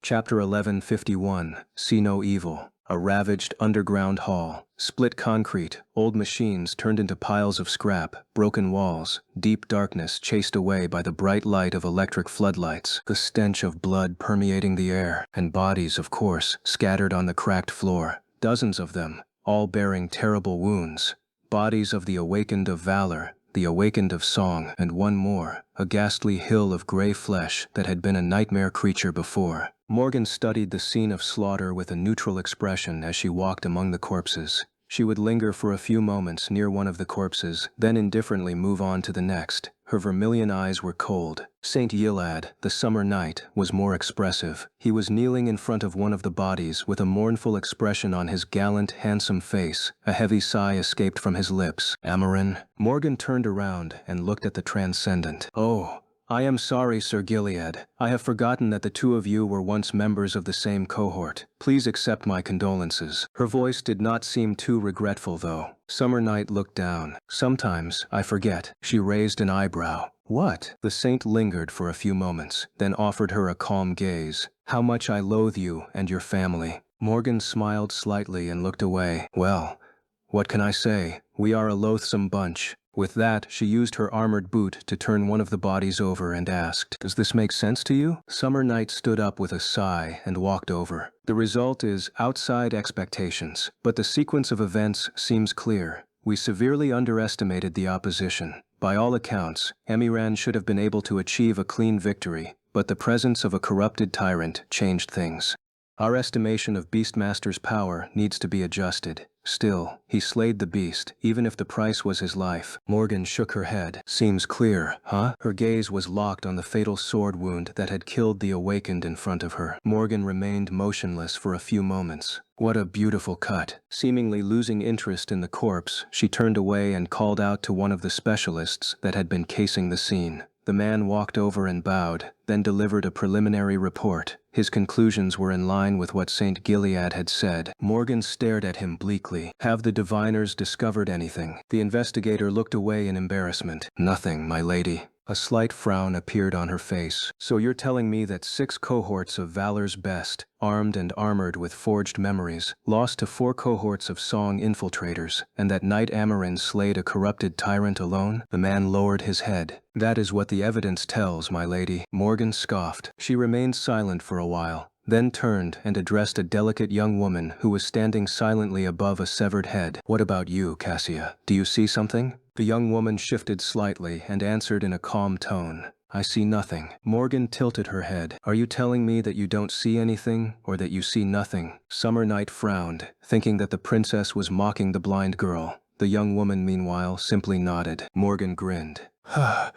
Chapter 1151, See No Evil. A ravaged underground hall. Split concrete, old machines turned into piles of scrap, broken walls, deep darkness chased away by the bright light of electric floodlights, the stench of blood permeating the air, and bodies, of course, scattered on the cracked floor. Dozens of them, all bearing terrible wounds. Bodies of the awakened of valor, the awakened of song, and one more, a ghastly hill of gray flesh that had been a nightmare creature before. Morgan studied the scene of slaughter with a neutral expression as she walked among the corpses. She would linger for a few moments near one of the corpses, then indifferently move on to the next. Her vermilion eyes were cold. Saint Gilad, the summer night, was more expressive. He was kneeling in front of one of the bodies with a mournful expression on his gallant, handsome face. A heavy sigh escaped from his lips. Amarin. Morgan turned around and looked at the transcendent. Oh, I am sorry, Sir Gilead. I have forgotten that the two of you were once members of the same cohort. Please accept my condolences. Her voice did not seem too regretful, though. Summer Night looked down. Sometimes I forget. She raised an eyebrow. What? The saint lingered for a few moments, then offered her a calm gaze. How much I loathe you and your family. Morgan smiled slightly and looked away. Well, what can I say? We are a loathsome bunch. With that, she used her armored boot to turn one of the bodies over and asked, "Does this make sense to you?" Summer Night stood up with a sigh and walked over. The result is outside expectations, but the sequence of events seems clear. We severely underestimated the opposition. By all accounts, Emiran should have been able to achieve a clean victory, but the presence of a corrupted tyrant changed things. Our estimation of Beastmaster's power needs to be adjusted. Still, he slayed the beast, even if the price was his life. Morgan shook her head. Seems clear, huh? Her gaze was locked on the fatal sword wound that had killed the awakened in front of her. Morgan remained motionless for a few moments. What a beautiful cut. Seemingly losing interest in the corpse, she turned away and called out to one of the specialists that had been casing the scene. The man walked over and bowed, then delivered a preliminary report. His conclusions were in line with what Saint Gilead had said. Morgan stared at him bleakly. Have the diviners discovered anything? The investigator looked away in embarrassment. Nothing, my lady. A slight frown appeared on her face. So you're telling me that 6 cohorts of Valor's best, armed and armored with forged memories, lost to 4 cohorts of Song infiltrators, and that Knight Amarin slayed a corrupted tyrant alone? The man lowered his head. That is what the evidence tells, my lady. Morgan scoffed. She remained silent for a while, then turned and addressed a delicate young woman who was standing silently above a severed head. What about you, Cassia? Do you see something? The young woman shifted slightly and answered in a calm tone. I see nothing. Morgan tilted her head. Are you telling me that you don't see anything, or that you see nothing? Summer Night frowned, thinking that the princess was mocking the blind girl. The young woman, meanwhile, simply nodded. Morgan grinned.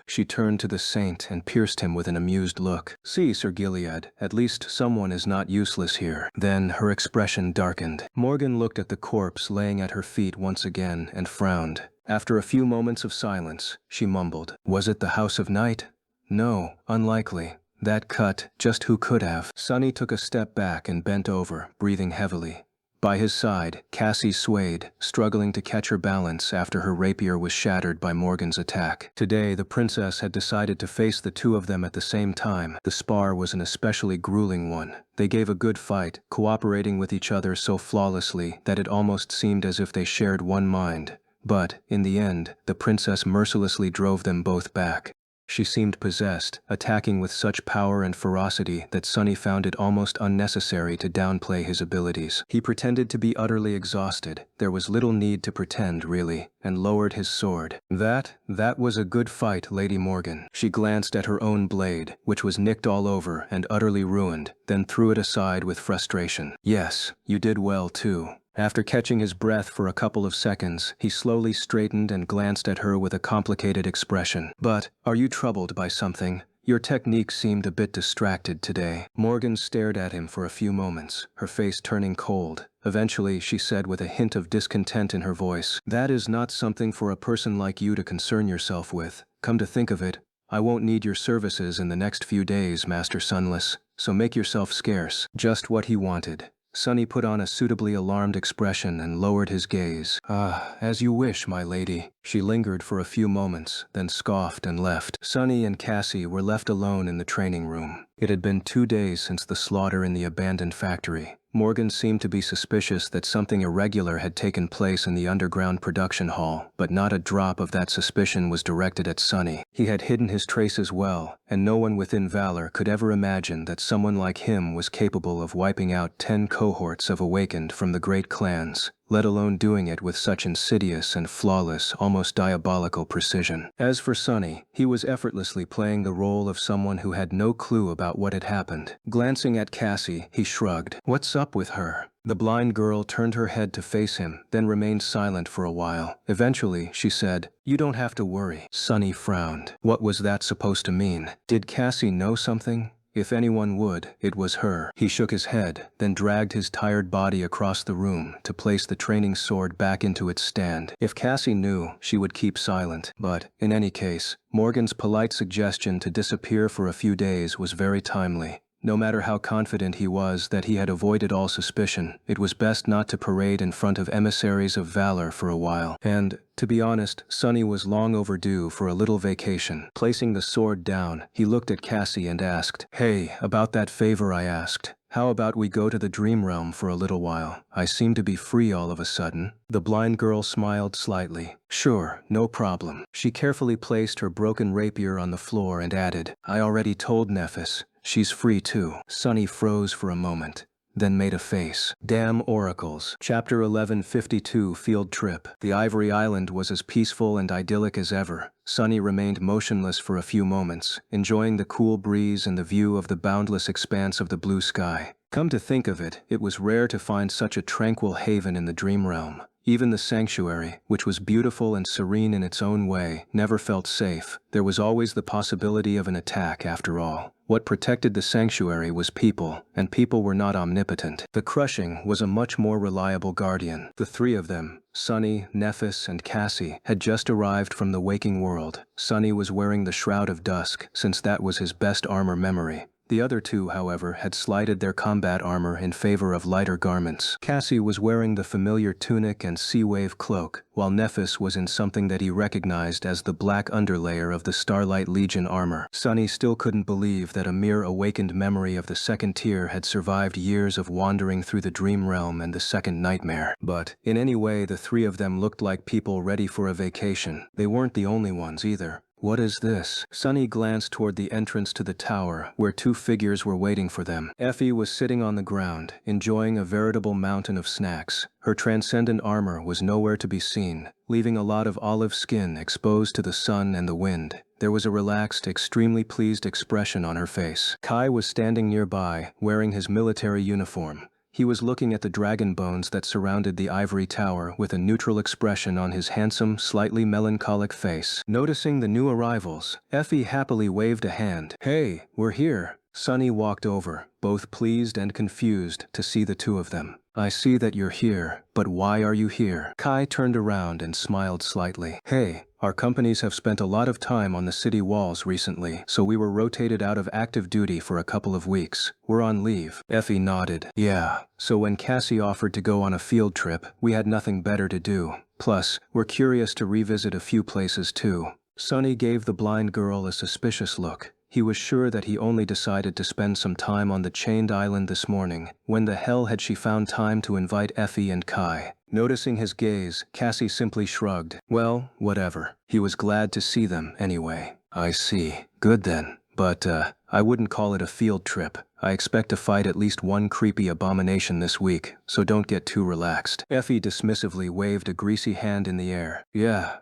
She turned to the saint and pierced him with an amused look. See, Sir Gilead, at least someone is not useless here. Then her expression darkened. Morgan looked at the corpse laying at her feet once again and frowned. After a few moments of silence, she mumbled, Was it the House of Night? No, unlikely. That cut, just who could have? Sonny took a step back and bent over, breathing heavily. By his side, Cassie swayed, struggling to catch her balance after her rapier was shattered by Morgan's attack. Today, the princess had decided to face the two of them at the same time. The spar was an especially grueling one. They gave a good fight, cooperating with each other so flawlessly that it almost seemed as if they shared one mind. But, in the end, the princess mercilessly drove them both back. She seemed possessed, attacking with such power and ferocity that Sonny found it almost unnecessary to downplay his abilities. He pretended to be utterly exhausted. There was little need to pretend, really, and lowered his sword. That was a good fight, Lady Morgan. She glanced at her own blade, which was nicked all over and utterly ruined, then threw it aside with frustration. Yes, you did well too. After catching his breath for a couple of seconds, he slowly straightened and glanced at her with a complicated expression. But, are you troubled by something? Your technique seemed a bit distracted today. Morgan stared at him for a few moments, her face turning cold. Eventually, she said with a hint of discontent in her voice, That is not something for a person like you to concern yourself with. Come to think of it, I won't need your services in the next few days, Master Sunless, so make yourself scarce. Just what he wanted. Sunny put on a suitably alarmed expression and lowered his gaze. "Ah, as you wish, my lady." She lingered for a few moments, then scoffed and left. Sunny and Cassie were left alone in the training room. It had been 2 days since the slaughter in the abandoned factory. Morgan seemed to be suspicious that something irregular had taken place in the underground production hall, but not a drop of that suspicion was directed at Sunny. He had hidden his traces well, and no one within Valor could ever imagine that someone like him was capable of wiping out 10 cohorts of Awakened from the great clans, let alone doing it with such insidious and flawless, almost diabolical precision. As for Sunny, he was effortlessly playing the role of someone who had no clue about what had happened. Glancing at Cassie, he shrugged. "What's up with her?" The blind girl turned her head to face him, then remained silent for a while. Eventually, she said, "You don't have to worry." Sunny frowned. What was that supposed to mean? Did Cassie know something? If anyone would, it was her. He shook his head, then dragged his tired body across the room to place the training sword back into its stand. If Cassie knew, she would keep silent. But, in any case, Morgan's polite suggestion to disappear for a few days was very timely. No matter how confident he was that he had avoided all suspicion, it was best not to parade in front of emissaries of Valor for a while. And, to be honest, Sunny was long overdue for a little vacation. Placing the sword down, he looked at Cassie and asked, "Hey, about that favor I asked. How about we go to the dream realm for a little while? I seem to be free all of a sudden." The blind girl smiled slightly. "Sure, no problem." She carefully placed her broken rapier on the floor and added, "I already told Nephis. She's free too." Sunny froze for a moment, then made a face. Damn oracles. Chapter 1152 Field Trip. The Ivory Island was as peaceful and idyllic as ever. Sunny remained motionless for a few moments, enjoying the cool breeze and the view of the boundless expanse of the blue sky. Come to think of it, it was rare to find such a tranquil haven in the dream realm. Even the sanctuary, which was beautiful and serene in its own way, never felt safe. There was always the possibility of an attack, after all. What protected the sanctuary was people, and people were not omnipotent. The Crushing was a much more reliable guardian. The 3 of them, Sunny, Nephis, and Cassie, had just arrived from the waking world. Sunny was wearing the Shroud of Dusk, since that was his best armor memory. The other 2, however, had slighted their combat armor in favor of lighter garments. Cassie was wearing the familiar tunic and sea wave cloak, while Nephis was in something that he recognized as the black underlayer of the Starlight Legion armor. Sunny still couldn't believe that a mere awakened memory of the second tier had survived years of wandering through the dream realm and the second nightmare. But, in any way, the 3 of them looked like people ready for a vacation. They weren't the only ones either. What is this? Sunny glanced toward the entrance to the tower, where 2 figures were waiting for them. Effie was sitting on the ground, enjoying a veritable mountain of snacks. Her transcendent armor was nowhere to be seen, leaving a lot of olive skin exposed to the sun and the wind. There was a relaxed, extremely pleased expression on her face. Kai was standing nearby, wearing his military uniform. He was looking at the dragon bones that surrounded the ivory tower with a neutral expression on his handsome, slightly melancholic face. Noticing the new arrivals, Effie happily waved a hand. "Hey, we're here." Sunny walked over, both pleased and confused to see the 2 of them. "I see that you're here, but why are you here?" Kai turned around and smiled slightly. "Hey, our companies have spent a lot of time on the city walls recently, so we were rotated out of active duty for a couple of weeks. We're on leave." Effie nodded. "Yeah, so when Cassie offered to go on a field trip, we had nothing better to do. Plus, we're curious to revisit a few places too." Sunny gave the blind girl a suspicious look. He was sure that he only decided to spend some time on the chained island this morning. When the hell had she found time to invite Effie and Kai? Noticing his gaze, Cassie simply shrugged. Well, whatever. He was glad to see them, anyway. "I see. Good then. But, I wouldn't call it a field trip. I expect to fight at least one creepy abomination this week, so don't get too relaxed." Effie dismissively waved a greasy hand in the air. Yeah.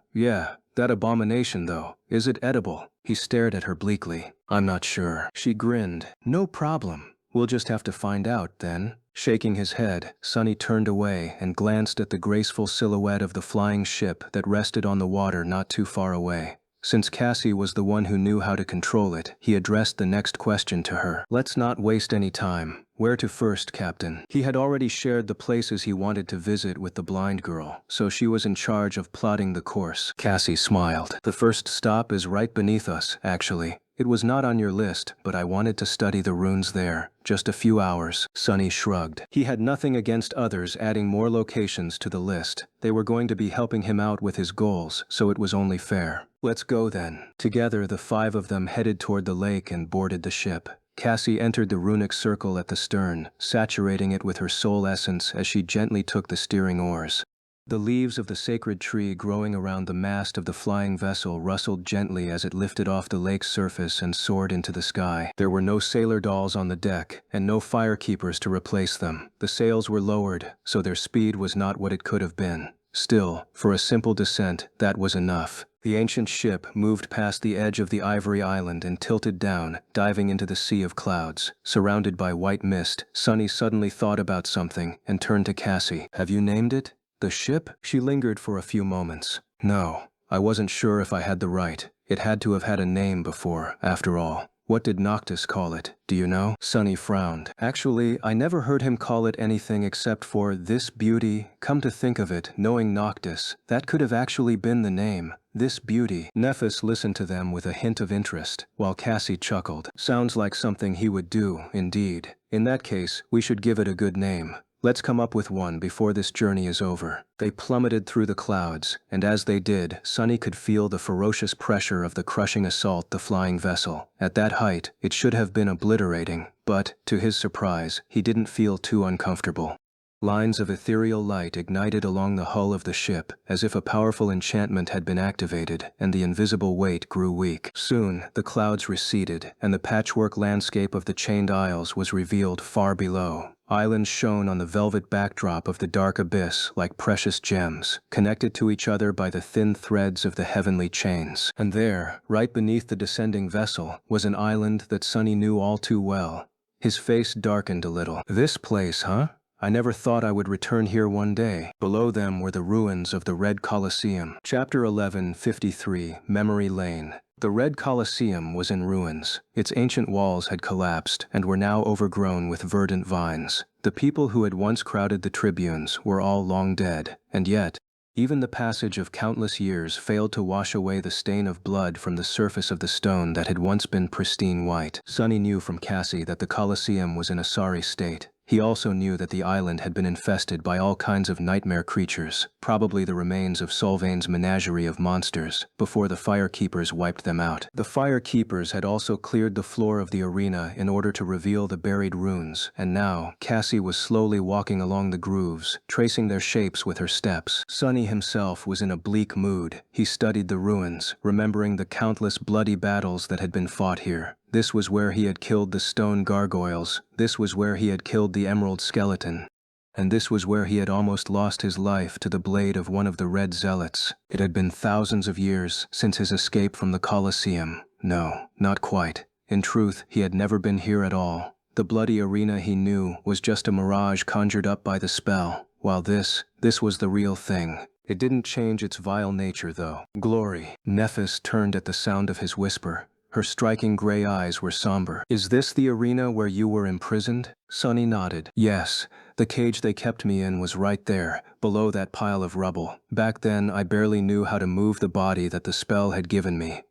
That abomination, though. Is it edible?" He stared at her bleakly. "I'm not sure." She grinned. "No problem. We'll just have to find out, then." Shaking his head, Sunny turned away and glanced at the graceful silhouette of the flying ship that rested on the water not too far away. Since Cassie was the one who knew how to control it, he addressed the next question to her. "Let's not waste any time. Where to first, Captain?" He had already shared the places he wanted to visit with the blind girl, so she was in charge of plotting the course. Cassie smiled. "The first stop is right beneath us, actually. It was not on your list, but I wanted to study the runes there. Just a few hours. Sunny shrugged. He had nothing against others adding more locations to the list. They were going to be helping him out with his goals, so it was only fair. Let's go then. Together, the 5 of them headed toward the lake and boarded the ship. Cassie entered the runic circle at the stern, saturating it with her soul essence as she gently took the steering oars. The leaves of the sacred tree growing around the mast of the flying vessel rustled gently as it lifted off the lake's surface and soared into the sky. There were no sailor dolls on the deck, and no firekeepers to replace them. The sails were lowered, so their speed was not what it could have been. Still, for a simple descent, that was enough. The ancient ship moved past the edge of the ivory island and tilted down, diving into the sea of clouds. Surrounded by white mist, Sunny suddenly thought about something and turned to Cassie. Have you named it? The ship? She lingered for a few moments. No, I wasn't sure if I had the right. It had to have had a name before, after all. What did Noctis call it? Do you know? Sunny frowned. Actually, I never heard him call it anything except for this beauty. Come to think of it, knowing Noctis, that could have actually been the name. This beauty. Nephis listened to them with a hint of interest, while Cassie chuckled. Sounds like something he would do, indeed. In that case, we should give it a good name. Let's come up with one before this journey is over. They plummeted through the clouds, and as they did, Sunny could feel the ferocious pressure of the crushing assault the flying vessel. At that height, it should have been obliterating, but, to his surprise, he didn't feel too uncomfortable. Lines of ethereal light ignited along the hull of the ship, as if a powerful enchantment had been activated, and the invisible weight grew weak. Soon, the clouds receded, and the patchwork landscape of the chained isles was revealed far below. Islands shone on the velvet backdrop of the dark abyss like precious gems, connected to each other by the thin threads of the heavenly chains. And there, right beneath the descending vessel, was an island that Sunny knew all too well. His face darkened a little. This place, huh? I never thought I would return here one day. Below them were the ruins of the Red Colosseum. Chapter 11:53, Memory Lane. The Red Colosseum was in ruins. Its ancient walls had collapsed and were now overgrown with verdant vines. The people who had once crowded the tribunes were all long dead, and yet, even the passage of countless years failed to wash away the stain of blood from the surface of the stone that had once been pristine white. Sunny knew from Cassie that the Colosseum was in a sorry state. He also knew that the island had been infested by all kinds of nightmare creatures, probably the remains of Solvain's menagerie of monsters, before the firekeepers wiped them out. The firekeepers had also cleared the floor of the arena in order to reveal the buried runes, and now, Cassie was slowly walking along the grooves, tracing their shapes with her steps. Sunny himself was in a bleak mood. He studied the ruins, remembering the countless bloody battles that had been fought here. This was where he had killed the stone gargoyles. This was where he had killed the emerald skeleton. And this was where he had almost lost his life to the blade of one of the red zealots. It had been thousands of years since his escape from the Colosseum. No, not quite. In truth, he had never been here at all. The bloody arena he knew was just a mirage conjured up by the spell, while this was the real thing. It didn't change its vile nature, though. Glory. Nephis turned at the sound of his whisper. Her striking gray eyes were somber. Is this the arena where you were imprisoned? Sunny nodded. Yes, the cage they kept me in was right there, below that pile of rubble. Back then, I barely knew how to move the body that the spell had given me.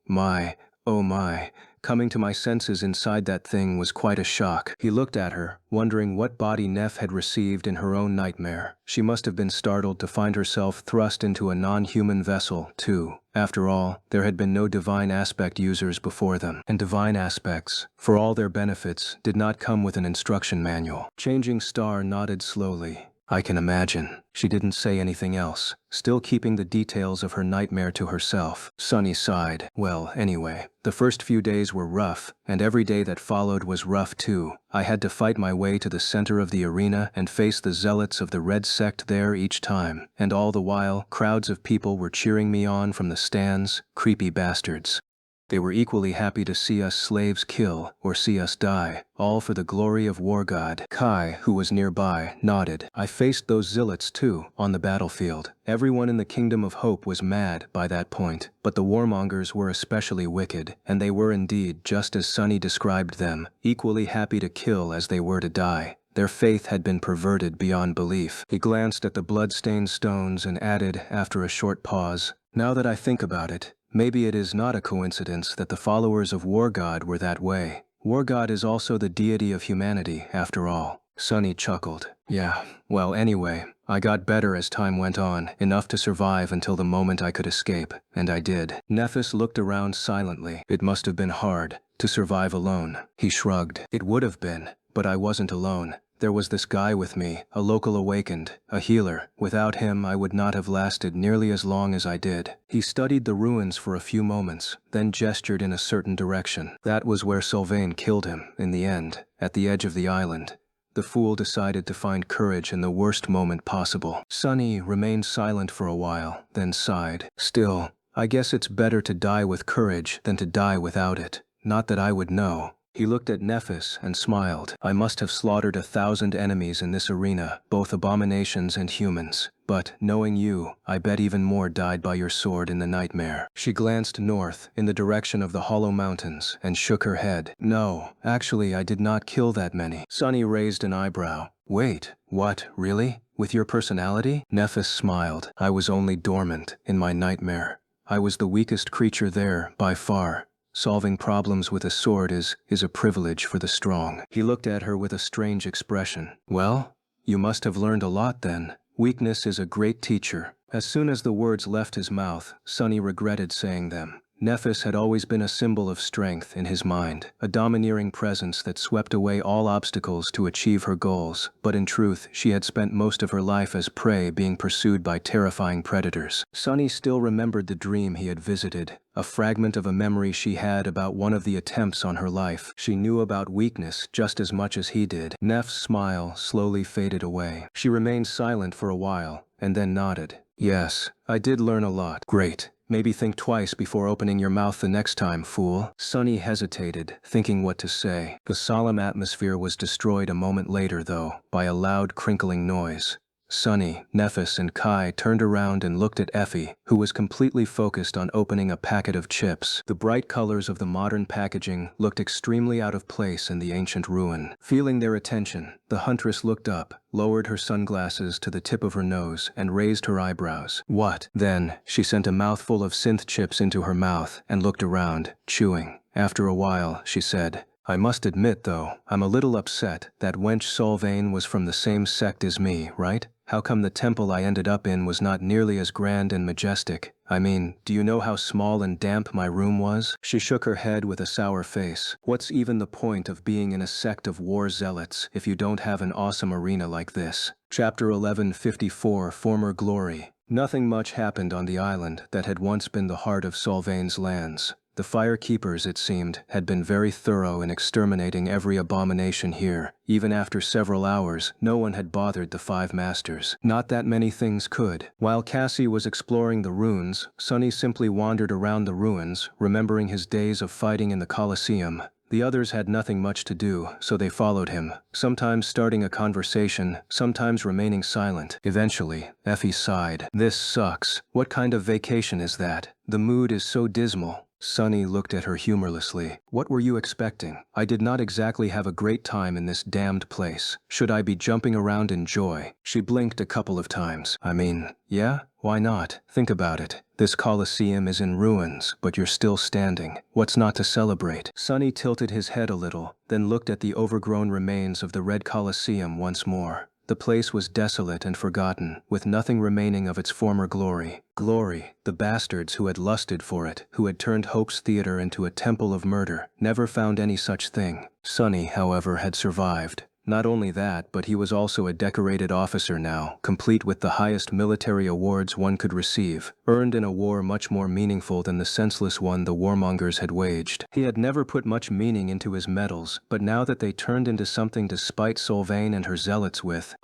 Oh my. Coming to my senses inside that thing was quite a shock. He looked at her, wondering what body Neph had received in her own nightmare. She must have been startled to find herself thrust into a non-human vessel, too. After all, there had been no divine aspect users before them, and divine aspects, for all their benefits, did not come with an instruction manual. Changing Star nodded slowly. I can imagine. She didn't say anything else, still keeping the details of her nightmare to herself. Sunny sighed. Well, anyway, the first few days were rough, and every day that followed was rough too. I had to fight my way to the center of the arena and face the zealots of the Red Sect there each time, and all the while, crowds of people were cheering me on from the stands, creepy bastards. They were equally happy to see us slaves kill or see us die, all for the glory of War God. Kai, who was nearby, nodded. I faced those zealots too, on the battlefield. Everyone in the Kingdom of Hope was mad by that point, but the warmongers were especially wicked, and they were indeed, just as Sunny described them, equally happy to kill as they were to die. Their faith had been perverted beyond belief. He glanced at the blood-stained stones and added, after a short pause, now that I think about it, Maybe it is not a coincidence that the followers of War God were that way. War God is also the deity of humanity, after all. Sunny chuckled. Yeah, well anyway, I got better as time went on, enough to survive until the moment I could escape, and I did. Nephis looked around silently. It must have been hard to survive alone. He shrugged. It would have been, but I wasn't alone. There was this guy with me, a local awakened, a healer. Without him, I would not have lasted nearly as long as I did. He studied the ruins for a few moments, then gestured in a certain direction. That was where Sylvain killed him, in the end, at the edge of the island. The fool decided to find courage in the worst moment possible. Sunny remained silent for a while, then sighed. Still, I guess it's better to die with courage than to die without it. Not that I would know. He looked at Nephis and smiled. I must have slaughtered 1,000 enemies in this arena, both abominations and humans. But, knowing you, I bet even more died by your sword in the nightmare. She glanced north, in the direction of the Hollow Mountains, and shook her head. No, actually I did not kill that many. Sunny raised an eyebrow. Wait, what, really? With your personality? Nephis smiled. I was only dormant, in my nightmare. I was the weakest creature there, by far. Solving problems with a sword is a privilege for the strong. He looked at her with a strange expression. Well, you must have learned a lot then. Weakness is a great teacher. As soon as the words left his mouth, Sunny regretted saying them. Nephis had always been a symbol of strength in his mind, a domineering presence that swept away all obstacles to achieve her goals, but in truth, she had spent most of her life as prey being pursued by terrifying predators. Sunny still remembered the dream he had visited, a fragment of a memory she had about one of the attempts on her life. She knew about weakness just as much as he did. Neph's smile slowly faded away. She remained silent for a while, and then nodded. Yes, I did learn a lot. Great. Maybe think twice before opening your mouth the next time, fool. Sunny hesitated, thinking what to say. The solemn atmosphere was destroyed a moment later, though, by a loud crinkling noise. Sunny, Nephis, and Kai turned around and looked at Effie, who was completely focused on opening a packet of chips. The bright colors of the modern packaging looked extremely out of place in the ancient ruin. Feeling their attention, the huntress looked up, lowered her sunglasses to the tip of her nose, and raised her eyebrows. What? Then, she sent a mouthful of synth chips into her mouth and looked around, chewing. After a while, she said, I must admit, though, I'm a little upset. That wench Sylvain was from the same sect as me, right? How come the temple I ended up in was not nearly as grand and majestic? I mean, do you know how small and damp my room was? She shook her head with a sour face. What's even the point of being in a sect of war zealots if you don't have an awesome arena like this? Chapter 1154, Former Glory. Nothing much happened on the island that had once been the heart of Sylvain's lands. The Firekeepers, it seemed, had been very thorough in exterminating every abomination here. Even after several hours, no one had bothered the 5 masters. Not that many things could. While Cassie was exploring the ruins, Sunny simply wandered around the ruins, remembering his days of fighting in the Colosseum. The others had nothing much to do, so they followed him, sometimes starting a conversation, sometimes remaining silent. Eventually, Effie sighed. This sucks. What kind of vacation is that? The mood is so dismal. Sunny looked at her humorlessly. What were you expecting? I did not exactly have a great time in this damned place. Should I be jumping around in joy? She blinked a couple of times. I mean, yeah? Why not? Think about it. This Colosseum is in ruins, but you're still standing. What's not to celebrate? Sunny tilted his head a little, then looked at the overgrown remains of the Red Colosseum once more. The place was desolate and forgotten, with nothing remaining of its former glory. Glory, the bastards who had lusted for it, who had turned Hope's Theater into a temple of murder, never found any such thing. Sunny, however, had survived. Not only that, but he was also a decorated officer now, complete with the highest military awards one could receive, earned in a war much more meaningful than the senseless one the warmongers had waged. He had never put much meaning into his medals, but now that they turned into something to spite Sylvain and her zealots with,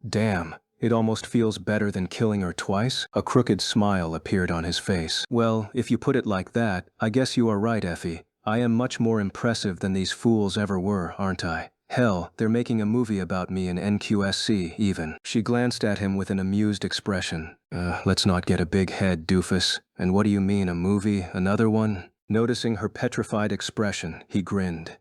damn. It almost feels better than killing her twice? A crooked smile appeared on his face. Well, if you put it like that, I guess you are right, Effie. I am much more impressive than these fools ever were, aren't I? Hell, they're making a movie about me in NQSC, even. She glanced at him with an amused expression. Let's not get a big head, doofus. And what do you mean, a movie? Another one? Noticing her petrified expression, he grinned.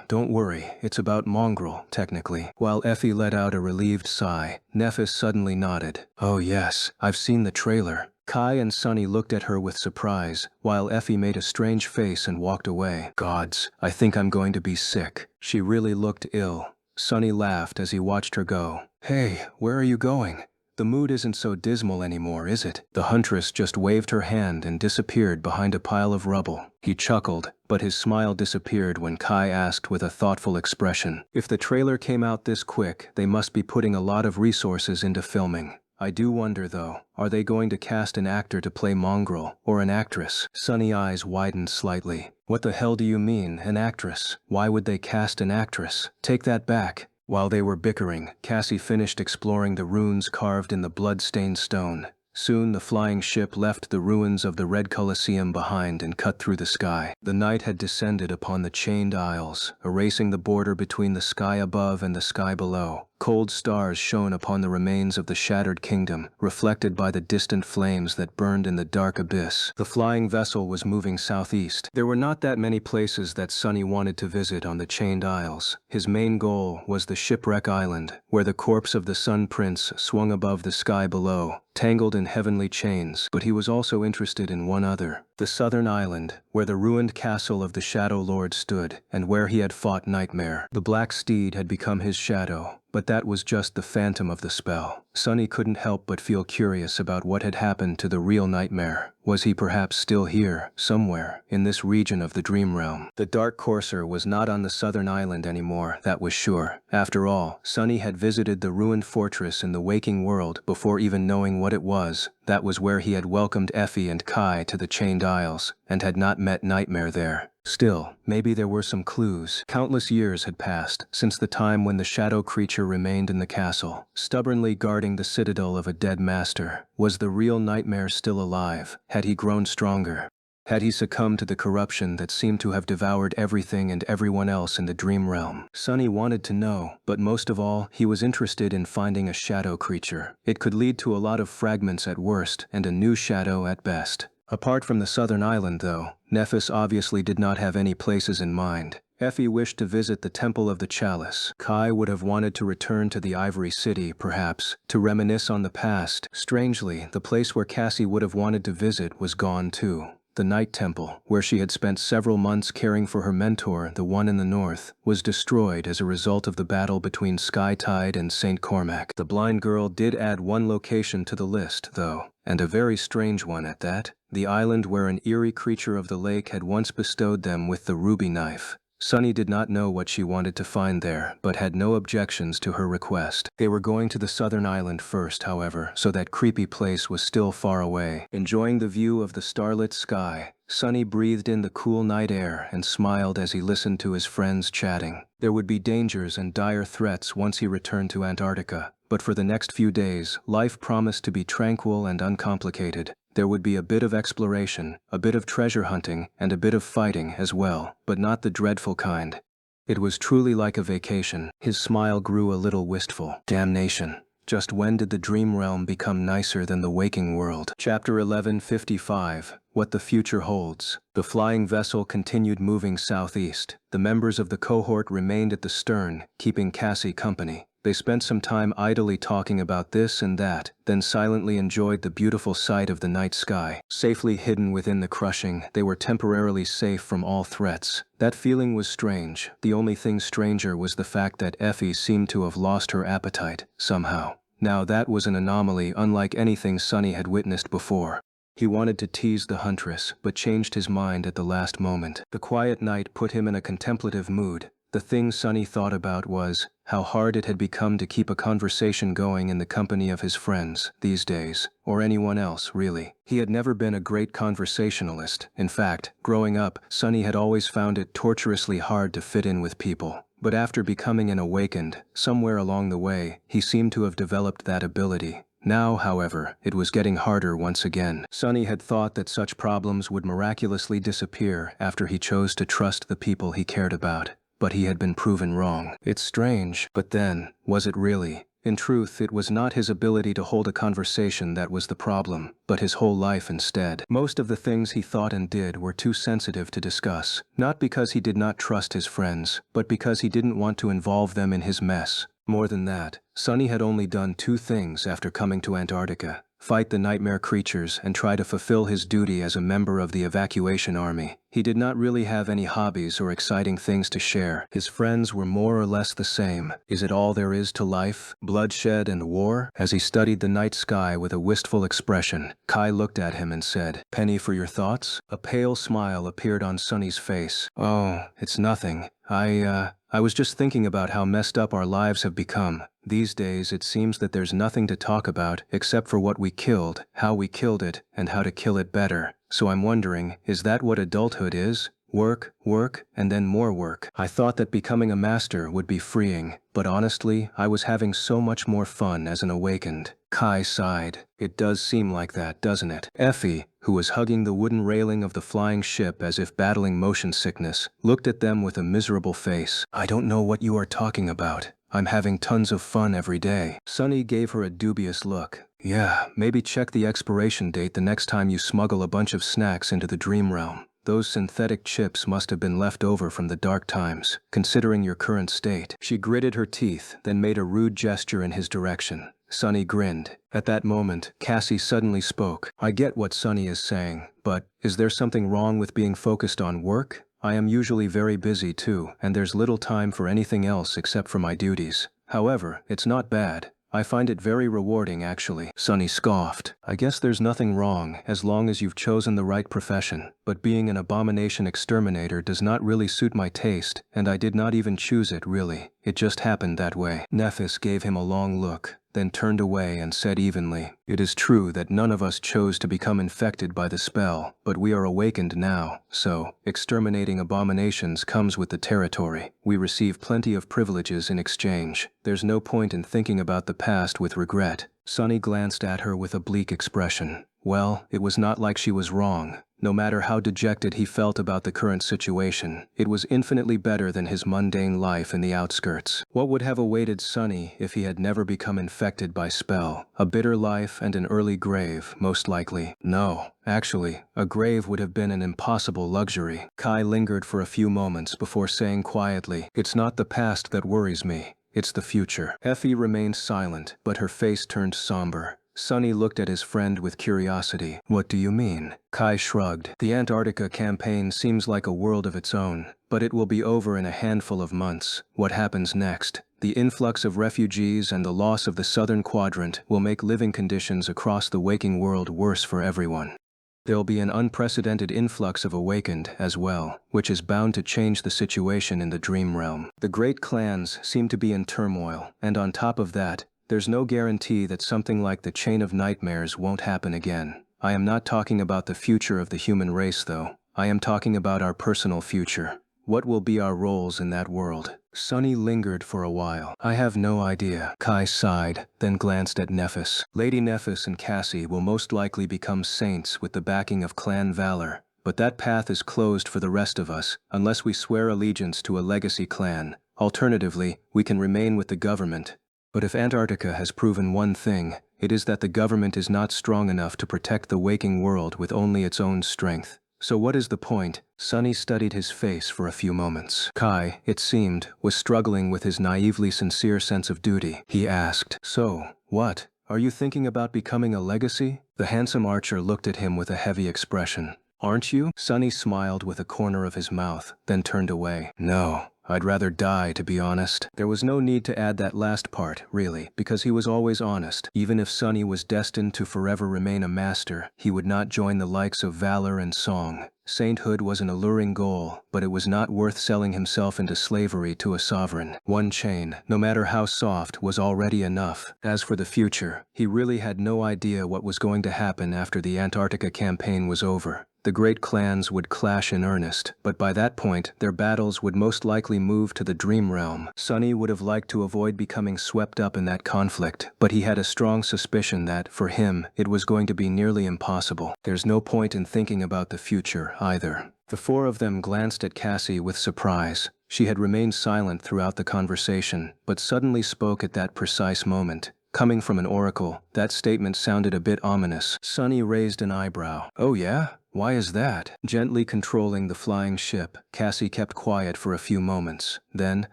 Don't worry, it's about Mongrel, technically. While Effie let out a relieved sigh, Nephis suddenly nodded. Oh yes, I've seen the trailer. Kai and Sunny looked at her with surprise, while Effie made a strange face and walked away. Gods, I think I'm going to be sick. She really looked ill. Sunny laughed as he watched her go. Hey, where are you going? The mood isn't so dismal anymore, is it? The huntress just waved her hand and disappeared behind a pile of rubble. He chuckled, but his smile disappeared when Kai asked with a thoughtful expression. If the trailer came out this quick, they must be putting a lot of resources into filming. I do wonder though, are they going to cast an actor to play Mongrel, or an actress? Sunny eyes widened slightly. What the hell do you mean, an actress? Why would they cast an actress? Take that back. While they were bickering, Cassie finished exploring the runes carved in the blood-stained stone. Soon the flying ship left the ruins of the Red Colosseum behind and cut through the sky. The night had descended upon the chained isles, erasing the border between the sky above and the sky below. Cold stars shone upon the remains of the shattered kingdom, reflected by the distant flames that burned in the dark abyss. The flying vessel was moving southeast. There were not that many places that Sunny wanted to visit on the chained isles. His main goal was the Shipwreck Island, where the corpse of the Sun Prince swung above the sky below, tangled in heavenly chains. But he was also interested in one other, the southern island, where the ruined castle of the Shadow Lord stood, and where he had fought Nightmare. The black steed had become his shadow, but that was just the phantom of the spell. Sunny couldn't help but feel curious about what had happened to the real Nightmare. Was he perhaps still here, somewhere, in this region of the dream realm? The Dark Courser was not on the southern island anymore, that was sure. After all, Sunny had visited the ruined fortress in the waking world before even knowing what it was. That was where he had welcomed Effie and Kai to the Chained Isles, and had not met Nightmare there. Still, maybe there were some clues. Countless years had passed since the time when the shadow creature remained in the castle, stubbornly guarding the citadel of a dead master. Was the real Nightmare still alive? Had he grown stronger? Had he succumbed to the corruption that seemed to have devoured everything and everyone else in the dream realm? Sunny wanted to know, but most of all, he was interested in finding a shadow creature. It could lead to a lot of fragments at worst, and a new shadow at best. Apart from the southern island, though, Nephis obviously did not have any places in mind. Effie wished to visit the Temple of the Chalice. Kai would have wanted to return to the Ivory City, perhaps, to reminisce on the past. Strangely, the place where Cassie would have wanted to visit was gone too. The Night Temple, where she had spent several months caring for her mentor, the one in the north, was destroyed as a result of the battle between Skytide and St. Cormac. The blind girl did add one location to the list, though, and a very strange one at that. The island where an eerie creature of the lake had once bestowed them with the ruby knife. Sunny did not know what she wanted to find there, but had no objections to her request. They were going to the southern island first, however, so that creepy place was still far away. Enjoying the view of the starlit sky, Sunny breathed in the cool night air and smiled as he listened to his friends chatting. There would be dangers and dire threats once he returned to Antarctica, but for the next few days, life promised to be tranquil and uncomplicated. There would be a bit of exploration, a bit of treasure hunting, and a bit of fighting as well, but not the dreadful kind. It was truly like a vacation. His smile grew a little wistful. Damnation. Just when did the dream realm become nicer than the waking world? Chapter 1155. What the future holds. The flying vessel continued moving southeast. The members of the cohort remained at the stern, keeping Cassie company. They spent some time idly talking about this and that, then silently enjoyed the beautiful sight of the night sky. Safely hidden within the crushing, they were temporarily safe from all threats. That feeling was strange. The only thing stranger was the fact that Effie seemed to have lost her appetite, somehow. Now that was an anomaly unlike anything Sunny had witnessed before. He wanted to tease the huntress, but changed his mind at the last moment. The quiet night put him in a contemplative mood. The thing Sunny thought about was how hard it had become to keep a conversation going in the company of his friends these days, or anyone else, really. He had never been a great conversationalist. In fact, growing up, Sunny had always found it torturously hard to fit in with people. But after becoming an awakened, somewhere along the way, he seemed to have developed that ability. Now, however, it was getting harder once again. Sunny had thought that such problems would miraculously disappear after he chose to trust the people he cared about. But he had been proven wrong. It's strange, but then, was it really? In truth, it was not his ability to hold a conversation that was the problem, but his whole life instead. Most of the things he thought and did were too sensitive to discuss, not because he did not trust his friends, but because he didn't want to involve them in his mess. More than that, Sunny had only done two things after coming to Antarctica. fight the nightmare creatures, and try to fulfill his duty as a member of the evacuation army. He did not really have any hobbies or exciting things to share. His friends were more or less the same. Is it all there is to life? Bloodshed and war? As he studied the night sky with a wistful expression, Kai looked at him and said, "Penny for your thoughts?" A pale smile appeared on Sunny's face. "Oh, it's nothing. I was just thinking about how messed up our lives have become. These days, it seems that there's nothing to talk about except for what we killed, how we killed it, and how to kill it better. So I'm wondering, is that what adulthood is? Work, work, and then more work. I thought that becoming a master would be freeing, but honestly, I was having so much more fun as an awakened." Kai sighed. "It does seem like that, doesn't it?" Effie, who was hugging the wooden railing of the flying ship as if battling motion sickness, looked at them with a miserable face. "I don't know what you are talking about. I'm having tons of fun every day." Sunny gave her a dubious look. "Yeah, maybe check the expiration date the next time you smuggle a bunch of snacks into the dream realm. Those synthetic chips must have been left over from the dark times, considering your current state." She gritted her teeth, then made a rude gesture in his direction. Sunny grinned. At that moment, Cassie suddenly spoke. "I get what Sunny is saying, but is there something wrong with being focused on work? I am usually very busy too, and there's little time for anything else except for my duties. However, it's not bad. I find it very rewarding, actually." Sunny scoffed. "I guess there's nothing wrong as long as you've chosen the right profession. But being an abomination exterminator does not really suit my taste, and I did not even choose it, really. It just happened that way." Nephis gave him a long look, then turned away and said evenly, "It is true that none of us chose to become infected by the spell, but we are awakened now, so exterminating abominations comes with the territory. We receive plenty of privileges in exchange. There's no point in thinking about the past with regret." Sunny glanced at her with a bleak expression. Well, it was not like she was wrong. No matter how dejected he felt about the current situation, it was infinitely better than his mundane life in the outskirts. What would have awaited Sunny if he had never become infected by spell? A bitter life and an early grave, most likely. No, actually, a grave would have been an impossible luxury. Kai lingered for a few moments before saying quietly, "It's not the past that worries me. It's the future." Effie remained silent, but her face turned somber. Sunny looked at his friend with curiosity. "What do you mean?" Kai shrugged. "The Antarctica campaign seems like a world of its own, but it will be over in a handful of months. What happens next? The influx of refugees and the loss of the southern quadrant will make living conditions across the waking world worse for everyone. There'll be an unprecedented influx of awakened as well, which is bound to change the situation in the dream realm. The great clans seem to be in turmoil, and on top of that, there's no guarantee that something like the Chain of Nightmares won't happen again. I am not talking about the future of the human race, though. I am talking about our personal future. What will be our roles in that world?" Sunny lingered for a while. "I have no idea." Kai sighed, then glanced at Nephis. "Lady Nephis and Cassie will most likely become saints with the backing of clan valor. But that path is closed for the rest of us, unless we swear allegiance to a legacy clan. Alternatively, we can remain with the government. But if Antarctica has proven one thing, it is that the government is not strong enough to protect the waking world with only its own strength. So what is the point?" Sunny studied his face for a few moments. Kai, it seemed, was struggling with his naively sincere sense of duty. He asked, "So, what? Are you thinking about becoming a legacy?" The handsome archer looked at him with a heavy expression. "Aren't you?" Sunny smiled with a corner of his mouth, then turned away. "No. I'd rather die, to be honest." There was no need to add that last part, really, because he was always honest. Even if Sunny was destined to forever remain a master, he would not join the likes of valor and song. Sainthood was an alluring goal, but it was not worth selling himself into slavery to a sovereign. One chain, no matter how soft, was already enough. As for the future, he really had no idea what was going to happen after the Antarctica campaign was over. The great clans would clash in earnest, but by that point, their battles would most likely move to the dream realm. Sunny would have liked to avoid becoming swept up in that conflict, but he had a strong suspicion that, for him, it was going to be nearly impossible. There's no point in thinking about the future, either. The four of them glanced at Cassie with surprise. She had remained silent throughout the conversation, but suddenly spoke at that precise moment. Coming from an oracle, that statement sounded a bit ominous. Sunny raised an eyebrow. "Oh yeah? Why is that? Gently controlling the flying ship, Cassie kept quiet for a few moments. Then,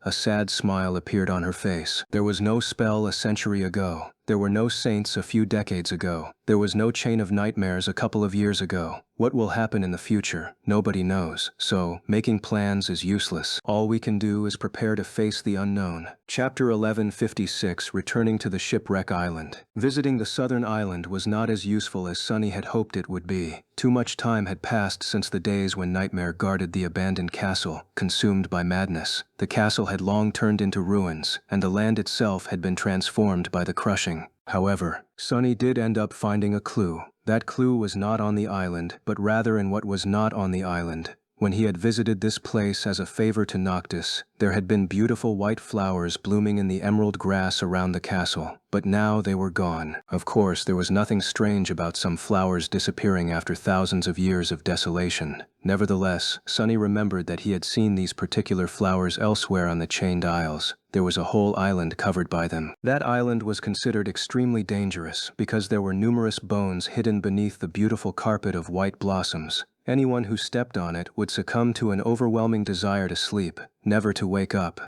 a sad smile appeared on her face. There was no spell a century ago. There were no saints a few decades ago. There was no chain of nightmares a couple of years ago. What will happen in the future? Nobody knows. So, making plans is useless. All we can do is prepare to face the unknown. Chapter 1156, Returning to the Shipwreck Island. Visiting the southern island was not as useful as Sunny had hoped it would be. Too much time had passed since the days when Nightmare guarded the abandoned castle, consumed by madness. The castle had long turned into ruins, and the land itself had been transformed by the crushing. However, Sunny did end up finding a clue. That clue was not on the island, but rather in what was not on the island. When he had visited this place as a favor to Noctis, there had been beautiful white flowers blooming in the emerald grass around the castle, but now they were gone. Of course, there was nothing strange about some flowers disappearing after thousands of years of desolation. Nevertheless, Sunny remembered that he had seen these particular flowers elsewhere on the chained isles. There was a whole island covered by them. That island was considered extremely dangerous because there were numerous bones hidden beneath the beautiful carpet of white blossoms. Anyone who stepped on it would succumb to an overwhelming desire to sleep, never to wake up.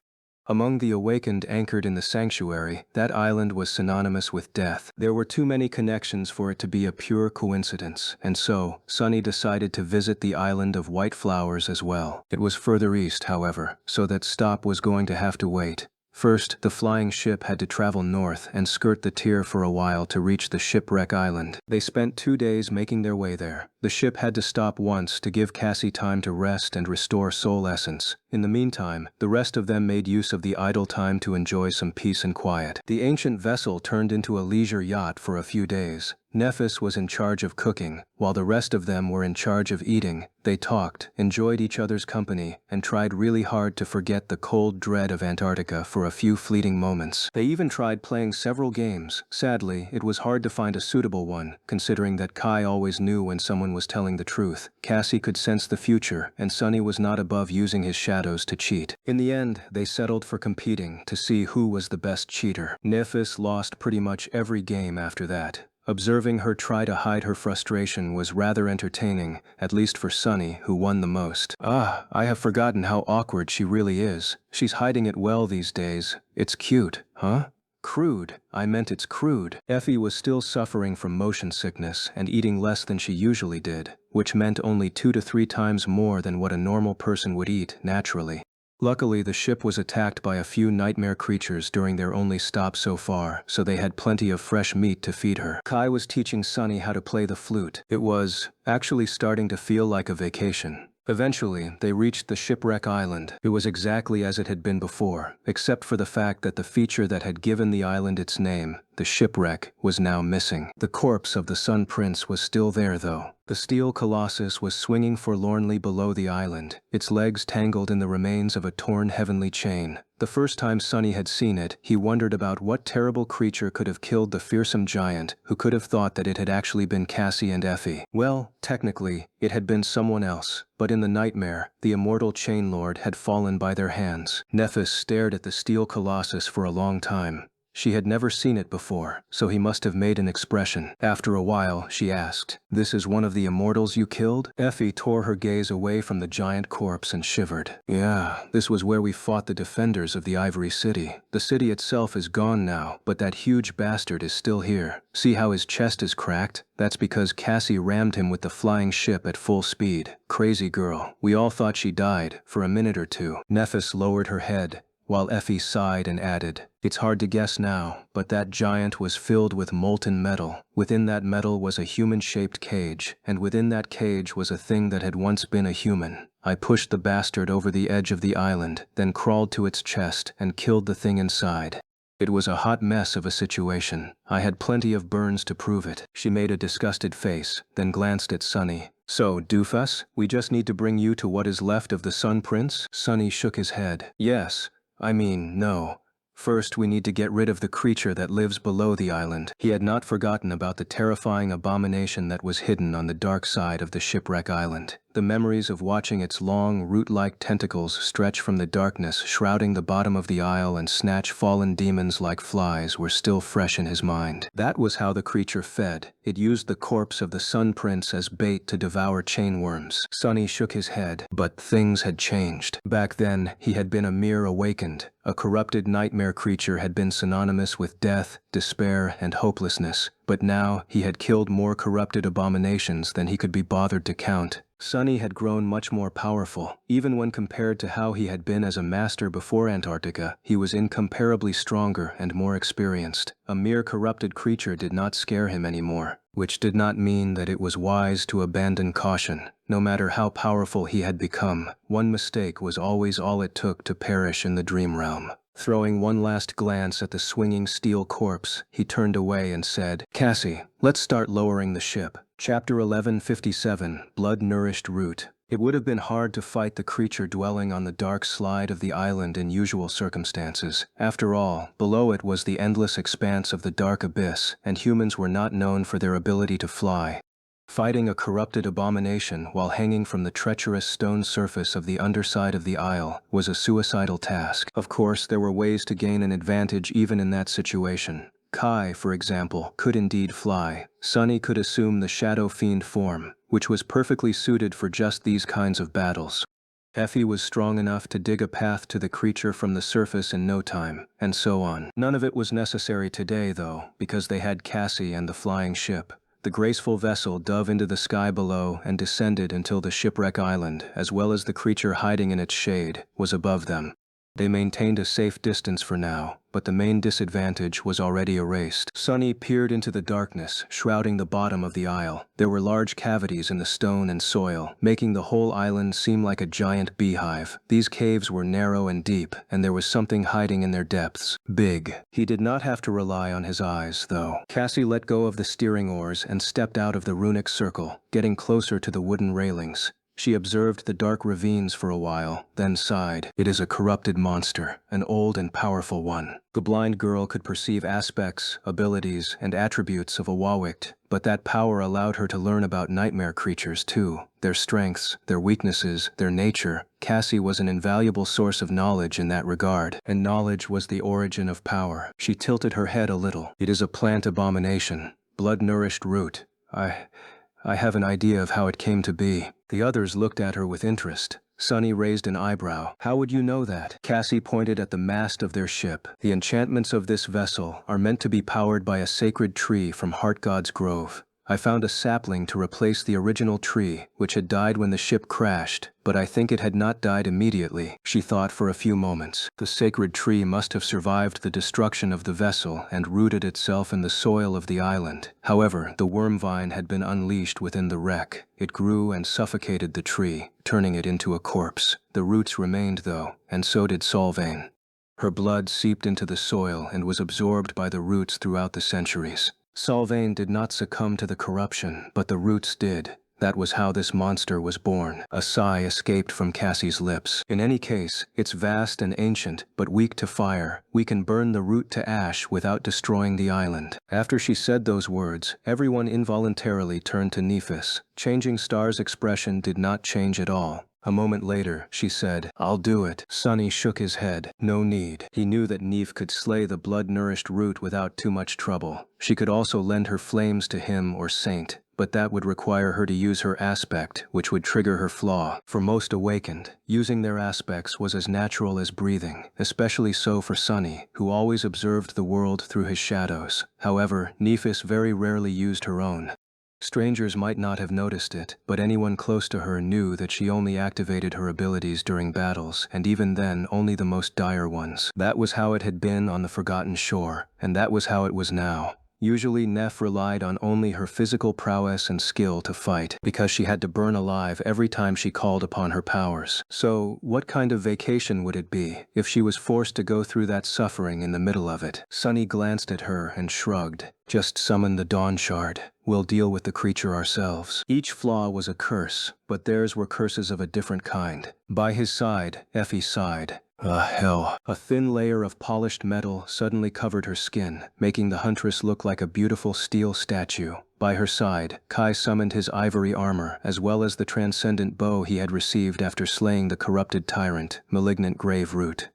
Among the awakened anchored in the sanctuary, that island was synonymous with death. There were too many connections for it to be a pure coincidence, and so, Sunny decided to visit the island of white flowers as well. It was further east, however, so that stop was going to have to wait. First, the flying ship had to travel north and skirt the tier for a while to reach the shipwreck island. They spent 2 days making their way there. The ship had to stop once to give Cassie time to rest and restore soul essence. In the meantime, the rest of them made use of the idle time to enjoy some peace and quiet. The ancient vessel turned into a leisure yacht for a few days. Nephis was in charge of cooking, while the rest of them were in charge of eating. They talked, enjoyed each other's company, and tried really hard to forget the cold dread of Antarctica for a few fleeting moments. They even tried playing several games. Sadly, it was hard to find a suitable one, considering that Kai always knew when someone was telling the truth. Cassie could sense the future, and Sunny was not above using his shadows to cheat. In the end, they settled for competing to see who was the best cheater. Nephis lost pretty much every game after that. Observing her try to hide her frustration was rather entertaining, at least for Sunny, who won the most. Ah, I have forgotten how awkward she really is. She's hiding it well these days. It's cute, huh? Crude. I meant it's crude. Effie was still suffering from motion sickness and eating less than she usually did, which meant only 2 to 3 times more than what a normal person would eat naturally. Luckily, the ship was attacked by a few nightmare creatures during their only stop so far, so they had plenty of fresh meat to feed her. Kai was teaching Sunny how to play the flute. It was actually starting to feel like a vacation. Eventually, they reached the shipwreck island. It was exactly as it had been before, except for the fact that the feature that had given the island its name, the shipwreck, was now missing. The corpse of the Sun Prince was still there, though. The steel colossus was swinging forlornly below the island, its legs tangled in the remains of a torn heavenly chain. The first time Sunny had seen it, he wondered about what terrible creature could have killed the fearsome giant who could have thought that it had actually been Cassie and Effie. Well, technically, it had been someone else, but in the nightmare, the immortal Chain Lord had fallen by their hands. Nephis stared at the steel colossus for a long time. She had never seen it before, so he must have made an expression. After a while, she asked, "This is one of the immortals you killed?" Effie tore her gaze away from the giant corpse and shivered. "Yeah, this was where we fought the defenders of the Ivory City. The city itself is gone now, but that huge bastard is still here. See how his chest is cracked? That's because Cassie rammed him with the flying ship at full speed. Crazy girl. We all thought she died, for a minute or two." Nephis lowered her head, while Effie sighed and added, "It's hard to guess now, but that giant was filled with molten metal. Within that metal was a human-shaped cage, and within that cage was a thing that had once been a human. I pushed the bastard over the edge of the island, then crawled to its chest and killed the thing inside. It was a hot mess of a situation. I had plenty of burns to prove it." She made a disgusted face, then glanced at Sunny. "So, doofus, we just need to bring you to what is left of the Sun Prince?" Sunny shook his head. "Yes. I mean, no. First, we need to get rid of the creature that lives below the island." He had not forgotten about the terrifying abomination that was hidden on the dark side of the shipwreck island. The memories of watching its long, root-like tentacles stretch from the darkness shrouding the bottom of the aisle and snatch fallen demons like flies were still fresh in his mind. That was how the creature fed. It used the corpse of the Sun Prince as bait to devour chainworms. Sunny shook his head, but things had changed. Back then, he had been a mere awakened. A corrupted nightmare creature had been synonymous with death, despair, and hopelessness, but now he had killed more corrupted abominations than he could be bothered to count. Sunny had grown much more powerful. Even when compared to how he had been as a master before Antarctica, he was incomparably stronger and more experienced. A mere corrupted creature did not scare him anymore, which did not mean that it was wise to abandon caution. No matter how powerful he had become, one mistake was always all it took to perish in the dream realm. Throwing one last glance at the swinging steel corpse, he turned away and said, "Cassie, let's start lowering the ship." Chapter 1157, Blood-Nourished Root. It would have been hard to fight the creature dwelling on the dark slide of the island in usual circumstances. After all, below it was the endless expanse of the dark abyss, and humans were not known for their ability to fly. Fighting a corrupted abomination while hanging from the treacherous stone surface of the underside of the isle was a suicidal task. Of course, there were ways to gain an advantage even in that situation. Kai, for example, could indeed fly. Sunny could assume the Shadow Fiend form, which was perfectly suited for just these kinds of battles. Effie was strong enough to dig a path to the creature from the surface in no time, and so on. None of it was necessary today, though, because they had Cassie and the flying ship. The graceful vessel dove into the sky below and descended until the shipwreck island, as well as the creature hiding in its shade, was above them. They maintained a safe distance for now, but the main disadvantage was already erased. Sunny peered into the darkness, shrouding the bottom of the isle. There were large cavities in the stone and soil, making the whole island seem like a giant beehive. These caves were narrow and deep, and there was something hiding in their depths. Big. He did not have to rely on his eyes, though. Cassie let go of the steering oars and stepped out of the runic circle, getting closer to the wooden railings. She observed the dark ravines for a while, then sighed. It is a corrupted monster, an old and powerful one. The blind girl could perceive aspects, abilities, and attributes of a Wawict, but that power allowed her to learn about nightmare creatures too, their strengths, their weaknesses, their nature. Cassie was an invaluable source of knowledge in that regard, and knowledge was the origin of power. She tilted her head a little. It is a plant abomination, blood-nourished root. I have an idea of how it came to be. The others looked at her with interest. Sunny raised an eyebrow. How would you know that? Cassie pointed at the mast of their ship. The enchantments of this vessel are meant to be powered by a sacred tree from Heart God's Grove. I found a sapling to replace the original tree, which had died when the ship crashed, but I think it had not died immediately. She thought for a few moments. The sacred tree must have survived the destruction of the vessel and rooted itself in the soil of the island. However, the worm vine had been unleashed within the wreck. It grew and suffocated the tree, turning it into a corpse. The roots remained, though, and so did Solvane. Her blood seeped into the soil and was absorbed by the roots throughout the centuries. Solvane did not succumb to the corruption, but the roots did. That was how this monster was born. A sigh escaped from Cassie's lips. In any case, it's vast and ancient, but weak to fire. We can burn the root to ash without destroying the island. After she said those words, everyone involuntarily turned to Nephis. Changing Star's expression did not change at all. A moment later, she said, "I'll do it." Sunny shook his head. No need. He knew that Neve could slay the blood-nourished root without too much trouble. She could also lend her flames to him or Saint, but that would require her to use her aspect, which would trigger her flaw. For most awakened, using their aspects was as natural as breathing, especially so for Sunny, who always observed the world through his shadows. However, Nephis very rarely used her own. Strangers might not have noticed it, but anyone close to her knew that she only activated her abilities during battles, and even then only the most dire ones. That was how it had been on the Forgotten Shore, and that was how it was now. Usually Neff relied on only her physical prowess and skill to fight, because she had to burn alive every time she called upon her powers. So, what kind of vacation would it be, if she was forced to go through that suffering in the middle of it? Sunny glanced at her and shrugged. Just summon the Dawn Shard. We'll deal with the creature ourselves. Each flaw was a curse, but theirs were curses of a different kind. By his side, Effie sighed. Hell. A thin layer of polished metal suddenly covered her skin, making the huntress look like a beautiful steel statue. By her side, Kai summoned his ivory armor, as well as the transcendent bow he had received after slaying the corrupted tyrant, Malignant Grave Root.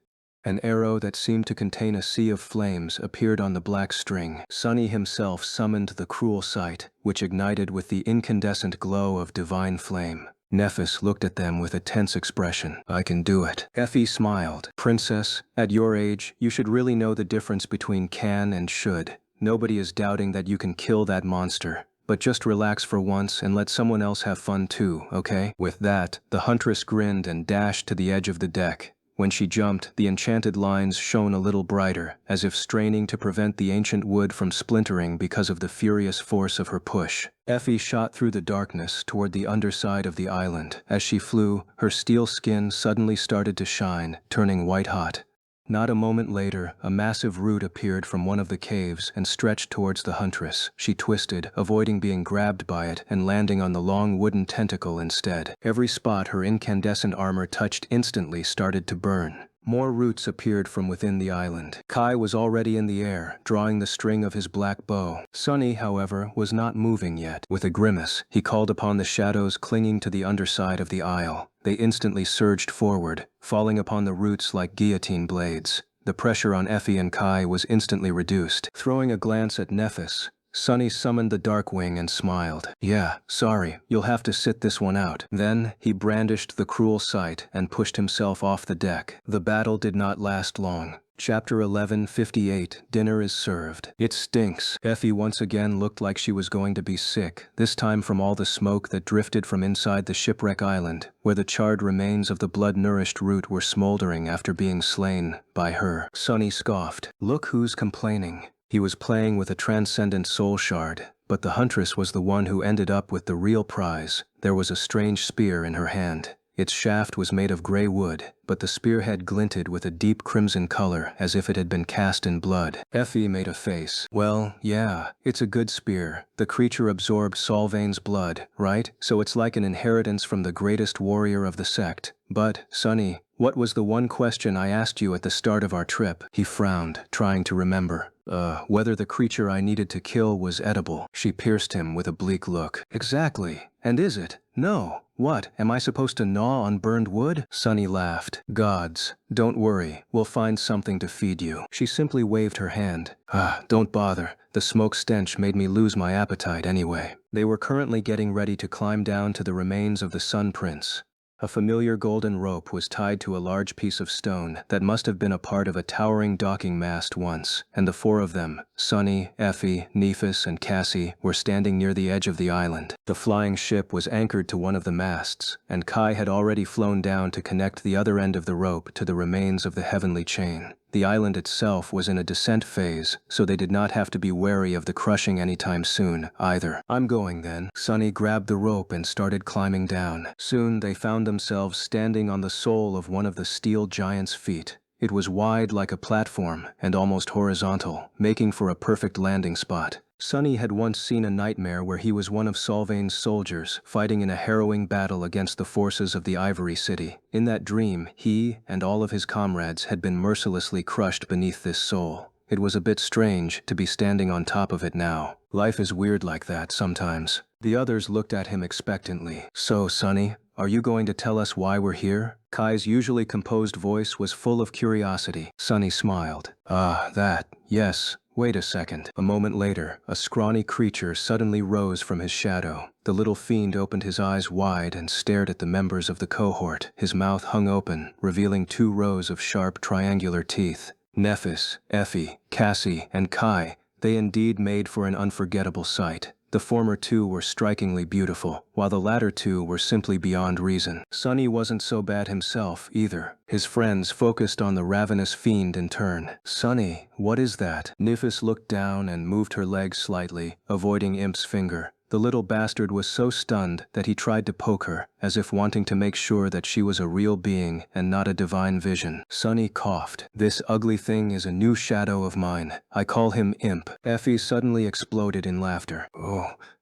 An arrow that seemed to contain a sea of flames appeared on the black string. Sunny himself summoned the cruel sight, which ignited with the incandescent glow of divine flame. Nephis looked at them with a tense expression. I can do it. Effie smiled. Princess, at your age, you should really know the difference between can and should. Nobody is doubting that you can kill that monster. But just relax for once and let someone else have fun too, okay? With that, the huntress grinned and dashed to the edge of the deck. When she jumped, the enchanted lines shone a little brighter, as if straining to prevent the ancient wood from splintering because of the furious force of her push. Effie shot through the darkness toward the underside of the island. As she flew, her steel skin suddenly started to shine, turning white-hot. Not a moment later, a massive root appeared from one of the caves and stretched towards the huntress. She twisted, avoiding being grabbed by it and landing on the long wooden tentacle instead. Every spot her incandescent armor touched instantly started to burn. More roots appeared from within the island. Kai was already in the air, drawing the string of his black bow. Sunny, however, was not moving yet. With a grimace, he called upon the shadows clinging to the underside of the isle. They instantly surged forward, falling upon the roots like guillotine blades. The pressure on Effie and Kai was instantly reduced. Throwing a glance at Nephis, Sunny summoned the Darkwing and smiled. Yeah, sorry, you'll have to sit this one out. Then, he brandished the cruel sight and pushed himself off the deck. The battle did not last long. Chapter 11:58, Dinner is served. It stinks. Effie once again looked like she was going to be sick, this time from all the smoke that drifted from inside the shipwreck island, where the charred remains of the blood-nourished root were smoldering after being slain by her. Sunny scoffed. Look who's complaining. He was playing with a transcendent soul shard, but the huntress was the one who ended up with the real prize. There was a strange spear in her hand. Its shaft was made of gray wood, but the spearhead glinted with a deep crimson color as if it had been cast in blood. Effie made a face. Well, yeah, it's a good spear. The creature absorbed Solvain's blood, right? So it's like an inheritance from the greatest warrior of the sect. But, Sunny, what was the one question I asked you at the start of our trip? He frowned, trying to remember. Whether the creature I needed to kill was edible. She pierced him with a bleak look. Exactly. And is it? No. What, am I supposed to gnaw on burned wood? Sunny laughed. Gods, don't worry, we'll find something to feed you. She simply waved her hand. Don't bother. The smoke stench made me lose my appetite anyway. They were currently getting ready to climb down to the remains of the Sun Prince. A familiar golden rope was tied to a large piece of stone that must have been a part of a towering docking mast once, and the four of them, Sunny, Effie, Nephis, and Cassie, were standing near the edge of the island. The flying ship was anchored to one of the masts, and Kai had already flown down to connect the other end of the rope to the remains of the heavenly chain. The island itself was in a descent phase, so they did not have to be wary of the crushing anytime soon, either. I'm going then. Sunny grabbed the rope and started climbing down. Soon they found themselves standing on the sole of one of the steel giant's feet. It was wide like a platform and almost horizontal, making for a perfect landing spot. Sunny had once seen a nightmare where he was one of Solvain's soldiers fighting in a harrowing battle against the forces of the Ivory City. In that dream, he and all of his comrades had been mercilessly crushed beneath this soul. It was a bit strange to be standing on top of it now. Life is weird like that sometimes. The others looked at him expectantly. So, Sunny, are you going to tell us why we're here? Kai's usually composed voice was full of curiosity. Sunny smiled. Yes. Wait a second. A moment later, a scrawny creature suddenly rose from his shadow. The little fiend opened his eyes wide and stared at the members of the cohort. His mouth hung open, revealing 2 rows of sharp triangular teeth. Nephis, Effie, Cassie, and Kai, they indeed made for an unforgettable sight. The former 2 were strikingly beautiful, while the latter 2 were simply beyond reason. Sunny wasn't so bad himself, either. His friends focused on the ravenous fiend in turn. Sunny, what is that? Nephis looked down and moved her leg slightly, avoiding Imp's finger. The little bastard was so stunned that he tried to poke her, as if wanting to make sure that she was a real being and not a divine vision. Sunny coughed. This ugly thing is a new shadow of mine. I call him Imp. Effie suddenly exploded in laughter.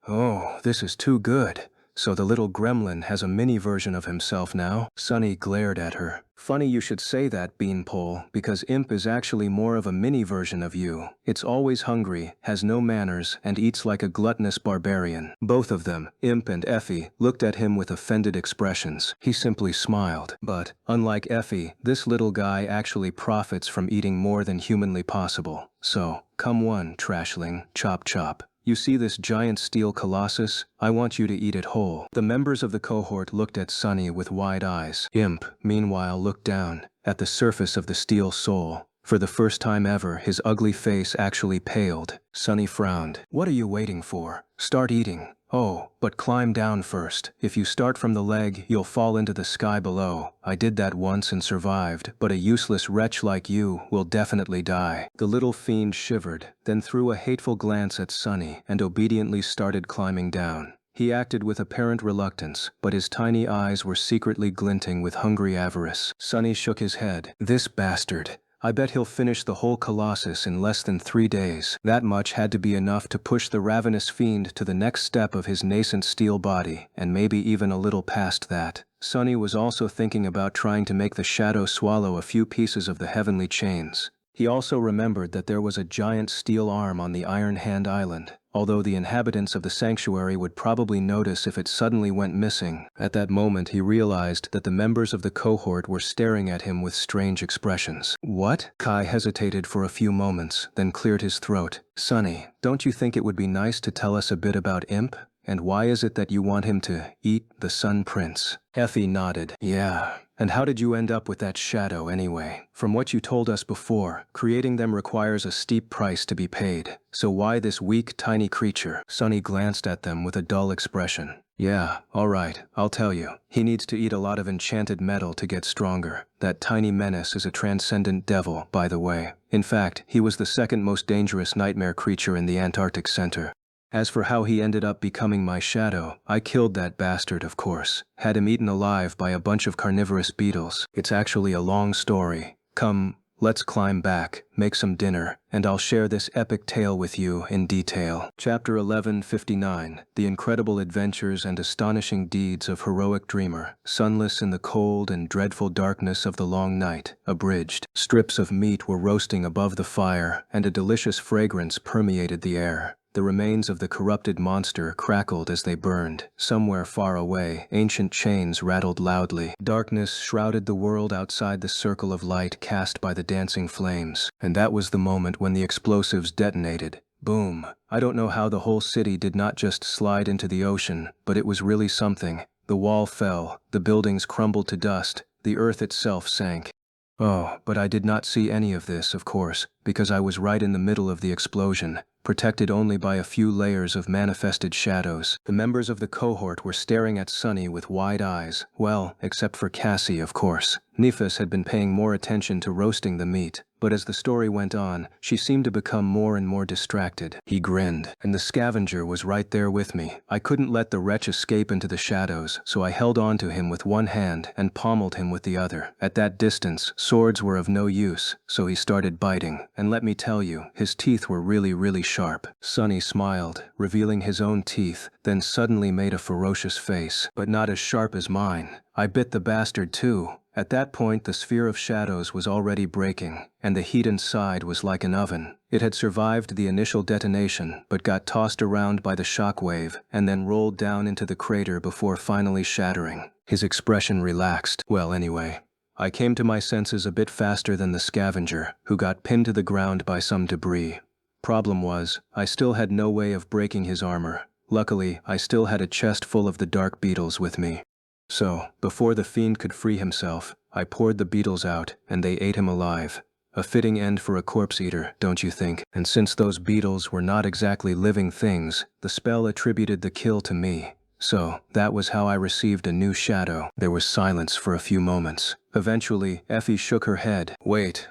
Oh, this is too good. so the little gremlin has a mini version of himself now? Sunny glared at her. Funny you should say that, Beanpole, because Imp is actually more of a mini version of you. It's always hungry, has no manners, and eats like a gluttonous barbarian. Both of them, Imp and Effie, looked at him with offended expressions. He simply smiled. But, unlike Effie, this little guy actually profits from eating more than humanly possible. So, come one, trashling, chop chop. You see this giant steel colossus? I want you to eat it whole. The members of the cohort looked at Sunny with wide eyes. Imp, meanwhile, looked down at the surface of the steel soul. For the first time ever, his ugly face actually paled. Sunny frowned. What are you waiting for? Start eating. Oh, but climb down first. If you start from the leg, you'll fall into the sky below. I did that once and survived, but a useless wretch like you will definitely die. The little fiend shivered, then threw a hateful glance at Sunny and obediently started climbing down. He acted with apparent reluctance, but his tiny eyes were secretly glinting with hungry avarice. Sunny shook his head. This bastard. I bet he'll finish the whole colossus in less than 3 days. That much had to be enough to push the ravenous fiend to the next step of his nascent steel body, and maybe even a little past that. Sunny was also thinking about trying to make the shadow swallow a few pieces of the heavenly chains. He also remembered that there was a giant steel arm on the Iron Hand Island, although the inhabitants of the sanctuary would probably notice if it suddenly went missing. At that moment he realized that the members of the cohort were staring at him with strange expressions. What? Kai hesitated for a few moments, then cleared his throat. Sunny, don't you think it would be nice to tell us a bit about Imp? And why is it that you want him to eat the Sun Prince? Effie nodded. Yeah. And how did you end up with that shadow anyway? From what you told us before, creating them requires a steep price to be paid. So why this weak, tiny creature? Sunny glanced at them with a dull expression. Yeah, alright, I'll tell you. He needs to eat a lot of enchanted metal to get stronger. That tiny menace is a transcendent devil, by the way. In fact, he was the second most dangerous nightmare creature in the Antarctic Center. As for how he ended up becoming my shadow, I killed that bastard, of course. Had him eaten alive by a bunch of carnivorous beetles. It's actually a long story. Come, let's climb back, make some dinner, and I'll share this epic tale with you in detail. Chapter 1159, The Incredible Adventures and Astonishing Deeds of Heroic Dreamer. Sunless in the cold and dreadful darkness of the long night, abridged. Strips of meat were roasting above the fire, and a delicious fragrance permeated the air. The remains of the corrupted monster crackled as they burned. Somewhere far away, ancient chains rattled loudly. Darkness shrouded the world outside the circle of light cast by the dancing flames. And that was the moment when the explosives detonated. Boom. I don't know how the whole city did not just slide into the ocean, but it was really something. The wall fell, the buildings crumbled to dust, the earth itself sank. Oh, but I did not see any of this, of course, because I was right in the middle of the explosion, protected only by a few layers of manifested shadows. The members of the cohort were staring at Sunny with wide eyes, well, except for Cassie, of course. Nephis had been paying more attention to roasting the meat, but as the story went on, she seemed to become more and more distracted. He grinned, and the scavenger was right there with me. I couldn't let the wretch escape into the shadows, so I held on to him with one hand and pommeled him with the other. At that distance, swords were of no use, so he started biting, and let me tell you, his teeth were really sharp. Sunny smiled, revealing his own teeth, then suddenly made a ferocious face, but not as sharp as mine. I bit the bastard too. At that point, the sphere of shadows was already breaking, and the heat inside was like an oven. It had survived the initial detonation, but got tossed around by the shockwave, and then rolled down into the crater before finally shattering. His expression relaxed. Well, anyway, I came to my senses a bit faster than the scavenger, who got pinned to the ground by some debris. Problem was, I still had no way of breaking his armor. Luckily, I still had a chest full of the dark beetles with me. So, before the fiend could free himself, I poured the beetles out, and they ate him alive. A fitting end for a corpse eater, don't you think? And since those beetles were not exactly living things, the spell attributed the kill to me. So, that was how I received a new shadow. There was silence for a few moments. Eventually, Effie shook her head. Wait,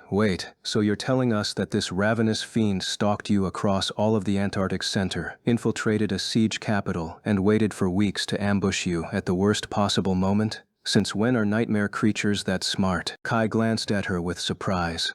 so you're telling us that this ravenous fiend stalked you across all of the Antarctic Center, infiltrated a siege capital, and waited for weeks to ambush you at the worst possible moment? Since when are nightmare creatures that smart? Kai glanced at her with surprise.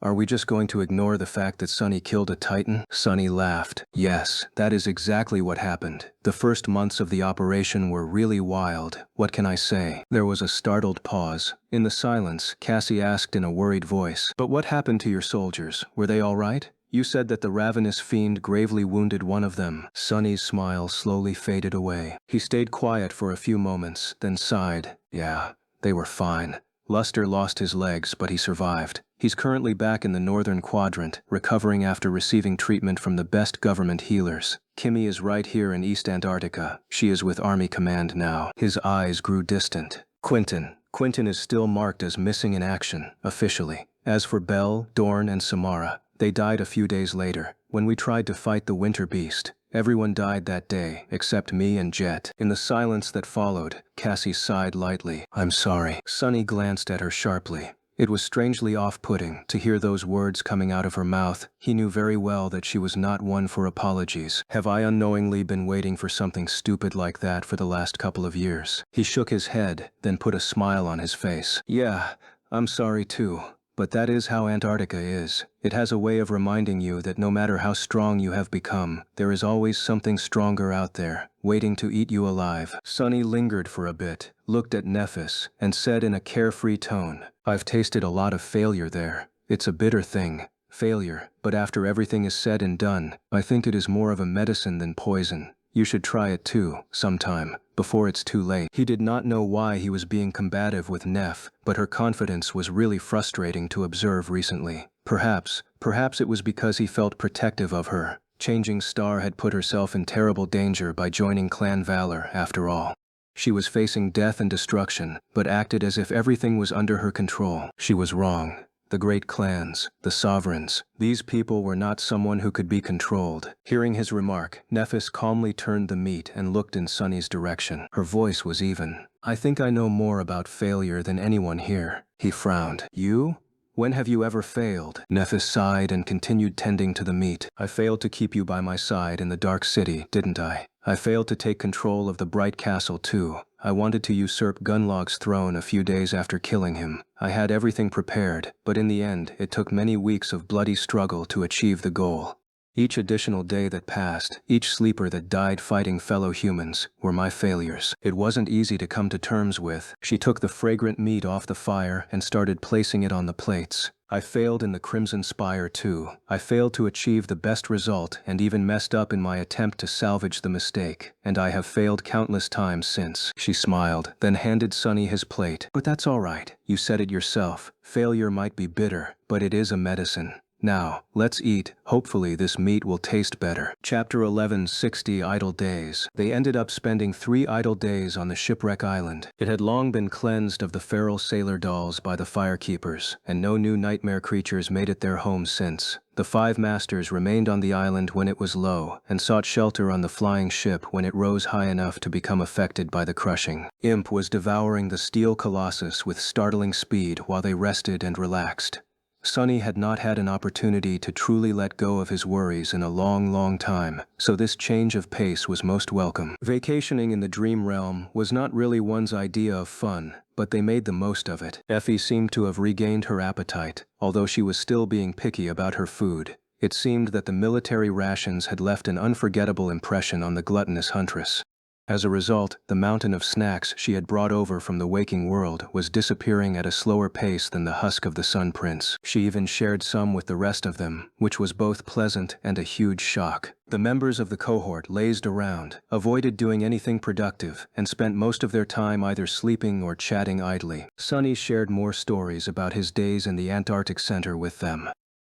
Are we just going to ignore the fact that Sunny killed a titan? Sunny laughed. Yes, that is exactly what happened. The first months of the operation were really wild. What can I say? There was a startled pause. In the silence, Cassie asked in a worried voice, "But what happened to your soldiers? Were they all right? You said that the ravenous fiend gravely wounded one of them." Sunny's smile slowly faded away. He stayed quiet for a few moments, then sighed. "Yeah, they were fine. Luster lost his legs, but he survived. He's currently back in the northern quadrant, recovering after receiving treatment from the best government healers. Kimmy is right here in East Antarctica. She is with Army Command now." His eyes grew distant. Quentin is still marked as missing in action, officially. As for Belle, Dorn, and Samara, they died a few days later, when we tried to fight the winter beast. Everyone died that day, except me and Jet. In the silence that followed, Cassie sighed lightly. "I'm sorry." Sunny glanced at her sharply. It was strangely off-putting to hear those words coming out of her mouth. He knew very well that she was not one for apologies. Have I unknowingly been waiting for something stupid like that for the last couple of years? He shook his head, then put a smile on his face. "Yeah, I'm sorry too. But that is how Antarctica is. It has a way of reminding you that no matter how strong you have become, there is always something stronger out there, waiting to eat you alive." Sunny lingered for a bit, looked at Nephis, and said in a carefree tone, "I've tasted a lot of failure there. It's a bitter thing, failure, but after everything is said and done, I think it is more of a medicine than poison. You should try it too, sometime, before it's too late." He did not know why he was being combative with Neph, but her confidence was really frustrating to observe recently. Perhaps it was because he felt protective of her. Changing Star had put herself in terrible danger by joining Clan Valor, after all. She was facing death and destruction, but acted as if everything was under her control. She was wrong. The great clans, the sovereigns, these people were not someone who could be controlled. Hearing his remark, Nephis calmly turned the meat and looked in Sunny's direction. Her voice was even. "I think I know more about failure than anyone here." He frowned. "You? When have you ever failed?" Nephis sighed and continued tending to the meat. "I failed to keep you by my side in the Dark City, didn't I? I failed to take control of the Bright Castle too. I wanted to usurp Gunlock's throne a few days after killing him. I had everything prepared, but in the end, it took many weeks of bloody struggle to achieve the goal. Each additional day that passed, each sleeper that died fighting fellow humans, were my failures. It wasn't easy to come to terms with." She took the fragrant meat off the fire and started placing it on the plates. "I failed in the Crimson Spire too. I failed to achieve the best result and even messed up in my attempt to salvage the mistake. And I have failed countless times since." She smiled, then handed Sunny his plate. "But that's all right. You said it yourself. Failure might be bitter, but it is a medicine. Now, let's eat. Hopefully this meat will taste better." Chapter 11, 60 Idle Days. They ended up spending 3 idle days on the shipwreck island. It had long been cleansed of the feral sailor dolls by the firekeepers, and no new nightmare creatures made it their home since. The 5 masters remained on the island when it was low, and sought shelter on the flying ship when it rose high enough to become affected by the crushing. Imp was devouring the steel colossus with startling speed while they rested and relaxed. Sunny had not had an opportunity to truly let go of his worries in a long time, so this change of pace was most welcome. Vacationing in the dream realm was not really one's idea of fun, but they made the most of it. Effie seemed to have regained her appetite, although she was still being picky about her food. It seemed that the military rations had left an unforgettable impression on the gluttonous huntress. As a result, the mountain of snacks she had brought over from the waking world was disappearing at a slower pace than the husk of the Sun Prince. She even shared some with the rest of them, which was both pleasant and a huge shock. The members of the cohort lazed around, avoided doing anything productive, and spent most of their time either sleeping or chatting idly. Sunny shared more stories about his days in the Antarctic Center with them.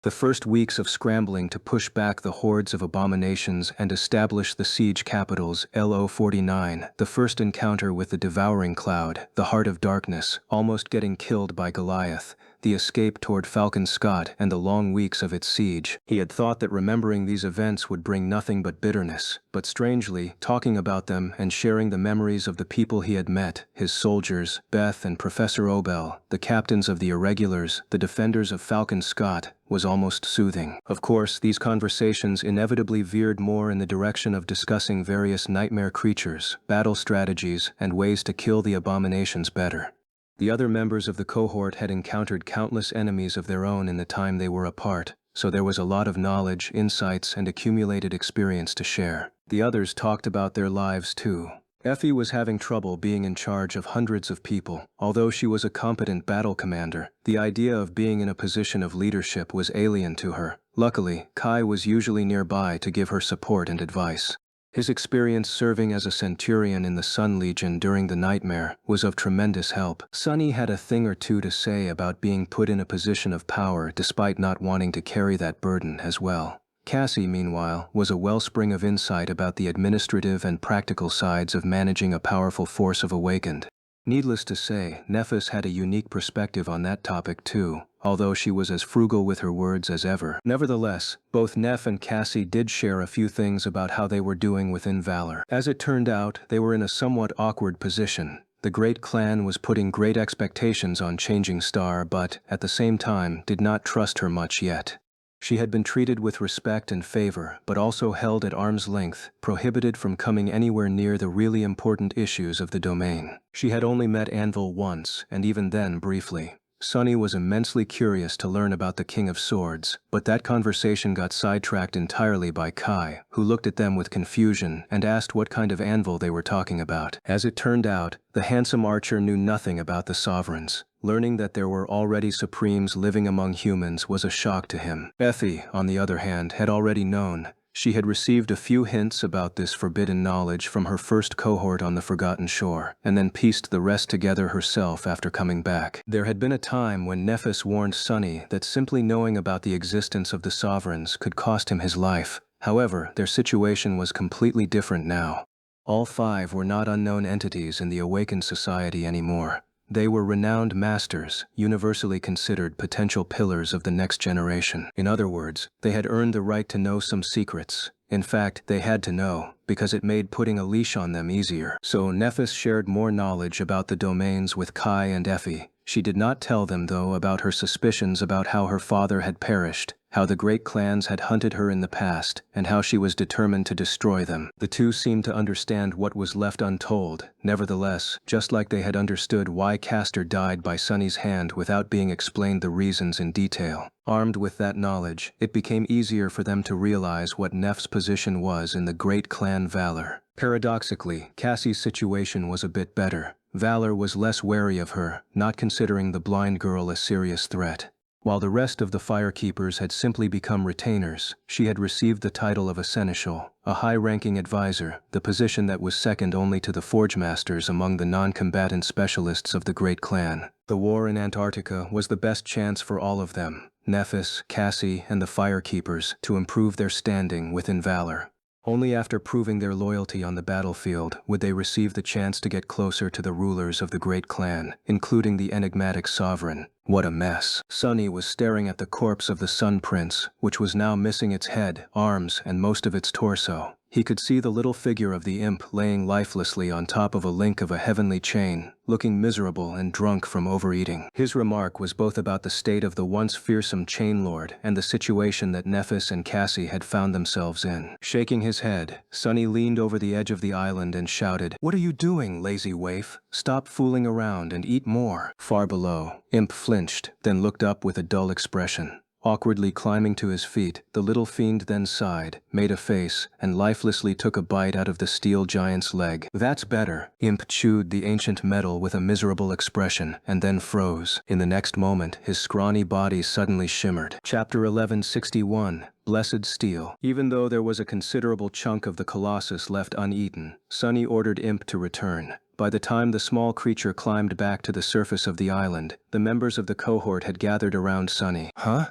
The first weeks of scrambling to push back the hordes of abominations and establish the siege capitals, LO-49, the first encounter with the devouring cloud, the heart of darkness, almost getting killed by Goliath, the escape toward Falcon Scott and the long weeks of its siege. He had thought that remembering these events would bring nothing but bitterness, but strangely, talking about them and sharing the memories of the people he had met, his soldiers, Beth and Professor Obel, the captains of the irregulars, the defenders of Falcon Scott, was almost soothing. Of course, these conversations inevitably veered more in the direction of discussing various nightmare creatures, battle strategies, and ways to kill the abominations better. The other members of the cohort had encountered countless enemies of their own in the time they were apart, so there was a lot of knowledge, insights, and accumulated experience to share. The others talked about their lives too. Effie was having trouble being in charge of hundreds of people. Although she was a competent battle commander, the idea of being in a position of leadership was alien to her. Luckily, Kai was usually nearby to give her support and advice. His experience serving as a centurion in the Sun Legion during the nightmare was of tremendous help. Sunny had a thing or two to say about being put in a position of power despite not wanting to carry that burden as well. Cassie, meanwhile, was a wellspring of insight about the administrative and practical sides of managing a powerful force of awakened. Needless to say, Nephis had a unique perspective on that topic too, although she was as frugal with her words as ever. Nevertheless, both Neph and Cassie did share a few things about how they were doing within Valor. As it turned out, they were in a somewhat awkward position. The Great Clan was putting great expectations on Changing Star but, at the same time, did not trust her much yet. She had been treated with respect and favor, but also held at arm's length, prohibited from coming anywhere near the really important issues of the domain. She had only met Anvil once, and even then briefly. Sunny was immensely curious to learn about the King of Swords, but that conversation got sidetracked entirely by Kai, who looked at them with confusion and asked what kind of anvil they were talking about. As it turned out, the handsome archer knew nothing about the sovereigns. Learning that there were already supremes living among humans was a shock to him. Effie, on the other hand, had already known. She had received a few hints about this forbidden knowledge from her first cohort on the Forgotten Shore, and then pieced the rest together herself after coming back. There had been a time when Nephis warned Sunny that simply knowing about the existence of the sovereigns could cost him his life. However, their situation was completely different now. All five were not unknown entities in the awakened society anymore. They were renowned masters, universally considered potential pillars of the next generation. In other words, they had earned the right to know some secrets. In fact, they had to know, because it made putting a leash on them easier. So Nephis shared more knowledge about the domains with Kai and Effie. She did not tell them, though, about her suspicions about how her father had perished, how the great clans had hunted her in the past, and how she was determined to destroy them. The two seemed to understand what was left untold. Nevertheless, just like they had understood why Castor died by Sunny's hand without being explained the reasons in detail. Armed with that knowledge, it became easier for them to realize what Neph's position was in the great clan Valor. Paradoxically, Cassie's situation was a bit better. Valor was less wary of her, not considering the blind girl a serious threat. While the rest of the Firekeepers had simply become retainers, she had received the title of a seneschal, a high-ranking advisor, the position that was second only to the Forge Masters among the non-combatant specialists of the Great Clan. The war in Antarctica was the best chance for all of them, Nephis, Cassie, and the Firekeepers, to improve their standing within Valor. Only after proving their loyalty on the battlefield would they receive the chance to get closer to the rulers of the Great Clan, including the enigmatic sovereign. What a mess. Sunny was staring at the corpse of the Sun Prince, which was now missing its head, arms, and most of its torso. He could see the little figure of the imp laying lifelessly on top of a link of a heavenly chain, looking miserable and drunk from overeating. His remark was both about the state of the once fearsome chain lord and the situation that Nephis and Cassie had found themselves in. Shaking his head, Sunny leaned over the edge of the island and shouted, "What are you doing, lazy waif? Stop fooling around and eat more." Far below, Imp flinched, then looked up with a dull expression. Awkwardly climbing to his feet, the little fiend then sighed, made a face, and lifelessly took a bite out of the steel giant's leg. "That's better." Imp chewed the ancient metal with a miserable expression, and then froze. In the next moment, his scrawny body suddenly shimmered. Chapter 1161. Blessed Steel. Even though there was a considerable chunk of the Colossus left uneaten, Sunny ordered Imp to return. By the time the small creature climbed back to the surface of the island, the members of the cohort had gathered around Sunny. "Huh?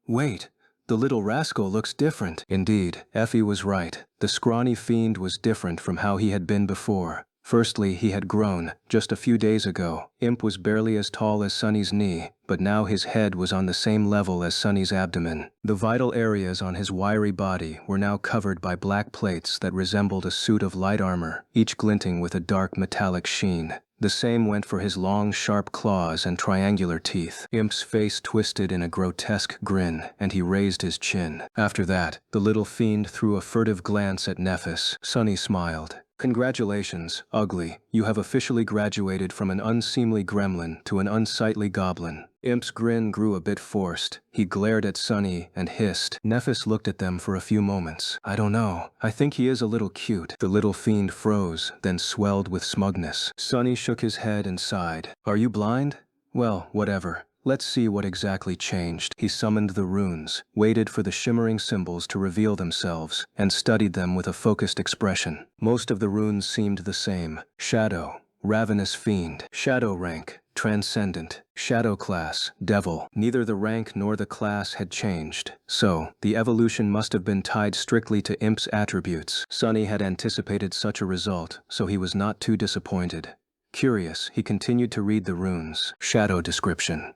Wait, the little rascal looks different." Indeed, Effie was right. The scrawny fiend was different from how he had been before. Firstly, he had grown. Just a few days ago, Imp was barely as tall as Sunny's knee, but now his head was on the same level as Sunny's abdomen. The vital areas on his wiry body were now covered by black plates that resembled a suit of light armor, each glinting with a dark metallic sheen. The same went for his long, sharp claws and triangular teeth. Imp's face twisted in a grotesque grin, and he raised his chin. After that, the little fiend threw a furtive glance at Nephis. Sunny smiled. "Congratulations, ugly. You have officially graduated from an unseemly gremlin to an unsightly goblin." Imp's grin grew a bit forced. He glared at Sunny and hissed. Nephis looked at them for a few moments. "I don't know. I think he is a little cute." The little fiend froze, then swelled with smugness. Sunny shook his head and sighed. "Are you blind? Well, whatever. Let's see what exactly changed." He summoned the runes, waited for the shimmering symbols to reveal themselves, and studied them with a focused expression. Most of the runes seemed the same. Shadow, ravenous fiend. Shadow rank, transcendent. Shadow class, devil. Neither the rank nor the class had changed, so the evolution must have been tied strictly to Imp's attributes. Sunny had anticipated such a result, so he was not too disappointed. Curious, he continued to read the runes. Shadow description.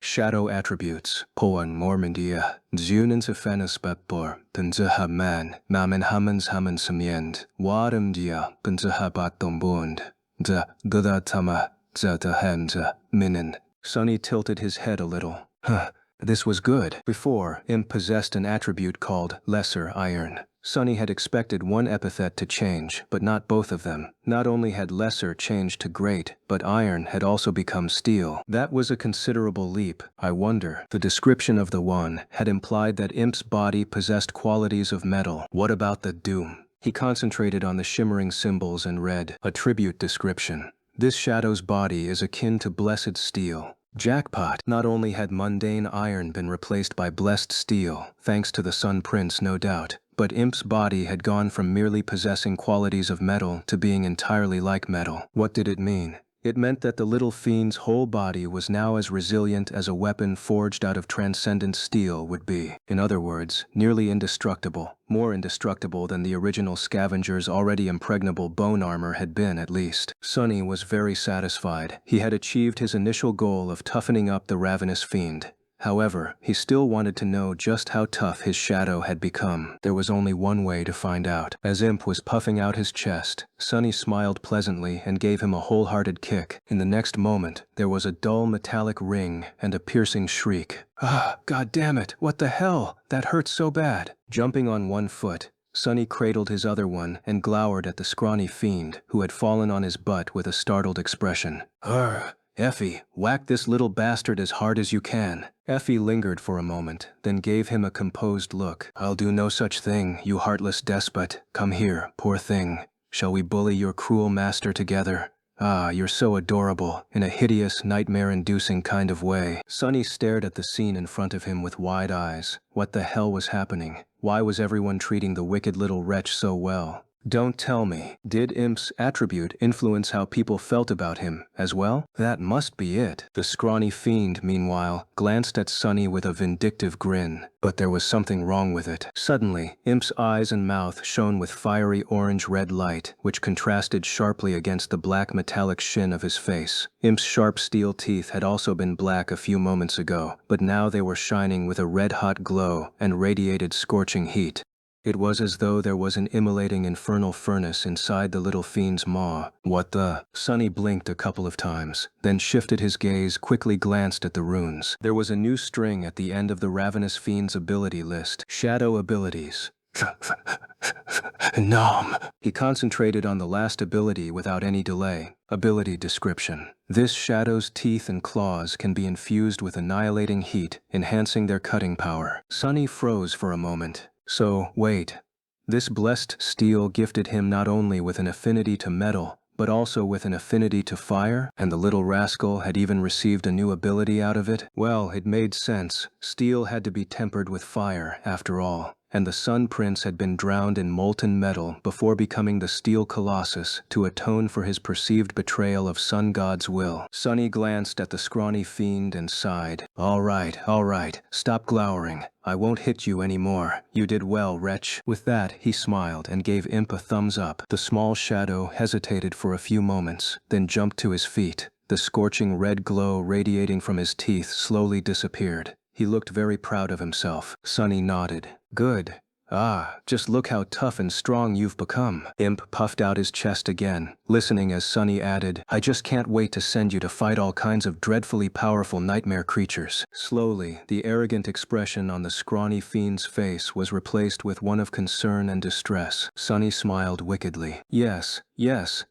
Shadow attributes. Poan mormendia. Zunen sefenis bepor. Penzaha man. Mamen hamens hamen samiend. Wadam dia. Penzaha batombund. Da gudatama. Zata hamza. Minen. Sunny tilted his head a little. This was good. Before, Imp possessed an attribute called Lesser Iron. Sunny had expected one epithet to change, but not both of them. Not only had Lesser changed to Great, but Iron had also become Steel. That was a considerable leap. I wonder. The description of the one had implied that Imp's body possessed qualities of metal. What about the Doom? He concentrated on the shimmering symbols and read, Attribute description. This shadow's body is akin to blessed steel. Jackpot! Not only had mundane iron been replaced by blessed steel, thanks to the Sun Prince no doubt, but Imp's body had gone from merely possessing qualities of metal to being entirely like metal. What did it mean? It meant that the little fiend's whole body was now as resilient as a weapon forged out of transcendent steel would be. In other words, nearly indestructible. More indestructible than the original scavenger's already impregnable bone armor had been, at least. Sunny was very satisfied. He had achieved his initial goal of toughening up the ravenous fiend. However, he still wanted to know just how tough his shadow had become. There was only one way to find out. As Imp was puffing out his chest, Sunny smiled pleasantly and gave him a wholehearted kick. In the next moment, there was a dull metallic ring and a piercing shriek. "Ah, God damn it, what the hell? That hurts so bad." Jumping on one foot, Sunny cradled his other one and glowered at the scrawny fiend, who had fallen on his butt with a startled expression. "Urgh. Effie, whack this little bastard as hard as you can." Effie lingered for a moment, then gave him a composed look. "I'll do no such thing, you heartless despot. Come here, poor thing. Shall we bully your cruel master together? Ah, you're so adorable, in a hideous, nightmare-inducing kind of way." Sunny stared at the scene in front of him with wide eyes. What the hell was happening? Why was everyone treating the wicked little wretch so well? Don't tell me. Did Imp's attribute influence how people felt about him as well? That must be it. The scrawny fiend, meanwhile, glanced at Sunny with a vindictive grin. But there was something wrong with it. Suddenly, Imp's eyes and mouth shone with fiery orange-red light, which contrasted sharply against the black metallic shin of his face. Imp's sharp steel teeth had also been black a few moments ago, but now they were shining with a red-hot glow and radiated scorching heat. It was as though there was an immolating infernal furnace inside the little fiend's maw. What the? Sunny blinked a couple of times, then shifted his gaze, quickly glanced at the runes. There was a new string at the end of the ravenous fiend's ability list. Shadow abilities. Nom. He concentrated on the last ability without any delay. Ability description. This shadow's teeth and claws can be infused with annihilating heat, enhancing their cutting power. Sunny froze for a moment. So, wait. This blessed steel gifted him not only with an affinity to metal, but also with an affinity to fire, and the little rascal had even received a new ability out of it? Well, it made sense. Steel had to be tempered with fire, after all. And the Sun Prince had been drowned in molten metal before becoming the Steel Colossus to atone for his perceived betrayal of Sun God's will. Sunny glanced at the scrawny fiend and sighed. All right, stop glowering. I won't hit you anymore. You did well, wretch." With that, he smiled and gave Imp a thumbs up. The small shadow hesitated for a few moments, then jumped to his feet. The scorching red glow radiating from his teeth slowly disappeared. He looked very proud of himself. Sunny nodded. Good. Ah, just look how tough and strong you've become. Imp puffed out his chest again, listening as Sunny added, I just can't wait to send you to fight all kinds of dreadfully powerful nightmare creatures. Slowly, the arrogant expression on the scrawny fiend's face was replaced with one of concern and distress. Sunny smiled wickedly. Yes,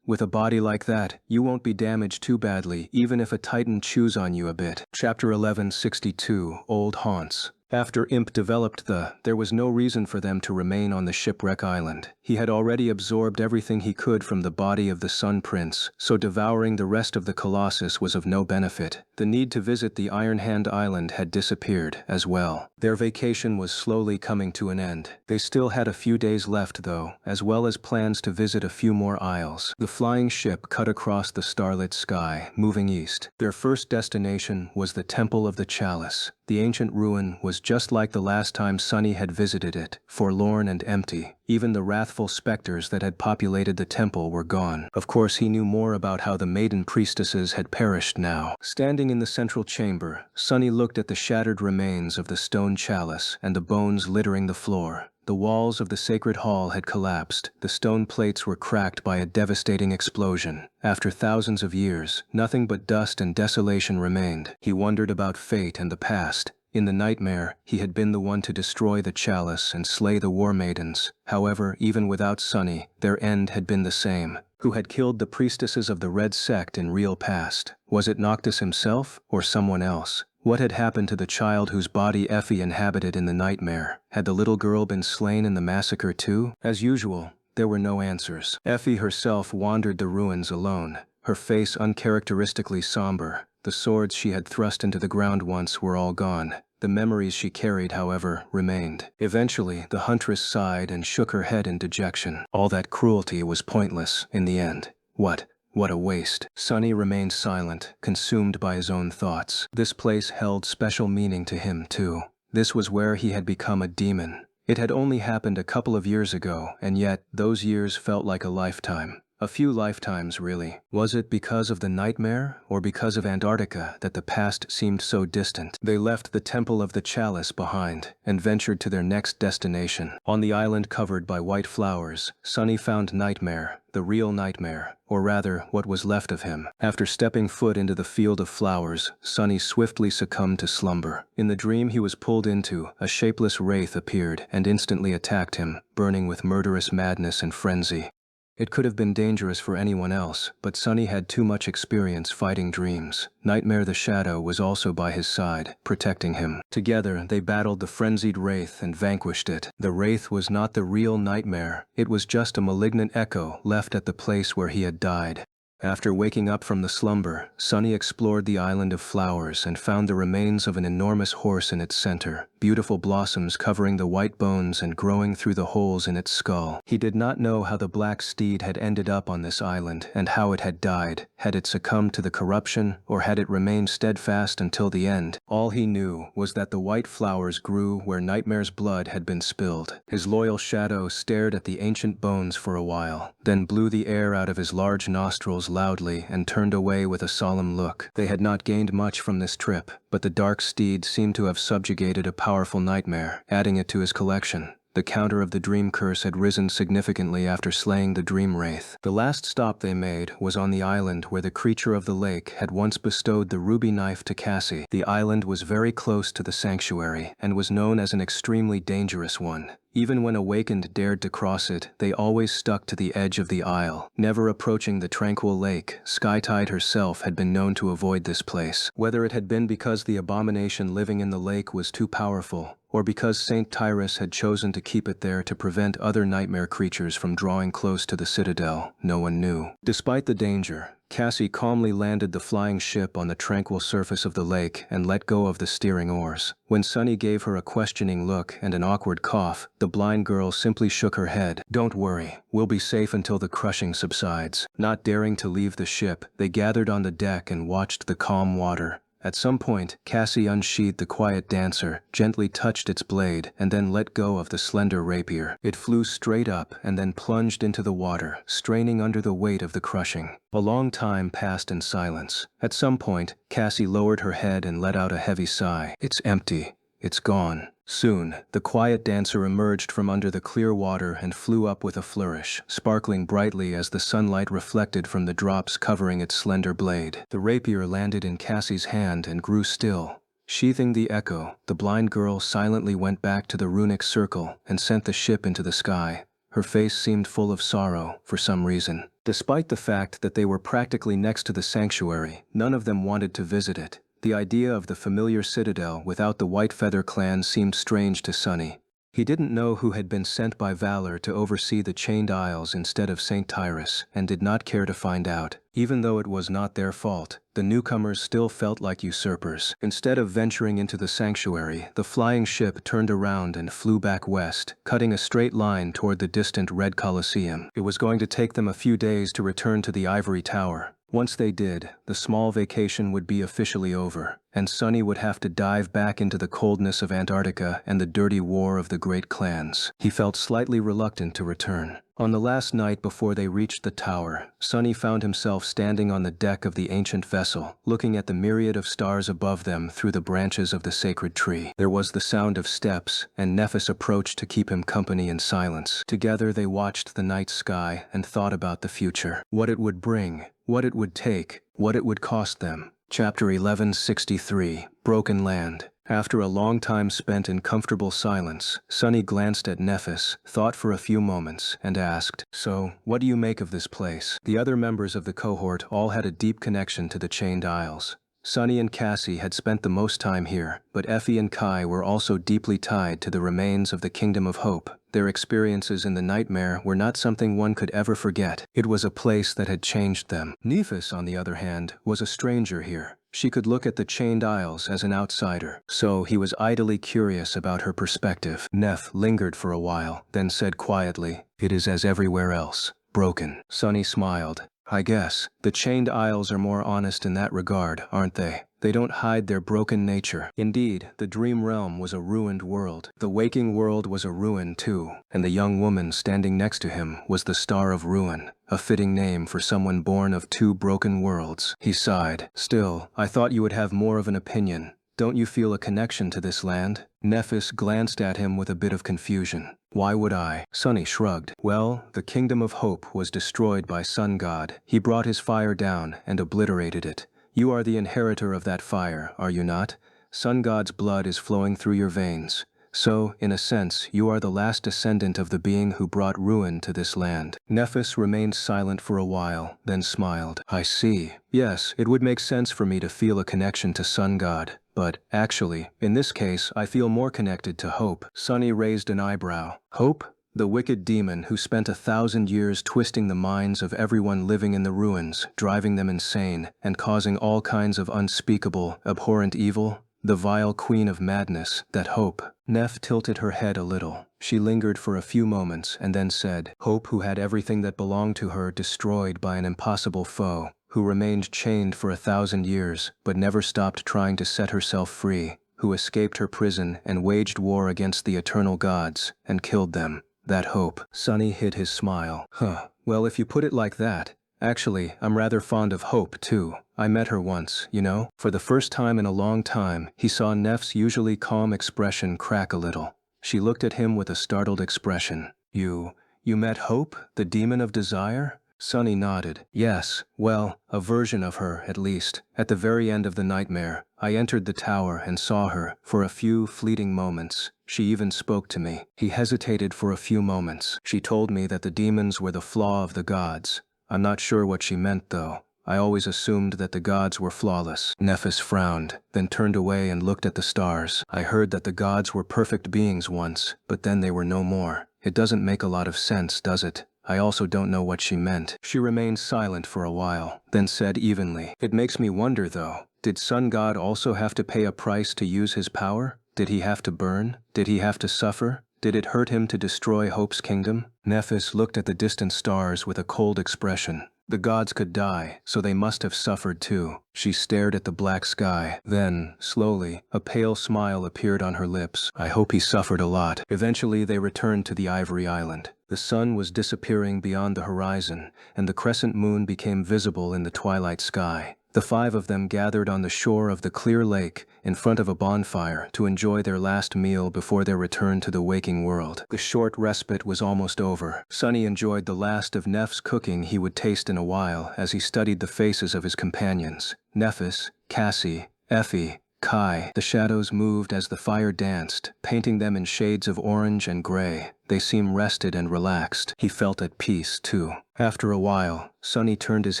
with a body like that, you won't be damaged too badly, even if a titan chews on you a bit. Chapter 1162, Old Haunts. After Imp developed there was no reason for them to remain on the shipwreck island. He had already absorbed everything he could from the body of the Sun Prince, so devouring the rest of the Colossus was of no benefit. The need to visit the Iron Hand Island had disappeared as well. Their vacation was slowly coming to an end. They still had a few days left though, as well as plans to visit a few more isles. The flying ship cut across the starlit sky, moving east. Their first destination was the Temple of the Chalice. The ancient ruin was just like the last time Sunny had visited it, forlorn and empty. Even the wrathful specters that had populated the temple were gone. Of course, he knew more about how the maiden priestesses had perished now. Standing in the central chamber, Sunny looked at the shattered remains of the stone chalice and the bones littering the floor. The walls of the sacred hall had collapsed. The stone plates were cracked by a devastating explosion. After thousands of years, nothing but dust and desolation remained. He wondered about fate and the past. In the nightmare, he had been the one to destroy the chalice and slay the war maidens. However, even without Sunny, their end had been the same. Who had killed the priestesses of the Red Sect in real past? Was it Noctis himself or someone else? What had happened to the child whose body Effie inhabited in the nightmare? Had the little girl been slain in the massacre too? As usual, there were no answers. Effie herself wandered the ruins alone, her face uncharacteristically somber. The swords she had thrust into the ground once were all gone. The memories she carried, however, remained. Eventually, the huntress sighed and shook her head in dejection. All that cruelty was pointless in the end. What a waste. Sunny remained silent, consumed by his own thoughts. This place held special meaning to him, too. This was where he had become a demon. It had only happened a couple of years ago, and yet those years felt like a lifetime. A few lifetimes, really. Was it because of the nightmare, or because of Antarctica, that the past seemed so distant? They left the Temple of the Chalice behind, and ventured to their next destination. On the island covered by white flowers, Sunny found Nightmare, the real Nightmare, or rather, what was left of him. After stepping foot into the field of flowers, Sunny swiftly succumbed to slumber. In the dream he was pulled into, a shapeless wraith appeared and instantly attacked him, burning with murderous madness and frenzy. It could have been dangerous for anyone else, but Sunny had too much experience fighting dreams. Nightmare the Shadow was also by his side, protecting him. Together, they battled the frenzied wraith and vanquished it. The wraith was not the real Nightmare. It was just a malignant echo left at the place where he had died. After waking up from the slumber, Sunny explored the island of flowers and found the remains of an enormous horse in its center, beautiful blossoms covering the white bones and growing through the holes in its skull. He did not know how the black steed had ended up on this island and how it had died. Had it succumbed to the corruption, or had it remained steadfast until the end? All he knew was that the white flowers grew where Nightmare's blood had been spilled. His loyal shadow stared at the ancient bones for a while, then blew the air out of his large nostrils loudly and turned away with a solemn look. They had not gained much from this trip, but the dark steed seemed to have subjugated a powerful nightmare, adding it to his collection. The counter of the dream curse had risen significantly after slaying the dream wraith. The last stop they made was on the island where the creature of the lake had once bestowed the ruby knife to Cassie. The island was very close to the sanctuary and was known as an extremely dangerous one. Even when awakened dared to cross it, they always stuck to the edge of the isle, never approaching the tranquil lake. Skytide herself had been known to avoid this place. Whether it had been because the abomination living in the lake was too powerful, or because Saint Tyrus had chosen to keep it there to prevent other nightmare creatures from drawing close to the citadel, no one knew. Despite the danger, Cassie calmly landed the flying ship on the tranquil surface of the lake and let go of the steering oars. When Sunny gave her a questioning look and an awkward cough, the blind girl simply shook her head. "Don't worry, we'll be safe until the crushing subsides." Not daring to leave the ship, they gathered on the deck and watched the calm water. At some point, Cassie unsheathed the quiet dancer, gently touched its blade, and then let go of the slender rapier. It flew straight up and then plunged into the water, straining under the weight of the crushing. A long time passed in silence. At some point, Cassie lowered her head and let out a heavy sigh. It's empty. It's gone. Soon, the quiet dancer emerged from under the clear water and flew up with a flourish, sparkling brightly as the sunlight reflected from the drops covering its slender blade. The rapier landed in Cassie's hand and grew still. Sheathing the echo, the blind girl silently went back to the runic circle and sent the ship into the sky. Her face seemed full of sorrow, for some reason. Despite the fact that they were practically next to the sanctuary, none of them wanted to visit it. The idea of the familiar citadel without the White Feather clan seemed strange to Sunny. He didn't know who had been sent by Valor to oversee the Chained Isles instead of St. Tyrus, and did not care to find out. Even though it was not their fault, the newcomers still felt like usurpers. Instead of venturing into the sanctuary, the flying ship turned around and flew back west, cutting a straight line toward the distant Red Colosseum. It was going to take them a few days to return to the Ivory Tower. Once they did, the small vacation would be officially over, and Sunny would have to dive back into the coldness of Antarctica and the dirty war of the great clans. He felt slightly reluctant to return. On the last night before they reached the tower, Sunny found himself standing on the deck of the ancient vessel, looking at the myriad of stars above them through the branches of the sacred tree. There was the sound of steps, and Nephis approached to keep him company in silence. Together they watched the night sky and thought about the future. What it would bring, what it would take, what it would cost them. Chapter 1163, Broken Land. After a long time spent in comfortable silence, Sunny glanced at Nephis, thought for a few moments, and asked, "So, what do you make of this place?" The other members of the cohort all had a deep connection to the Chained Isles. Sunny and Cassie had spent the most time here, but Effie and Kai were also deeply tied to the remains of the Kingdom of Hope. Their experiences in the nightmare were not something one could ever forget. It was a place that had changed them. Nephis, on the other hand, was a stranger here. She could look at the Chained Isles as an outsider, so he was idly curious about her perspective. Neph lingered for a while, then said quietly, "It is as everywhere else, broken." Sunny smiled. "I guess. The Chained Isles are more honest in that regard, aren't they? They don't hide their broken nature." Indeed, the Dream Realm was a ruined world. The waking world was a ruin too, and the young woman standing next to him was the Star of Ruin, a fitting name for someone born of two broken worlds. He sighed. "Still, I thought you would have more of an opinion. Don't you feel a connection to this land?" Nephis glanced at him with a bit of confusion. "Why would I?" Sunny shrugged. "Well, the Kingdom of Hope was destroyed by Sun God. He brought his fire down and obliterated it. You are the inheritor of that fire, are you not? Sun God's blood is flowing through your veins. So, in a sense, you are the last descendant of the being who brought ruin to this land." Nephis remained silent for a while, then smiled. "I see. Yes, it would make sense for me to feel a connection to Sun God. But, actually, in this case, I feel more connected to Hope." Sunny raised an eyebrow. "Hope? The wicked demon who spent 1,000 years twisting the minds of everyone living in the ruins, driving them insane, and causing all kinds of unspeakable, abhorrent evil? The vile queen of madness, that Hope." Neph tilted her head a little. She lingered for a few moments and then said, "Hope, who had everything that belonged to her destroyed by an impossible foe, who remained chained for 1,000 years, but never stopped trying to set herself free, who escaped her prison and waged war against the eternal gods, and killed them. That Hope." Sunny hid his smile. "Huh. Well, if you put it like that. Actually, I'm rather fond of Hope, too. I met her once, you know." For the first time in a long time, he saw Neph's usually calm expression crack a little. She looked at him with a startled expression. You met Hope, the demon of desire?" Sunny nodded. "Yes, well, a version of her, at least. At the very end of the nightmare, I entered the tower and saw her, for a few fleeting moments. She even spoke to me." He hesitated for a few moments. "She told me that the demons were the flaw of the gods. I'm not sure what she meant, though. I always assumed that the gods were flawless." Nephis frowned, then turned away and looked at the stars. "I heard that the gods were perfect beings once, but then they were no more. It doesn't make a lot of sense, does it? I also don't know what she meant." She remained silent for a while, then said evenly, "It makes me wonder, though. Did Sun God also have to pay a price to use his power? Did he have to burn? Did he have to suffer? Did it hurt him to destroy Hope's kingdom?" Nephis looked at the distant stars with a cold expression. The gods could die, so they must have suffered too. She stared at the black sky. Then, slowly, a pale smile appeared on her lips. I hope he suffered a lot. Eventually they returned to the Ivory Island. The sun was disappearing beyond the horizon, and the crescent moon became visible in the twilight sky. The five of them gathered on the shore of the clear lake, in front of a bonfire, to enjoy their last meal before their return to the waking world. The short respite was almost over. Sunny enjoyed the last of Neff's cooking he would taste in a while as he studied the faces of his companions. Nephis, Cassie, Effie, Kai. The shadows moved as the fire danced, painting them in shades of orange and gray. They seemed rested and relaxed. He felt at peace, too. After a while, Sunny turned his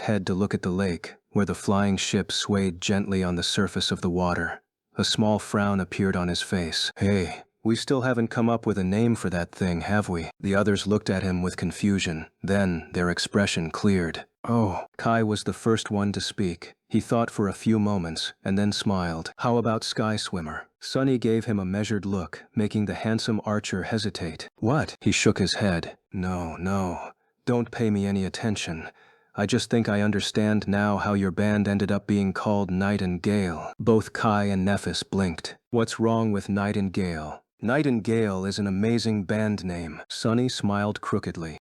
head to look at the lake, where the flying ship swayed gently on the surface of the water. A small frown appeared on his face. Hey, we still haven't come up with a name for that thing, have we? The others looked at him with confusion. Then, their expression cleared. Oh. Kai was the first one to speak. He thought for a few moments, and then smiled. How about Sky Swimmer? Sunny gave him a measured look, making the handsome archer hesitate. What? He shook his head. No. Don't pay me any attention. I just think I understand now how your band ended up being called Nightingale. Both Kai and Nephis blinked. What's wrong with Nightingale? Nightingale is an amazing band name. Sunny smiled crookedly.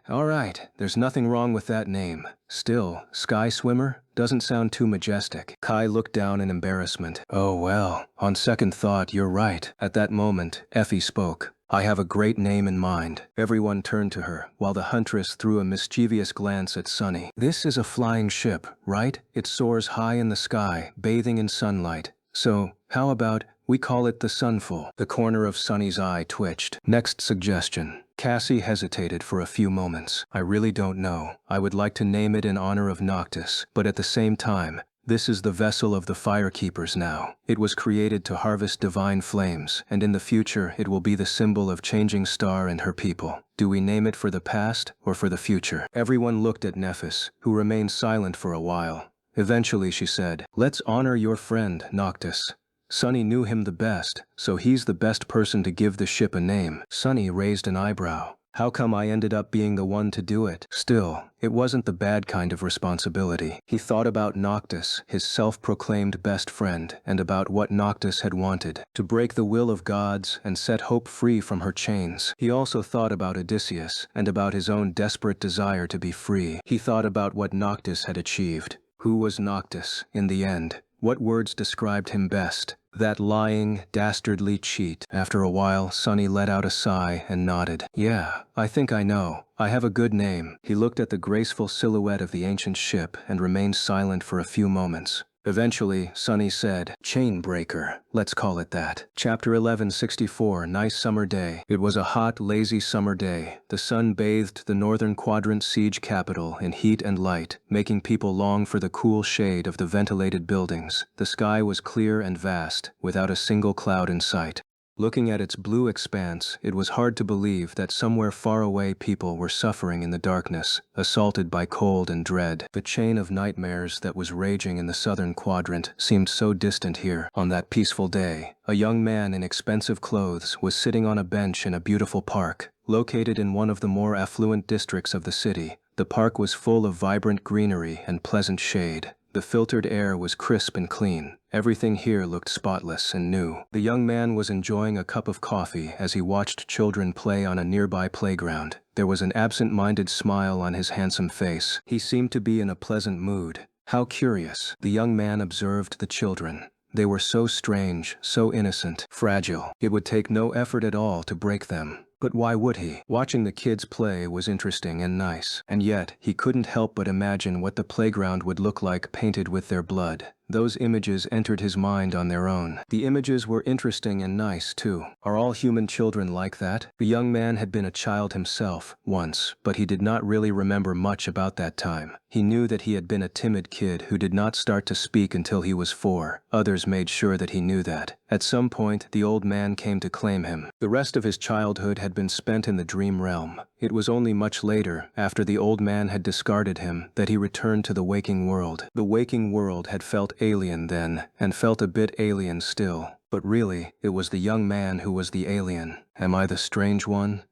All right. There's nothing wrong with that name. Still, Sky Swimmer doesn't sound too majestic. Kai looked down in embarrassment. Oh well, on second thought, you're right. At that moment, Effie spoke. I have a great name in mind. Everyone turned to her, while the huntress threw a mischievous glance at Sunny. This is a flying ship, right? It soars high in the sky, bathing in sunlight. So, how about we call it the Sunful? The corner of Sunny's eye twitched. Next suggestion. Cassie hesitated for a few moments. I really don't know. I would like to name it in honor of Noctis, but at the same time, this is the vessel of the Firekeepers now. It was created to harvest divine flames, and in the future it will be the symbol of Changing Star and her people. Do we name it for the past or for the future? Everyone looked at Nephis, who remained silent for a while. Eventually she said, Let's honor your friend, Noctis. Sunny knew him the best, so he's the best person to give the ship a name. Sunny raised an eyebrow. How come I ended up being the one to do it? Still, it wasn't the bad kind of responsibility. He thought about Noctis, his self-proclaimed best friend, and about what Noctis had wanted, to break the will of gods and set hope free from her chains. He also thought about Odysseus, and about his own desperate desire to be free. He thought about what Noctis had achieved. Who was Noctis, in the end? What words described him best? That lying, dastardly cheat. After a while, Sunny let out a sigh and nodded. Yeah, I think I know. I have a good name. He looked at the graceful silhouette of the ancient ship and remained silent for a few moments. Eventually, Sunny said, Chainbreaker. Let's call it that. Chapter 1164, Nice Summer Day. It was a hot, lazy summer day. The sun bathed the northern quadrant siege capital in heat and light, making people long for the cool shade of the ventilated buildings. The sky was clear and vast, without a single cloud in sight. Looking at its blue expanse, it was hard to believe that somewhere far away people were suffering in the darkness, assaulted by cold and dread. The chain of nightmares that was raging in the southern quadrant seemed so distant here. On that peaceful day, a young man in expensive clothes was sitting on a bench in a beautiful park, located in one of the more affluent districts of the city. The park was full of vibrant greenery and pleasant shade. The filtered air was crisp and clean. Everything here looked spotless and new. The young man was enjoying a cup of coffee as he watched children play on a nearby playground. There was an absent-minded smile on his handsome face. He seemed to be in a pleasant mood. How curious. The young man observed the children. They were so strange, so innocent, fragile. It would take no effort at all to break them. But why would he? Watching the kids play was interesting and nice, and yet he couldn't help but imagine what the playground would look like painted with their blood. Those images entered his mind on their own. The images were interesting and nice, too. Are all human children like that? The young man had been a child himself, once, but he did not really remember much about that time. He knew that he had been a timid kid who did not start to speak until he was 4. Others made sure that he knew that. At some point, the old man came to claim him. The rest of his childhood had been spent in the dream realm. It was only much later, after the old man had discarded him, that he returned to the waking world. The waking world had felt alien then, and felt a bit alien still. But really, it was the young man who was the alien. Am I the strange one?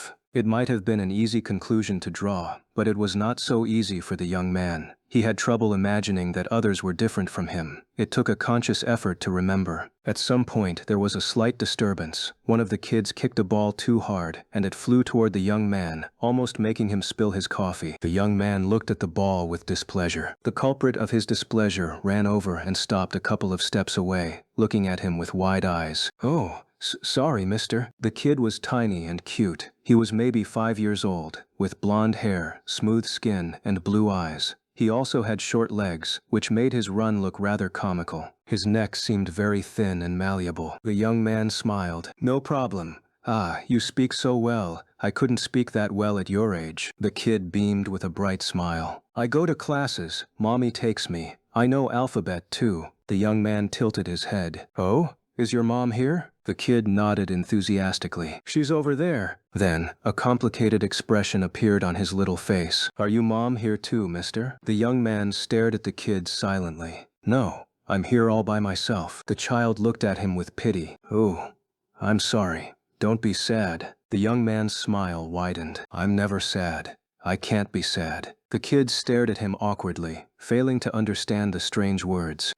Huh. It might have been an easy conclusion to draw, but it was not so easy for the young man. He had trouble imagining that others were different from him. It took a conscious effort to remember. At some point, there was a slight disturbance. One of the kids kicked a ball too hard, and it flew toward the young man, almost making him spill his coffee. The young man looked at the ball with displeasure. The culprit of his displeasure ran over and stopped a couple of steps away, looking at him with wide eyes. "Oh, sorry, mister." The kid was tiny and cute. He was maybe 5 years old, with blonde hair, smooth skin, and blue eyes. He also had short legs, which made his run look rather comical. His neck seemed very thin and malleable. The young man smiled. "No problem. Ah, you speak so well. I couldn't speak that well at your age." The kid beamed with a bright smile. "I go to classes. Mommy takes me. I know alphabet too." The young man tilted his head. "Oh? Is your mom here?" The kid nodded enthusiastically. "She's over there." Then, a complicated expression appeared on his little face. "Are you mom here too, mister?" The young man stared at the kid silently. "No, I'm here all by myself." The child looked at him with pity. "Oh, I'm sorry. Don't be sad." The young man's smile widened. "I'm never sad. I can't be sad." The kid stared at him awkwardly, failing to understand the strange words.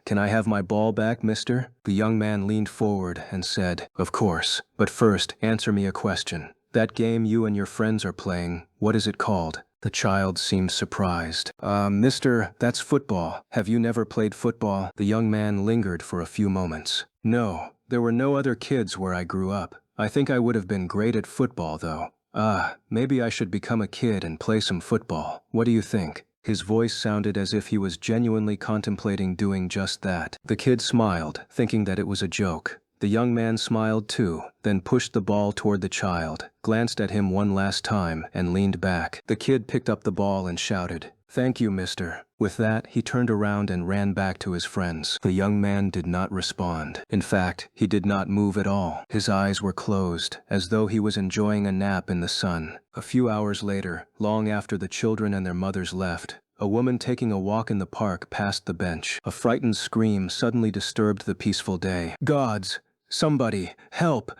Can I have my ball back, mister?" The young man leaned forward and said, "Of course, but first, answer me a question. That game you and your friends are playing, what is it called?" The child seemed surprised. Mister, that's football. Have you never played football?" The young man lingered for a few moments. "No, there were no other kids where I grew up. I think I would have been great at football, though. Maybe I should become a kid and play some football. What do you think?" His voice sounded as if he was genuinely contemplating doing just that. The kid smiled, thinking that it was a joke. The young man smiled too, then pushed the ball toward the child, glanced at him one last time, and leaned back. The kid picked up the ball and shouted, "Thank you, mister." With that, he turned around and ran back to his friends. The young man did not respond. In fact, he did not move at all. His eyes were closed, as though he was enjoying a nap in the sun. A few hours later, long after the children and their mothers left, a woman taking a walk in the park passed the bench. A frightened scream suddenly disturbed the peaceful day. "Gods! Somebody! Help!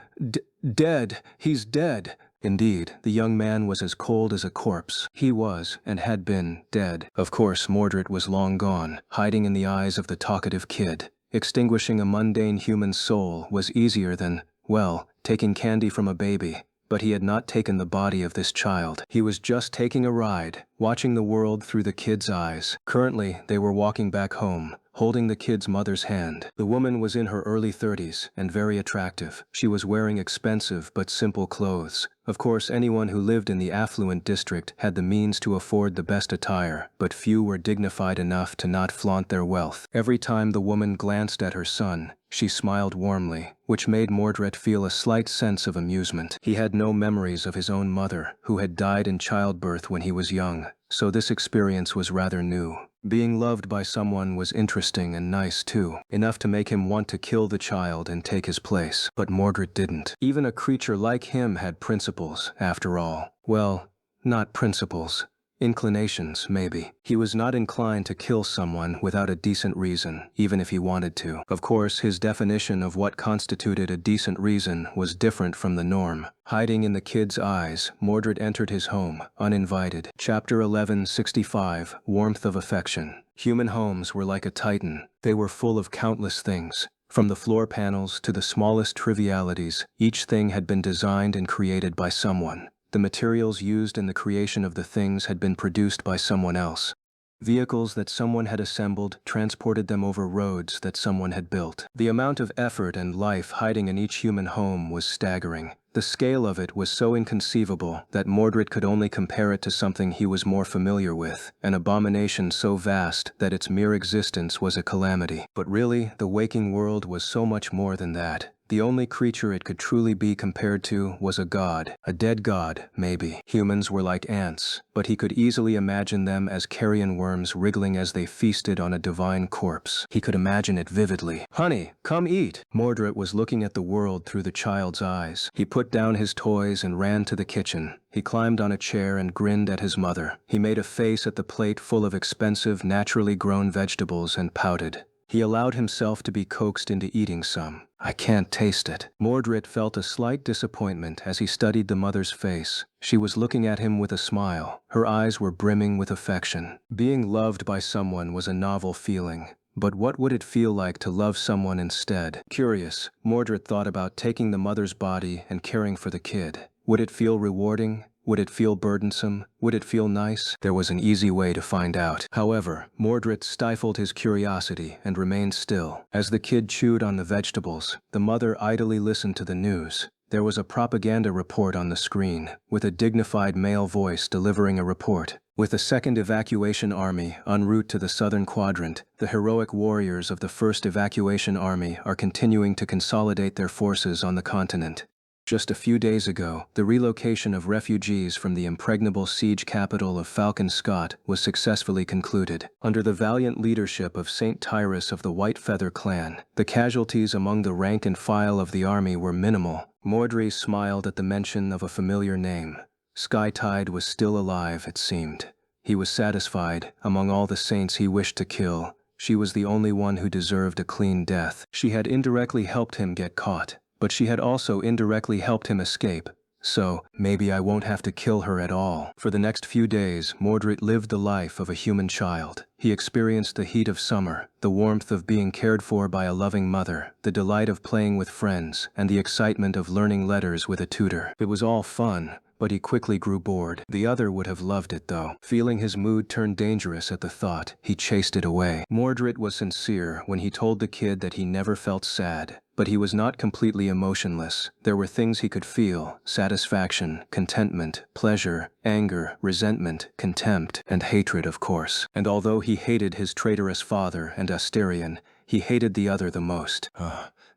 Dead! He's dead!" Indeed, the young man was as cold as a corpse. He was, and had been, dead. Of course, Mordred was long gone, hiding in the eyes of the talkative kid. Extinguishing a mundane human soul was easier than, well, taking candy from a baby. But he had not taken the body of this child. He was just taking a ride, watching the world through the kid's eyes. Currently, they were walking back home, holding the kid's mother's hand. The woman was in her early 30s, and very attractive. She was wearing expensive but simple clothes. Of course, anyone who lived in the affluent district had the means to afford the best attire, but few were dignified enough to not flaunt their wealth. Every time the woman glanced at her son, she smiled warmly, which made Mordred feel a slight sense of amusement. He had no memories of his own mother, who had died in childbirth when he was young, so this experience was rather new. Being loved by someone was interesting and nice too, enough to make him want to kill the child and take his place. But Mordred didn't. Even a creature like him had principles, after all. Well, not principles. Inclinations, maybe. He was not inclined to kill someone without a decent reason, even if he wanted to. Of course, his definition of what constituted a decent reason was different from the norm. Hiding in the kid's eyes, Mordred entered his home, uninvited. Chapter 1165, Warmth of Affection. Human homes were like a titan. They were full of countless things. From the floor panels to the smallest trivialities, each thing had been designed and created by someone. The materials used in the creation of the things had been produced by someone else. Vehicles that someone had assembled transported them over roads that someone had built. The amount of effort and life hiding in each human home was staggering. The scale of it was so inconceivable that Mordred could only compare it to something he was more familiar with, an abomination so vast that its mere existence was a calamity. But really, the waking world was so much more than that. The only creature it could truly be compared to was a god, a dead god, maybe. Humans were like ants, but he could easily imagine them as carrion worms wriggling as they feasted on a divine corpse. He could imagine it vividly. "Honey, come eat!" Mordred was looking at the world through the child's eyes. He put down his toys and ran to the kitchen. He climbed on a chair and grinned at his mother. He made a face at the plate full of expensive, naturally grown vegetables and pouted. He allowed himself to be coaxed into eating some. I can't taste it. Mordred felt a slight disappointment as he studied the mother's face. She was looking at him with a smile. Her eyes were brimming with affection. Being loved by someone was a novel feeling. But what would it feel like to love someone instead? Curious, Mordred thought about taking the mother's body and caring for the kid. Would it feel rewarding? Would it feel burdensome? Would it feel nice? There was an easy way to find out. However, Mordred stifled his curiosity and remained still. As the kid chewed on the vegetables, the mother idly listened to the news. There was a propaganda report on the screen, with a dignified male voice delivering a report. With the 2nd Evacuation Army en route to the southern quadrant, the heroic warriors of the 1st Evacuation Army are continuing to consolidate their forces on the continent. Just a few days ago, the relocation of refugees from the impregnable siege capital of Falcon Scott was successfully concluded. Under the valiant leadership of Saint Tyrus of the White Feather clan, the casualties among the rank and file of the army were minimal. Mordred smiled at the mention of a familiar name. Skytide was still alive, it seemed. He was satisfied. Among all the saints he wished to kill, she was the only one who deserved a clean death. She had indirectly helped him get caught, but she had also indirectly helped him escape. So, maybe I won't have to kill her at all. For the next few days, Mordred lived the life of a human child. He experienced the heat of summer, the warmth of being cared for by a loving mother, the delight of playing with friends, and the excitement of learning letters with a tutor. It was all fun, but he quickly grew bored. The other would have loved it though. Feeling his mood turn dangerous at the thought, he chased it away. Mordred was sincere when he told the kid that he never felt sad. But he was not completely emotionless. There were things he could feel: satisfaction, contentment, pleasure, anger, resentment, contempt, and hatred, of course. And although he hated his traitorous father and Asterion, he hated the other the most.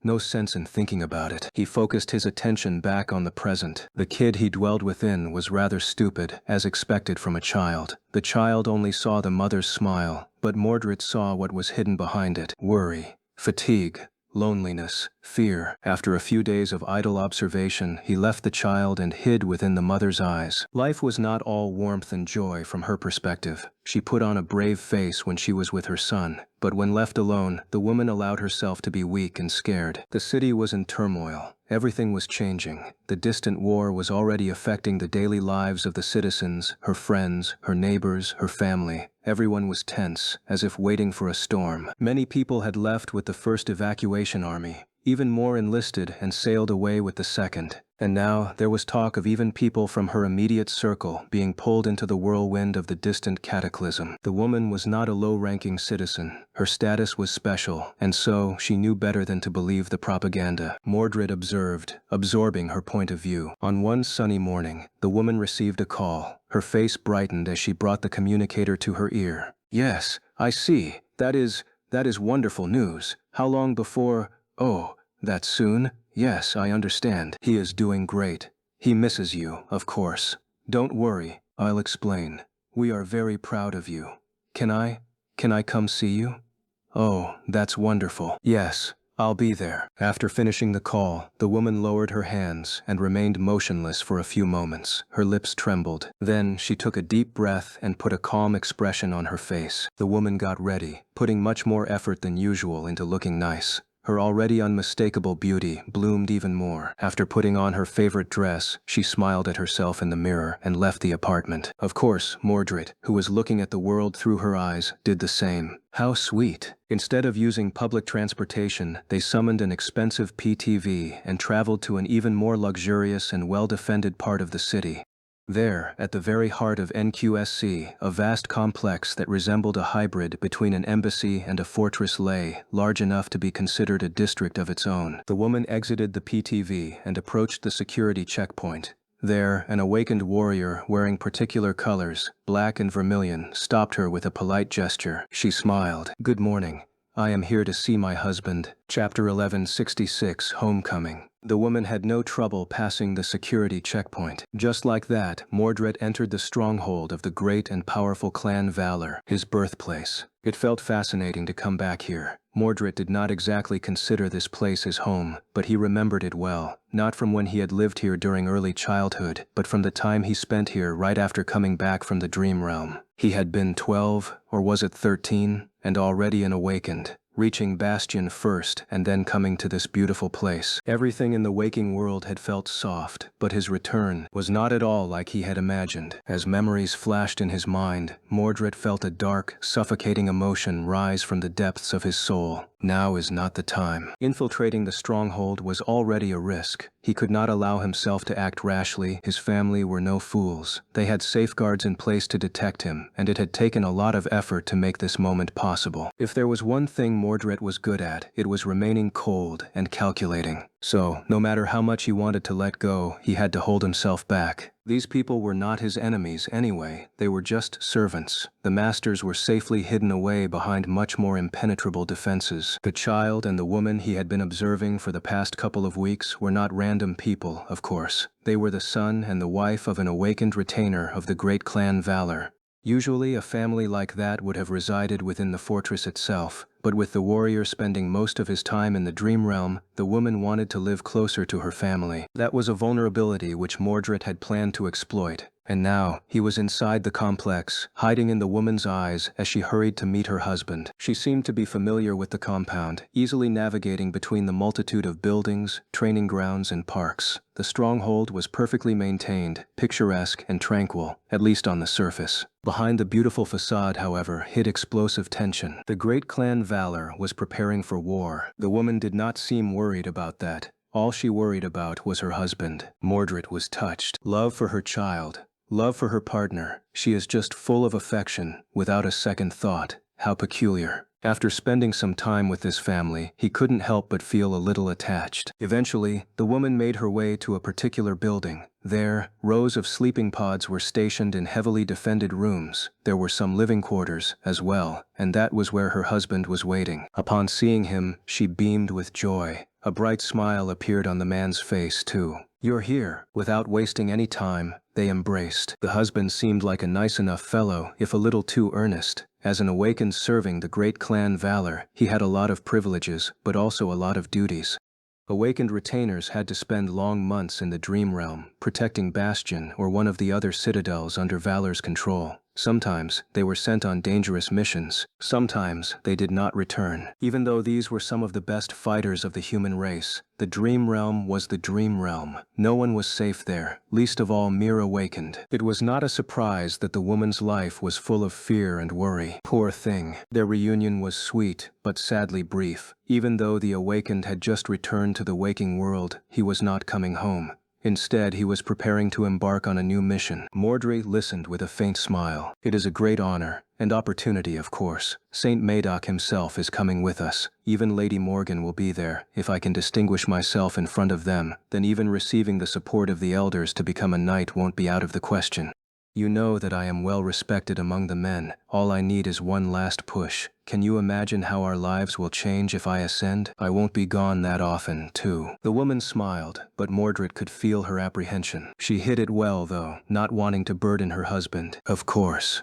No sense in thinking about it. He focused his attention back on the present. The kid he dwelled within was rather stupid, as expected from a child. The child only saw the mother's smile, but Mordred saw what was hidden behind it: worry, fatigue, loneliness, fear. After a few days of idle observation, he left the child and hid within the mother's eyes. Life was not all warmth and joy from her perspective. She put on a brave face when she was with her son, but when left alone, the woman allowed herself to be weak and scared. The city was in turmoil. Everything was changing. The distant war was already affecting the daily lives of the citizens, her friends, her neighbors, her family. Everyone was tense, as if waiting for a storm. Many people had left with the 1st Evacuation Army. Even more enlisted and sailed away with the 2nd. And now there was talk of even people from her immediate circle being pulled into the whirlwind of the distant cataclysm. The woman was not a low-ranking citizen. Her status was special, and so she knew better than to believe the propaganda. Mordred observed, absorbing her point of view. On one sunny morning, the woman received a call. Her face brightened as she brought the communicator to her ear. "Yes, I see. That is wonderful news. How long before? Oh, that soon? Yes, I understand. He is doing great. He misses you, of course. Don't worry, I'll explain. We are very proud of you. Can I come see you? Oh, that's wonderful. Yes, I'll be there." After finishing the call, the woman lowered her hands and remained motionless for a few moments. Her lips trembled. Then she took a deep breath and put a calm expression on her face. The woman got ready, putting much more effort than usual into looking nice. Her already unmistakable beauty bloomed even more. After putting on her favorite dress, she smiled at herself in the mirror and left the apartment. Of course, Mordred, who was looking at the world through her eyes, did the same. How sweet. Instead of using public transportation, they summoned an expensive PTV and traveled to an even more luxurious and well-defended part of the city. There, at the very heart of NQSC, a vast complex that resembled a hybrid between an embassy and a fortress lay, large enough to be considered a district of its own. The woman exited the PTV and approached the security checkpoint. There, an awakened warrior wearing particular colors, black and vermilion, stopped her with a polite gesture. She smiled. "Good morning. I am here to see my husband." Chapter 1166, Homecoming. The woman had no trouble passing the security checkpoint. Just like that, Mordred entered the stronghold of the great and powerful clan Valor, his birthplace. It felt fascinating to come back here. Mordred did not exactly consider this place his home, but he remembered it well, not from when he had lived here during early childhood, but from the time he spent here right after coming back from the dream realm. He had been 12, or was it 13, and already an awakened, reaching Bastion first and then coming to this beautiful place. Everything in the waking world had felt soft, but his return was not at all like he had imagined. As memories flashed in his mind, Mordred felt a dark, suffocating emotion rise from the depths of his soul. Now is not the time. Infiltrating the stronghold was already a risk. He could not allow himself to act rashly. His family were no fools. They had safeguards in place to detect him, and it had taken a lot of effort to make this moment possible. If there was one thing Mordred was good at, it was remaining cold and calculating. So, no matter how much he wanted to let go, he had to hold himself back. These people were not his enemies anyway, they were just servants. The masters were safely hidden away behind much more impenetrable defenses. The child and the woman he had been observing for the past couple of weeks were not random people, of course. They were the son and the wife of an awakened retainer of the great clan Valor. Usually a family like that would have resided within the fortress itself, but with the warrior spending most of his time in the dream realm, the woman wanted to live closer to her family. That was a vulnerability which Mordred had planned to exploit. And now, he was inside the complex, hiding in the woman's eyes as she hurried to meet her husband. She seemed to be familiar with the compound, easily navigating between the multitude of buildings, training grounds, and parks. The stronghold was perfectly maintained, picturesque, and tranquil, at least on the surface. Behind the beautiful facade, however, hid explosive tension. The great clan Valor was preparing for war. The woman did not seem worried about that. All she worried about was her husband. Mordred was touched. Love for her child. Love for her partner. She is just full of affection, without a second thought. How peculiar. After spending some time with this family, he couldn't help but feel a little attached. Eventually, the woman made her way to a particular building. There, rows of sleeping pods were stationed in heavily defended rooms. There were some living quarters, as well, and that was where her husband was waiting. Upon seeing him, she beamed with joy. A bright smile appeared on the man's face, too. "You're here." Without wasting any time, they embraced. The husband seemed like a nice enough fellow, if a little too earnest. As an awakened serving the great clan Valor, he had a lot of privileges, but also a lot of duties. Awakened retainers had to spend long months in the Dream Realm, protecting Bastion or one of the other citadels under Valor's control. Sometimes, they were sent on dangerous missions. Sometimes, they did not return. Even though these were some of the best fighters of the human race, the Dream Realm was the Dream Realm. No one was safe there, least of all mere awakened. It was not a surprise that the woman's life was full of fear and worry. Poor thing. Their reunion was sweet, but sadly brief. Even though the awakened had just returned to the waking world, he was not coming home. Instead, he was preparing to embark on a new mission. Mordred listened with a faint smile. "It is a great honor, and opportunity, of course. Saint Madoc himself is coming with us. Even Lady Morgan will be there. If I can distinguish myself in front of them, then even receiving the support of the elders to become a knight won't be out of the question. You know that I am well respected among the men. All I need is one last push. Can you imagine how our lives will change if I ascend? I won't be gone that often, too." The woman smiled, but Mordred could feel her apprehension. She hid it well, though, not wanting to burden her husband. Of course.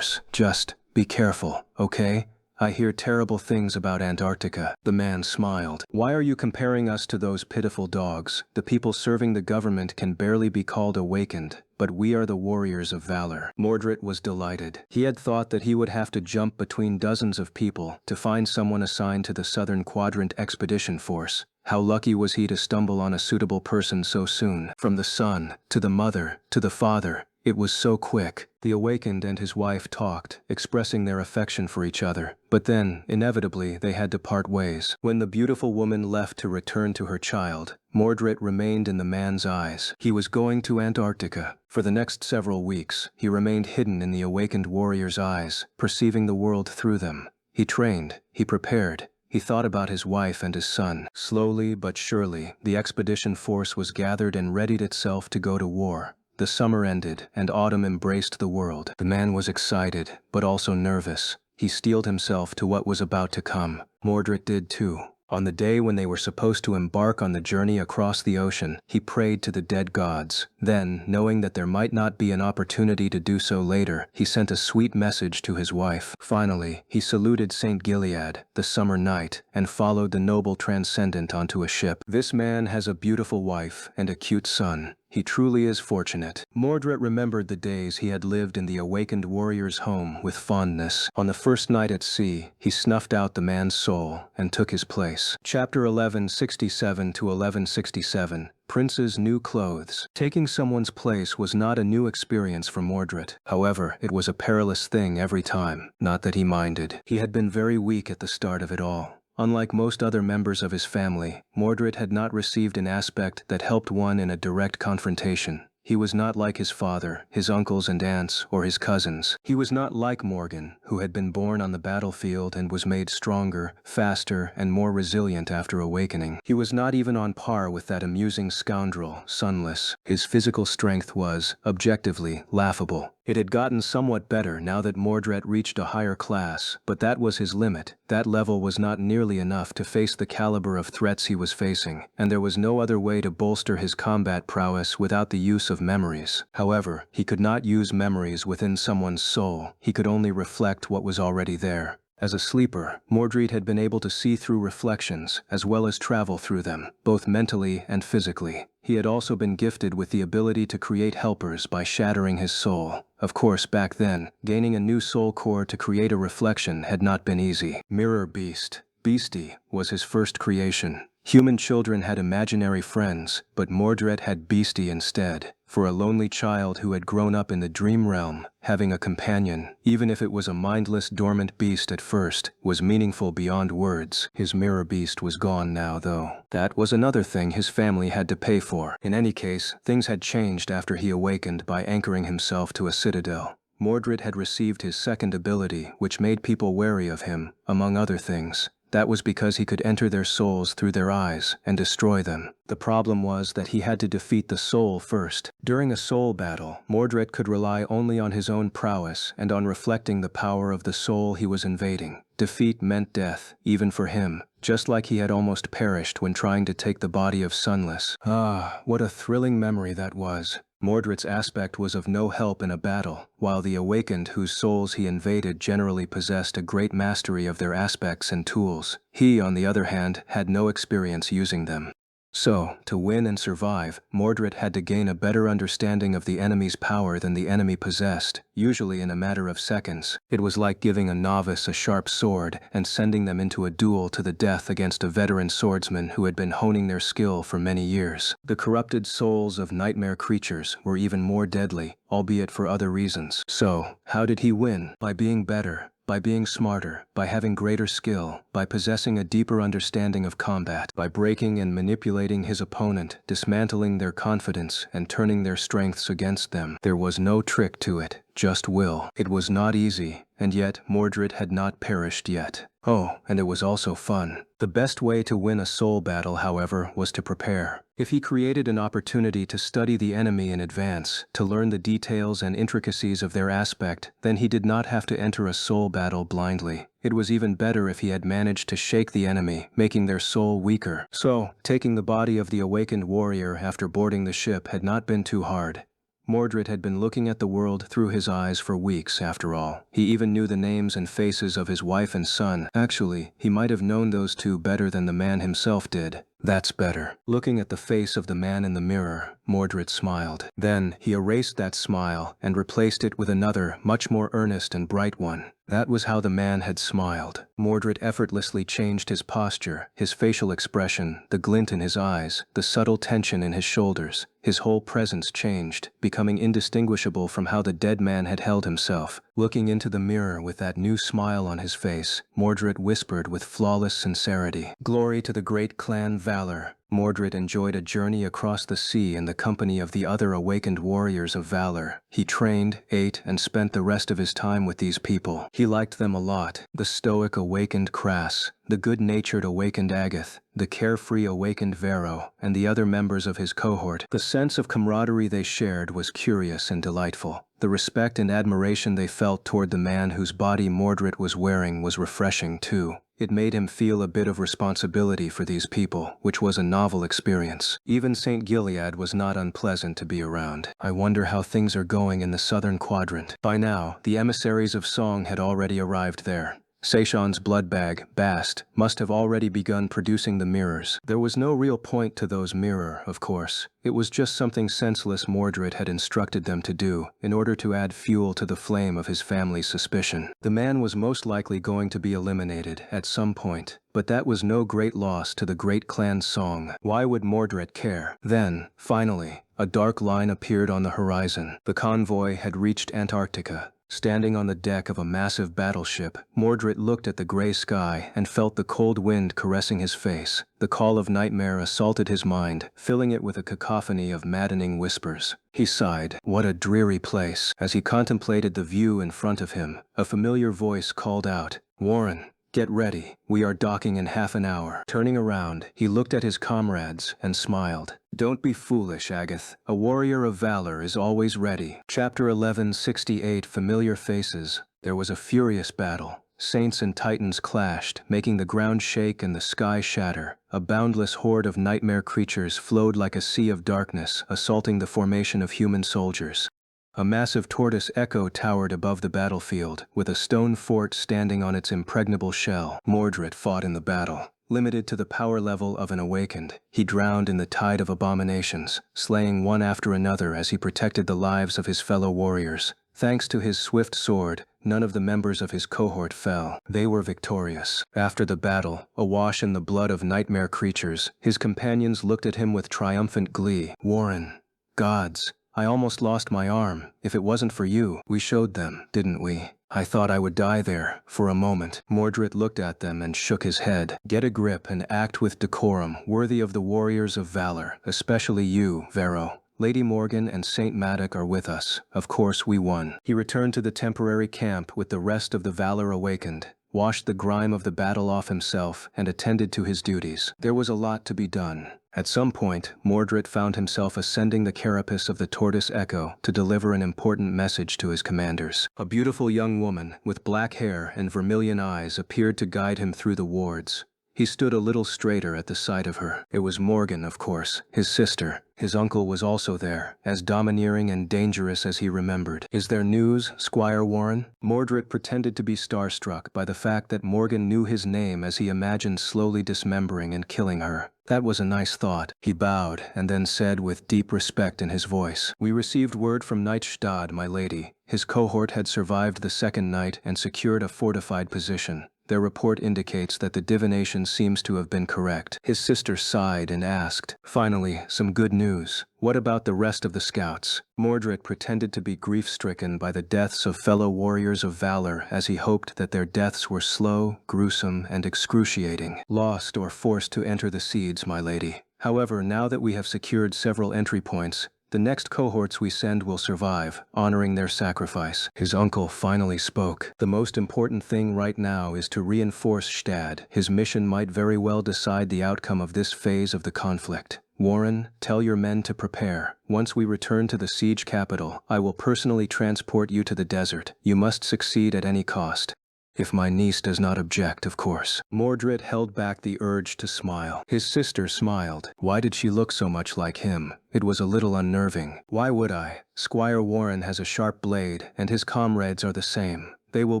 Just be careful, okay? I hear terrible things about Antarctica." The man smiled. "Why are you comparing us to those pitiful dogs? The people serving the government can barely be called awakened, but we are the warriors of Valor." Mordred was delighted. He had thought that he would have to jump between dozens of people to find someone assigned to the Southern Quadrant Expedition Force. How lucky was he to stumble on a suitable person so soon? From the son, to the mother, to the father. It was so quick. The awakened and his wife talked, expressing their affection for each other. But then, inevitably, they had to part ways. When the beautiful woman left to return to her child, Mordred remained in the man's eyes. He was going to Antarctica. For the next several weeks, he remained hidden in the awakened warrior's eyes, perceiving the world through them. He trained, he prepared. He thought about his wife and his son. Slowly but surely, the expedition force was gathered and readied itself to go to war. The summer ended, and autumn embraced the world. The man was excited, but also nervous. He steeled himself to what was about to come. Mordred did too. On the day when they were supposed to embark on the journey across the ocean, he prayed to the dead gods. Then, knowing that there might not be an opportunity to do so later, he sent a sweet message to his wife. Finally, he saluted Saint Gilead, the summer night, and followed the noble transcendent onto a ship. This man has a beautiful wife and a cute son. He truly is fortunate. Mordred remembered the days he had lived in the awakened warrior's home with fondness. On the first night at sea, he snuffed out the man's soul and took his place. Chapter 1167 to 1167. Prince's New Clothes. Taking someone's place was not a new experience for Mordred. However, it was a perilous thing every time. Not that he minded. He had been very weak at the start of it all. Unlike most other members of his family, Mordred had not received an aspect that helped one in a direct confrontation. He was not like his father, his uncles and aunts, or his cousins. He was not like Morgan, who had been born on the battlefield and was made stronger, faster, and more resilient after awakening. He was not even on par with that amusing scoundrel, Sunless. His physical strength was, objectively, laughable. It had gotten somewhat better now that Mordred reached a higher class, but that was his limit. That level was not nearly enough to face the caliber of threats he was facing, and there was no other way to bolster his combat prowess without the use of memories. However, he could not use memories within someone's soul. He could only reflect what was already there. As a sleeper, Mordred had been able to see through reflections, as well as travel through them, both mentally and physically. He had also been gifted with the ability to create helpers by shattering his soul. Of course, back then, gaining a new soul core to create a reflection had not been easy. Mirror Beast. Beastie was his first creation. Human children had imaginary friends, but Mordred had Beastie instead. For a lonely child who had grown up in the dream realm, having a companion, even if it was a mindless, dormant beast at first, was meaningful beyond words. His mirror beast was gone now, though. That was another thing his family had to pay for. In any case, things had changed after he awakened by anchoring himself to a citadel. Mordred had received his second ability, which made people wary of him, among other things. That was because he could enter their souls through their eyes and destroy them. The problem was that he had to defeat the soul first. During a soul battle, Mordred could rely only on his own prowess and on reflecting the power of the soul he was invading. Defeat meant death, even for him, just like he had almost perished when trying to take the body of Sunless. Ah, what a thrilling memory that was. Mordred's aspect was of no help in a battle, while the awakened whose souls he invaded generally possessed a great mastery of their aspects and tools. He, on the other hand, had no experience using them. So, to win and survive, Mordred had to gain a better understanding of the enemy's power than the enemy possessed, usually in a matter of seconds. It was like giving a novice a sharp sword and sending them into a duel to the death against a veteran swordsman who had been honing their skill for many years. The corrupted souls of nightmare creatures were even more deadly, albeit for other reasons. So, how did he win? By being better. By being smarter, by having greater skill, by possessing a deeper understanding of combat, by breaking and manipulating his opponent, dismantling their confidence, and turning their strengths against them. There was no trick to it, just will. It was not easy, and yet Mordred had not perished yet. Oh, and it was also fun. The best way to win a soul battle, however, was to prepare. If he created an opportunity to study the enemy in advance, to learn the details and intricacies of their aspect, then he did not have to enter a soul battle blindly. It was even better if he had managed to shake the enemy, making their soul weaker. So, taking the body of the awakened warrior after boarding the ship had not been too hard. Mordred had been looking at the world through his eyes for weeks, after all. He even knew the names and faces of his wife and son. Actually, he might have known those two better than the man himself did. That's better. Looking at the face of the man in the mirror, Mordred smiled. Then, he erased that smile and replaced it with another, much more earnest and bright one. That was how the man had smiled. Mordred effortlessly changed his posture, his facial expression, the glint in his eyes, the subtle tension in his shoulders. His whole presence changed, becoming indistinguishable from how the dead man had held himself. Looking into the mirror with that new smile on his face, Mordred whispered with flawless sincerity, "Glory to the great clan Valor." Mordred enjoyed a journey across the sea in the company of the other awakened warriors of Valor. He trained, ate, and spent the rest of his time with these people. He liked them a lot. The stoic awakened Crass, the good-natured awakened Agath, the carefree awakened Vero, and the other members of his cohort. The sense of camaraderie they shared was curious and delightful. The respect and admiration they felt toward the man whose body Mordred was wearing was refreshing too. It made him feel a bit of responsibility for these people, which was a novel experience. Even St. Gilead was not unpleasant to be around. I wonder how things are going in the southern quadrant. By now, the emissaries of Song had already arrived there. Seishan's blood bag, Bast, must have already begun producing the mirrors. There was no real point to those mirror, of course. It was just something senseless Mordred had instructed them to do in order to add fuel to the flame of his family's suspicion. The man was most likely going to be eliminated at some point, but that was no great loss to the great clan's song. Why would Mordred care? Then, finally, a dark line appeared on the horizon. The convoy had reached Antarctica. Standing on the deck of a massive battleship, Mordred looked at the gray sky and felt the cold wind caressing his face. The call of nightmare assaulted his mind, filling it with a cacophony of maddening whispers. He sighed. What a dreary place. As he contemplated the view in front of him, a familiar voice called out, "Warren, get ready. We are docking in half an hour." Turning around, he looked at his comrades and smiled. "Don't be foolish, Agath. A warrior of valor is always ready." Chapter 1168 Familiar Faces. There was a furious battle. Saints and titans clashed, making the ground shake and the sky shatter. A boundless horde of nightmare creatures flowed like a sea of darkness, assaulting the formation of human soldiers. A massive tortoise echo towered above the battlefield, with a stone fort standing on its impregnable shell. Mordred fought in the battle. Limited to the power level of an awakened, he drowned in the tide of abominations, slaying one after another as he protected the lives of his fellow warriors. Thanks to his swift sword, none of the members of his cohort fell. They were victorious. After the battle, awash in the blood of nightmare creatures, his companions looked at him with triumphant glee. "Warren, gods, I almost lost my arm. If it wasn't for you, we showed them, didn't we? I thought I would die there, for a moment." Mordred looked at them and shook his head. "Get a grip and act with decorum, worthy of the warriors of valor, especially you, Vero. Lady Morgan and Saint Maddock are with us. Of course we won." He returned to the temporary camp with the rest of the Valor awakened, washed the grime of the battle off himself, and attended to his duties. There was a lot to be done. At some point, Mordred found himself ascending the carapace of the Tortoise Echo to deliver an important message to his commanders. A beautiful young woman with black hair and vermilion eyes appeared to guide him through the wards. He stood a little straighter at the sight of her. It was Morgan, of course, his sister. His uncle was also there, as domineering and dangerous as he remembered. "Is there news, Squire Warren?" Mordred pretended to be starstruck by the fact that Morgan knew his name as he imagined slowly dismembering and killing her. That was a nice thought. He bowed and then said with deep respect in his voice, "We received word from Nightstad, my lady. His cohort had survived the second night and secured a fortified position. Their report indicates that the divination seems to have been correct." His sister sighed and asked, "Finally, some good news. What about the rest of the scouts?" Mordred pretended to be grief-stricken by the deaths of fellow warriors of valor as he hoped that their deaths were slow, gruesome, and excruciating. "Lost or forced to enter the seeds, my lady. However, now that we have secured several entry points, the next cohorts we send will survive, honoring their sacrifice." His uncle finally spoke. "The most important thing right now is to reinforce Stad. His mission might very well decide the outcome of this phase of the conflict. Warren, tell your men to prepare. Once we return to the siege capital, I will personally transport you to the desert. You must succeed at any cost. If my niece does not object, of course." Mordred held back the urge to smile. His sister smiled. Why did she look so much like him? It was a little unnerving. "Why would I? Squire Warren has a sharp blade, and his comrades are the same. They will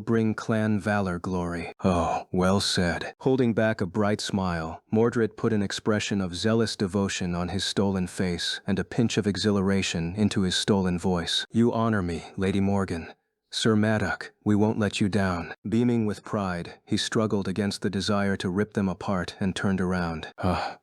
bring clan valor glory." "Oh, well said." Holding back a bright smile, Mordred put an expression of zealous devotion on his stolen face and a pinch of exhilaration into his stolen voice. "You honor me, Lady Morgan. Sir Maddock, we won't let you down." Beaming with pride, he struggled against the desire to rip them apart and turned around.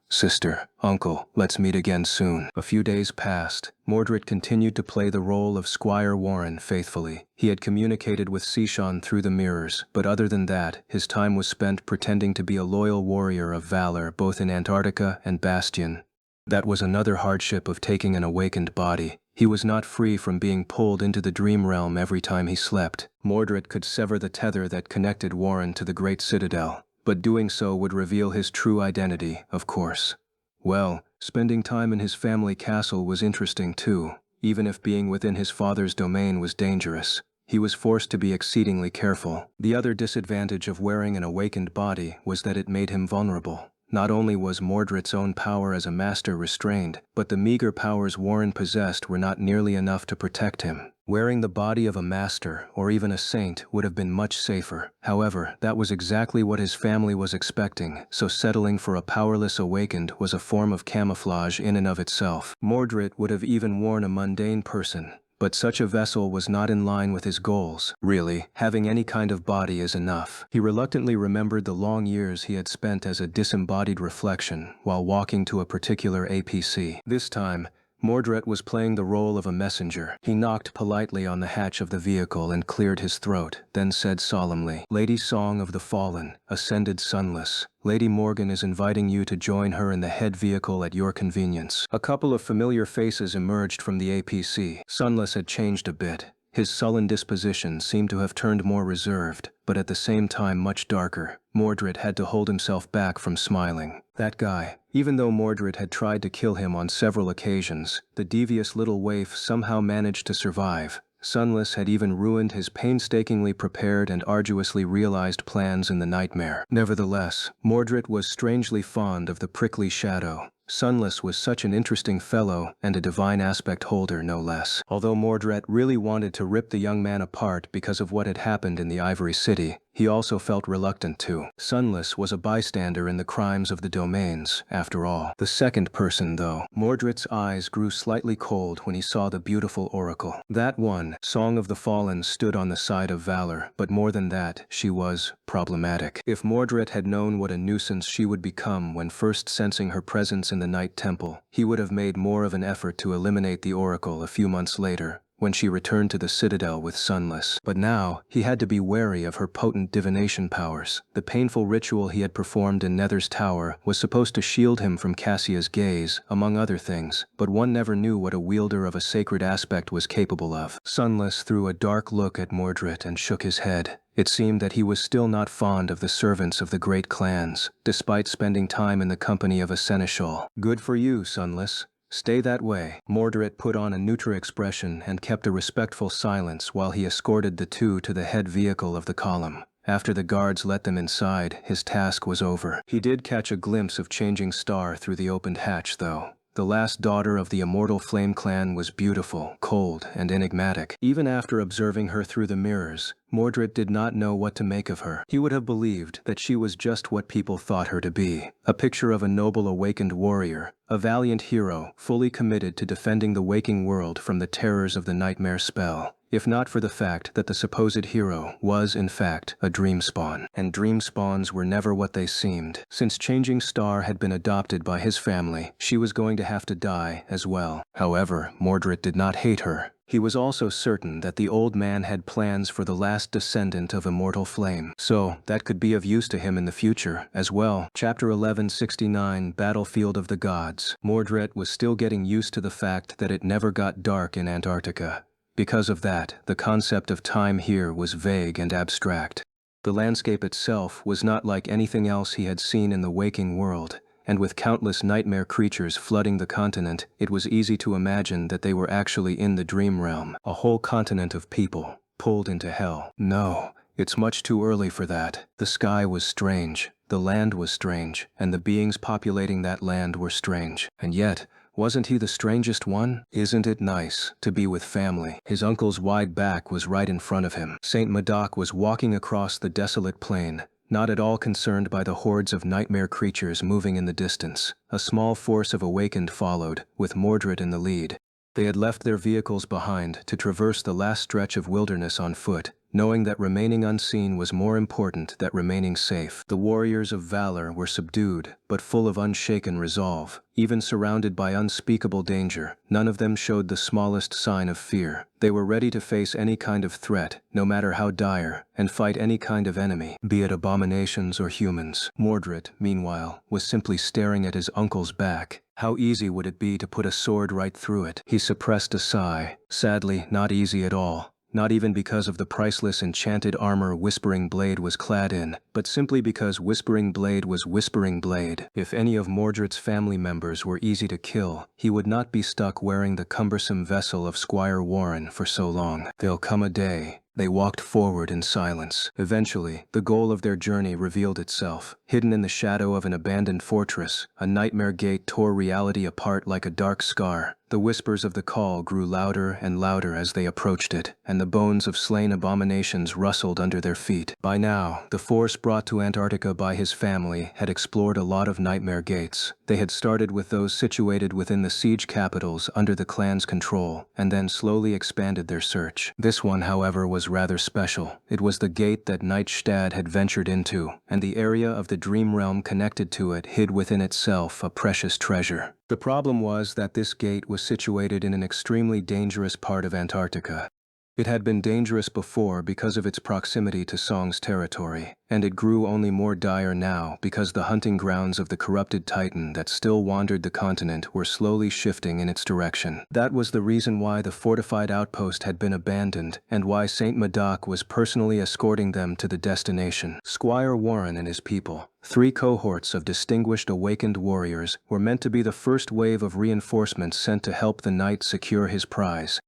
Sister, uncle, let's meet again soon." A few days passed. Mordred continued to play the role of Squire Warren faithfully. He had communicated with Seishan through the mirrors, but other than that, his time was spent pretending to be a loyal warrior of valor both in Antarctica and Bastion. That was another hardship of taking an awakened body. He was not free from being pulled into the dream realm every time he slept. Mordred could sever the tether that connected Warren to the great citadel, but doing so would reveal his true identity, of course. Well, spending time in his family castle was interesting too, even if being within his father's domain was dangerous. He was forced to be exceedingly careful. The other disadvantage of wearing an awakened body was that it made him vulnerable. Not only was Mordred's own power as a master restrained, but the meager powers Warren possessed were not nearly enough to protect him. Wearing the body of a master, or even a saint, would have been much safer. However, that was exactly what his family was expecting, so settling for a powerless awakened was a form of camouflage in and of itself. Mordred would have even worn a mundane person, but such a vessel was not in line with his goals. Really, having any kind of body is enough. He reluctantly remembered the long years he had spent as a disembodied reflection while walking to a particular APC. This time, Mordred was playing the role of a messenger. He knocked politely on the hatch of the vehicle and cleared his throat, then said solemnly, "Lady Song of the Fallen, Ascended Sunless, Lady Morgan is inviting you to join her in the head vehicle at your convenience." A couple of familiar faces emerged from the APC. Sunless had changed a bit. His sullen disposition seemed to have turned more reserved, but at the same time much darker. Mordred had to hold himself back from smiling. That guy. Even though Mordred had tried to kill him on several occasions, the devious little waif somehow managed to survive. Sunless had even ruined his painstakingly prepared and arduously realized plans in the nightmare. Nevertheless, Mordred was strangely fond of the prickly shadow. Sunless was such an interesting fellow, and a divine aspect holder no less. Although Mordred really wanted to rip the young man apart because of what had happened in the Ivory City, he also felt reluctant to. Sunless was a bystander in the crimes of the domains, after all. The second person, though. Mordred's eyes grew slightly cold when he saw the beautiful oracle. That one, Song of the Fallen, stood on the side of valor, but more than that, she was problematic. If Mordred had known what a nuisance she would become when first sensing her presence in the Night Temple, he would have made more of an effort to eliminate the oracle a few months later, when she returned to the Citadel with Sunless. But now, he had to be wary of her potent divination powers. The painful ritual he had performed in Nether's tower was supposed to shield him from Cassia's gaze, among other things, but one never knew what a wielder of a sacred aspect was capable of. Sunless threw a dark look at Mordred and shook his head. It seemed that he was still not fond of the servants of the great clans, despite spending time in the company of a seneschal. "Good for you, Sunless. Stay that way." Mordred put on a neutral expression and kept a respectful silence while he escorted the two to the head vehicle of the column. After the guards let them inside, his task was over. He did catch a glimpse of Changing Star through the opened hatch, though. The last daughter of the immortal Flame Clan was beautiful, cold, and enigmatic. Even after observing her through the mirrors, Mordred did not know what to make of her. He would have believed that she was just what people thought her to be. A picture of a noble awakened warrior, a valiant hero, fully committed to defending the waking world from the terrors of the nightmare spell. If not for the fact that the supposed hero was, in fact, a dream spawn. And dream spawns were never what they seemed. Since Changing Star had been adopted by his family, she was going to have to die as well. However, Mordred did not hate her. He was also certain that the old man had plans for the last descendant of immortal flame, so that could be of use to him in the future as well. Chapter 1169, Battlefield of the Gods. Mordred was still getting used to the fact that it never got dark in Antarctica. Because of that, the concept of time here was vague and abstract. The landscape itself was not like anything else he had seen in the waking world, and with countless nightmare creatures flooding the continent, it was easy to imagine that they were actually in the dream realm, a whole continent of people, pulled into hell. No, it's much too early for that. The sky was strange, the land was strange, and the beings populating that land were strange. And yet, wasn't he the strangest one? Isn't it nice to be with family? His uncle's wide back was right in front of him. Saint Madoc was walking across the desolate plain, not at all concerned by the hordes of nightmare creatures moving in the distance. A small force of awakened followed, with Mordred in the lead. They had left their vehicles behind to traverse the last stretch of wilderness on foot, knowing that remaining unseen was more important than remaining safe. The warriors of valor were subdued, but full of unshaken resolve. Even surrounded by unspeakable danger, none of them showed the smallest sign of fear. They were ready to face any kind of threat, no matter how dire, and fight any kind of enemy, be it abominations or humans. Mordred, meanwhile, was simply staring at his uncle's back. How easy would it be to put a sword right through it? He suppressed a sigh. Sadly, not easy at all. Not even because of the priceless enchanted armor Whispering Blade was clad in, but simply because Whispering Blade was Whispering Blade. If any of Mordred's family members were easy to kill, he would not be stuck wearing the cumbersome vessel of Squire Warren for so long. There'll come a day, They walked forward in silence. Eventually, the goal of their journey revealed itself. Hidden in the shadow of an abandoned fortress, a nightmare gate tore reality apart like a dark scar. The whispers of the call grew louder and louder as they approached it, and the bones of slain abominations rustled under their feet. By now, the force brought to Antarctica by his family had explored a lot of nightmare gates. They had started with those situated within the siege capitals under the clan's control, and then slowly expanded their search. This one, however, was rather special. It was the gate that Nightstad had ventured into, and the area of the dream realm connected to it hid within itself a precious treasure. The problem was that this gate was situated in an extremely dangerous part of Antarctica. It had been dangerous before because of its proximity to Song's territory, and it grew only more dire now because the hunting grounds of the corrupted Titan that still wandered the continent were slowly shifting in its direction. That was the reason why the fortified outpost had been abandoned, and why Saint Madoc was personally escorting them to the destination. Squire Warren and his people, 3 cohorts of distinguished awakened warriors, were meant to be the first wave of reinforcements sent to help the knight secure his prize.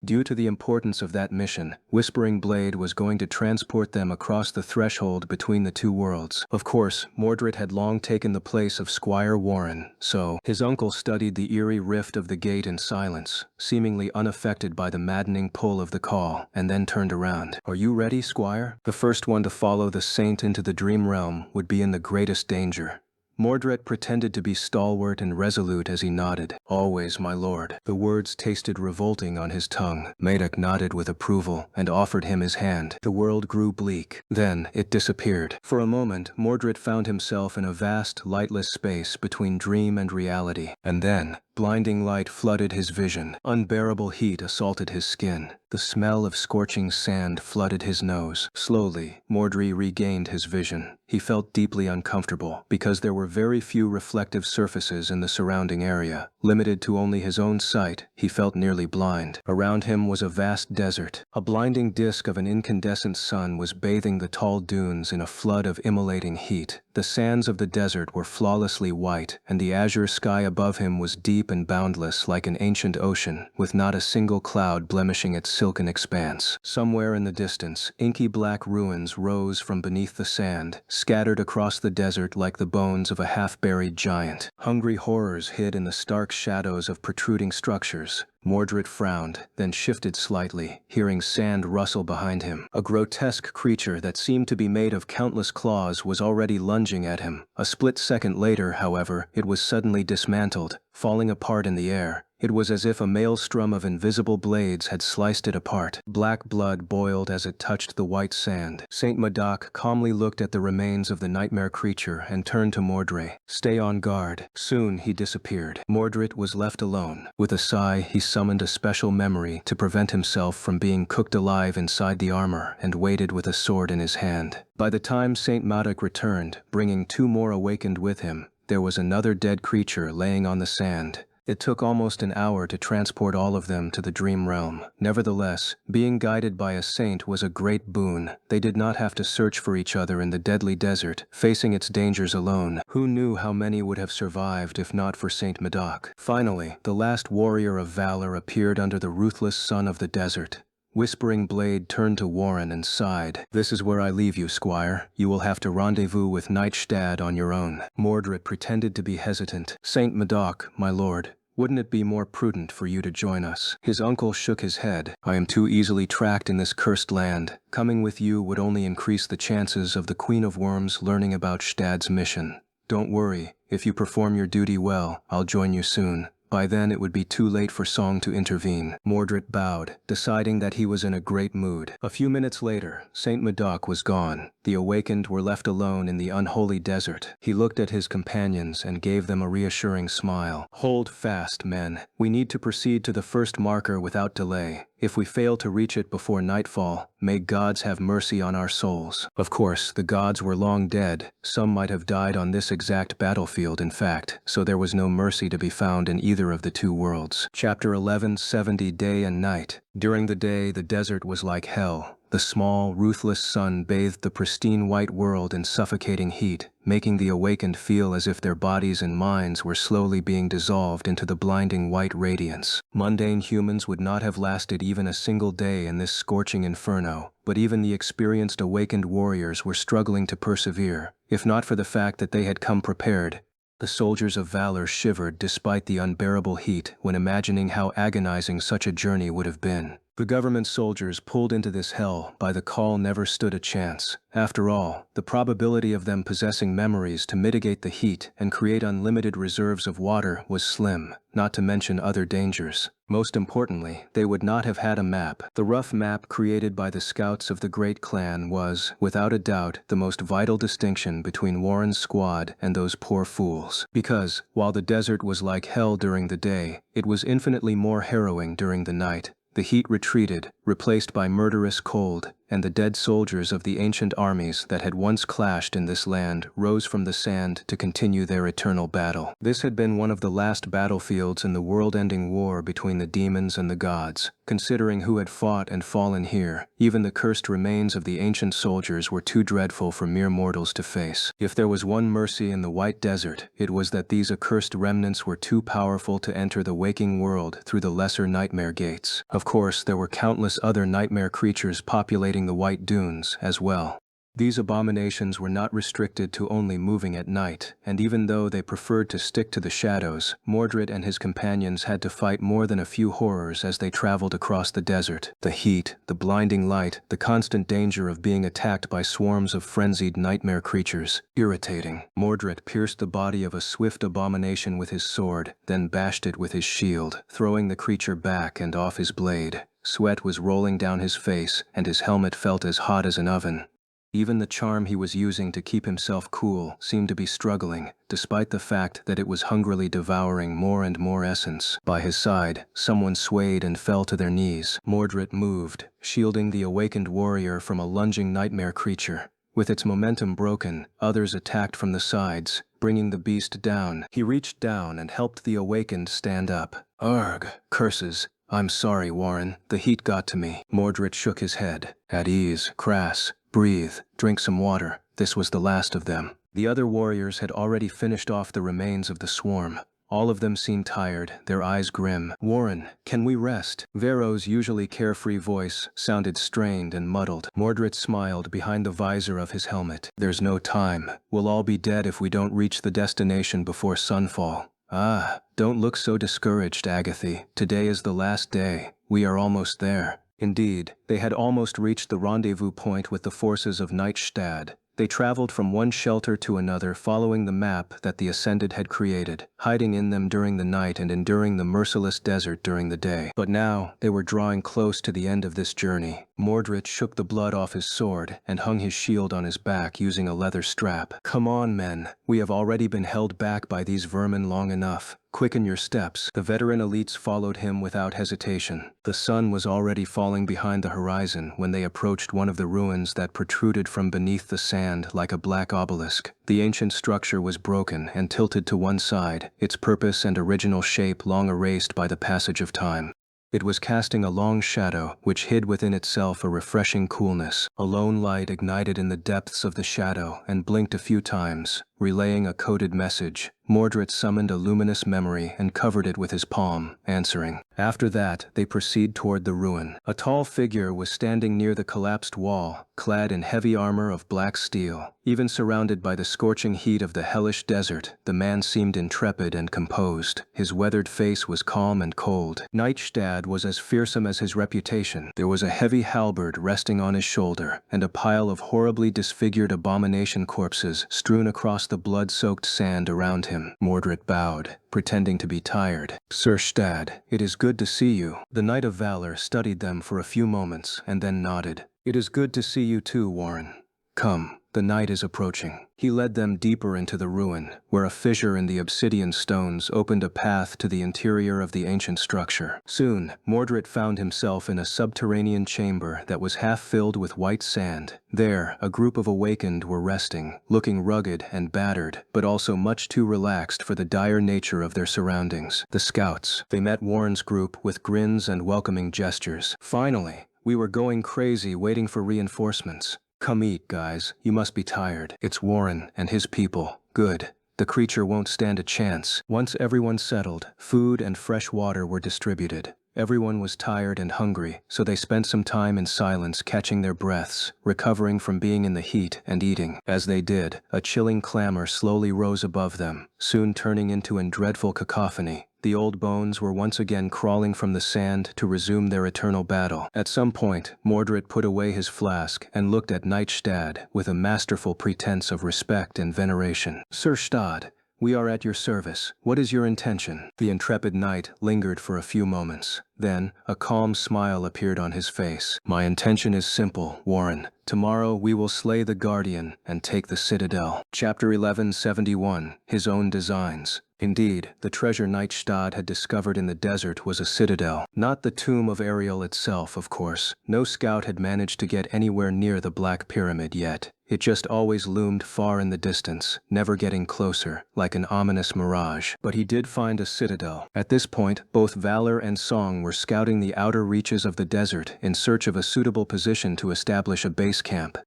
Due to the importance of that mission, Whispering Blade was going to transport them across the threshold between the two worlds. Of course, Mordred had long taken the place of Squire Warren, so his uncle studied the eerie rift of the gate in silence, seemingly unaffected by the maddening pull of the call, and then turned around. "Are you ready, Squire?" The first one to follow the saint into the dream realm would be in the greatest danger. Mordred pretended to be stalwart and resolute as he nodded. "Always, my lord." The words tasted revolting on his tongue. Madoc nodded with approval and offered him his hand. The world grew bleak. Then it disappeared. For a moment, Mordred found himself in a vast, lightless space between dream and reality. And then, blinding light flooded his vision. Unbearable heat assaulted his skin. The smell of scorching sand flooded his nose. Slowly, Mordred regained his vision. He felt deeply uncomfortable because there were very few reflective surfaces in the surrounding area. Limited to only his own sight, he felt nearly blind. Around him was a vast desert. A blinding disk of an incandescent sun was bathing the tall dunes in a flood of immolating heat. The sands of the desert were flawlessly white, and the azure sky above him was deep and boundless like an ancient ocean, with not a single cloud blemishing its silken expanse. Somewhere in the distance, inky black ruins rose from beneath the sand, scattered across the desert like the bones of a half-buried giant. Hungry horrors hid in the stark shadows of protruding structures. Mordred frowned, then shifted slightly, hearing sand rustle behind him. A grotesque creature that seemed to be made of countless claws was already lunging at him. A split second later, however, it was suddenly dismantled, falling apart in the air. It was as if a maelstrom of invisible blades had sliced it apart. Black blood boiled as it touched the white sand. Saint Madoc calmly looked at the remains of the nightmare creature and turned to Mordred. "Stay on guard." Soon he disappeared. Mordred was left alone. With a sigh, he summoned a special memory to prevent himself from being cooked alive inside the armor and waited with a sword in his hand. By the time Saint Madoc returned, bringing 2 more awakened with him, there was another dead creature laying on the sand. It took almost an hour to transport all of them to the dream realm. Nevertheless, being guided by a saint was a great boon. They did not have to search for each other in the deadly desert, facing its dangers alone. Who knew how many would have survived if not for Saint Madoc? Finally, the last warrior of valor appeared under the ruthless sun of the desert. Whispering Blade turned to Warren and sighed. "This is where I leave you, Squire. You will have to rendezvous with Nightstad on your own." Mordred pretended to be hesitant. "Saint Madoc, my lord, wouldn't it be more prudent for you to join us?" His uncle shook his head. "I am too easily tracked in this cursed land. Coming with you would only increase the chances of the Queen of Worms learning about Stad's mission. Don't worry, if you perform your duty well, I'll join you soon. By then it would be too late for Song to intervene." Mordred bowed, deciding that he was in a great mood. A few minutes later, Saint Madoc was gone. The awakened were left alone in the unholy desert. He looked at his companions and gave them a reassuring smile. "Hold fast, men. We need to proceed to the first marker without delay. If we fail to reach it before nightfall, may gods have mercy on our souls." Of course, the gods were long dead. Some might have died on this exact battlefield, in fact, so there was no mercy to be found in either of the two worlds. Chapter 11, 70 Day and Night. During the day, the desert was like hell. The small, ruthless sun bathed the pristine white world in suffocating heat, making the awakened feel as if their bodies and minds were slowly being dissolved into the blinding white radiance. Mundane humans would not have lasted even a single day in this scorching inferno, but even the experienced awakened warriors were struggling to persevere, if not for the fact that they had come prepared. The soldiers of valor shivered despite the unbearable heat when imagining how agonizing such a journey would have been. The government soldiers pulled into this hell by the call never stood a chance. After all, the probability of them possessing memories to mitigate the heat and create unlimited reserves of water was slim, not to mention other dangers. Most importantly, they would not have had a map. The rough map created by the scouts of the Great Clan was, without a doubt, the most vital distinction between Warren's squad and those poor fools. Because, while the desert was like hell during the day, it was infinitely more harrowing during the night. The heat retreated, replaced by murderous cold, and the dead soldiers of the ancient armies that had once clashed in this land rose from the sand to continue their eternal battle. This had been one of the last battlefields in the world-ending war between the demons and the gods. Considering who had fought and fallen here, even the cursed remains of the ancient soldiers were too dreadful for mere mortals to face. If there was one mercy in the White Desert, it was that these accursed remnants were too powerful to enter the waking world through the lesser nightmare gates. Of course, there were countless other nightmare creatures populating the White Dunes as well. These abominations were not restricted to only moving at night, and even though they preferred to stick to the shadows, Mordred and his companions had to fight more than a few horrors as they traveled across the desert. The heat, the blinding light, the constant danger of being attacked by swarms of frenzied nightmare creatures. Irritating. Mordred pierced the body of a swift abomination with his sword, then bashed it with his shield, throwing the creature back and off his blade. Sweat was rolling down his face, and his helmet felt as hot as an oven. Even the charm he was using to keep himself cool seemed to be struggling, despite the fact that it was hungrily devouring more and more essence. By his side, someone swayed and fell to their knees. Mordred moved, shielding the awakened warrior from a lunging nightmare creature. With its momentum broken, others attacked from the sides, bringing the beast down. He reached down and helped the awakened stand up. Arg! Curses! I'm sorry, Warren. The heat got to me. Mordred shook his head. At ease, Crass. Breathe, drink some water. This was the last of them. The other warriors had already finished off the remains of the swarm. All of them seemed tired, their eyes grim. Warren, can we rest? Vero's usually carefree voice sounded strained and muddled. Mordred smiled behind the visor of his helmet. There's no time. We'll all be dead if we don't reach the destination before sunfall. Ah, don't look so discouraged, Agathy. Today is the last day. We are almost there. Indeed, they had almost reached the rendezvous point with the forces of Nightstad. They traveled from one shelter to another following the map that the Ascended had created, hiding in them during the night and enduring the merciless desert during the day. But now, they were drawing close to the end of this journey. Mordred shook the blood off his sword and hung his shield on his back using a leather strap. Come on, men. We have already been held back by these vermin long enough. Quicken your steps. The veteran elites followed him without hesitation. The sun was already falling behind the horizon when they approached one of the ruins that protruded from beneath the sand like a black obelisk. The ancient structure was broken and tilted to one side, its purpose and original shape long erased by the passage of time. It was casting a long shadow, which hid within itself a refreshing coolness. A lone light ignited in the depths of the shadow and blinked a few times, relaying a coded message. Mordred summoned a luminous memory and covered it with his palm, answering. After that, they proceed toward the ruin. A tall figure was standing near the collapsed wall, clad in heavy armor of black steel. Even surrounded by the scorching heat of the hellish desert, the man seemed intrepid and composed. His weathered face was calm and cold. Nightstad was as fearsome as his reputation. There was a heavy halberd resting on his shoulder, and a pile of horribly disfigured abomination corpses strewn across the blood-soaked sand around him. Mordred bowed, pretending to be tired. Sir Stad, it is good to see you. The Knight of Valor studied them for a few moments and then nodded. It is good to see you too, Warren. Come, the night is approaching." He led them deeper into the ruin, where a fissure in the obsidian stones opened a path to the interior of the ancient structure. Soon, Mordred found himself in a subterranean chamber that was half filled with white sand. There, a group of awakened were resting, looking rugged and battered, but also much too relaxed for the dire nature of their surroundings. The scouts. They met Warren's group with grins and welcoming gestures. "Finally! We were going crazy waiting for reinforcements. Come eat, guys. You must be tired." "It's Warren and his people." "Good. The creature won't stand a chance." Once everyone settled, food and fresh water were distributed. Everyone was tired and hungry, so they spent some time in silence catching their breaths, recovering from being in the heat and eating. As they did, a chilling clamor slowly rose above them, soon turning into a dreadful cacophony. The old bones were once again crawling from the sand to resume their eternal battle. At some point, Mordred put away his flask and looked at Knight Stad with a masterful pretense of respect and veneration. "Sir Stad, we are at your service. What is your intention?" The intrepid knight lingered for a few moments. Then, a calm smile appeared on his face. "My intention is simple, Warren. Tomorrow we will slay the Guardian and take the Citadel." Chapter 1171, His Own Designs. Indeed, the treasure Knight Stad had discovered in the desert was a citadel. Not the tomb of Ariel itself, of course. No scout had managed to get anywhere near the Black Pyramid yet. It just always loomed far in the distance, never getting closer, like an ominous mirage. But he did find a citadel. At this point, both Valor and Song were scouting the outer reaches of the desert in search of a suitable position to establish a base camp.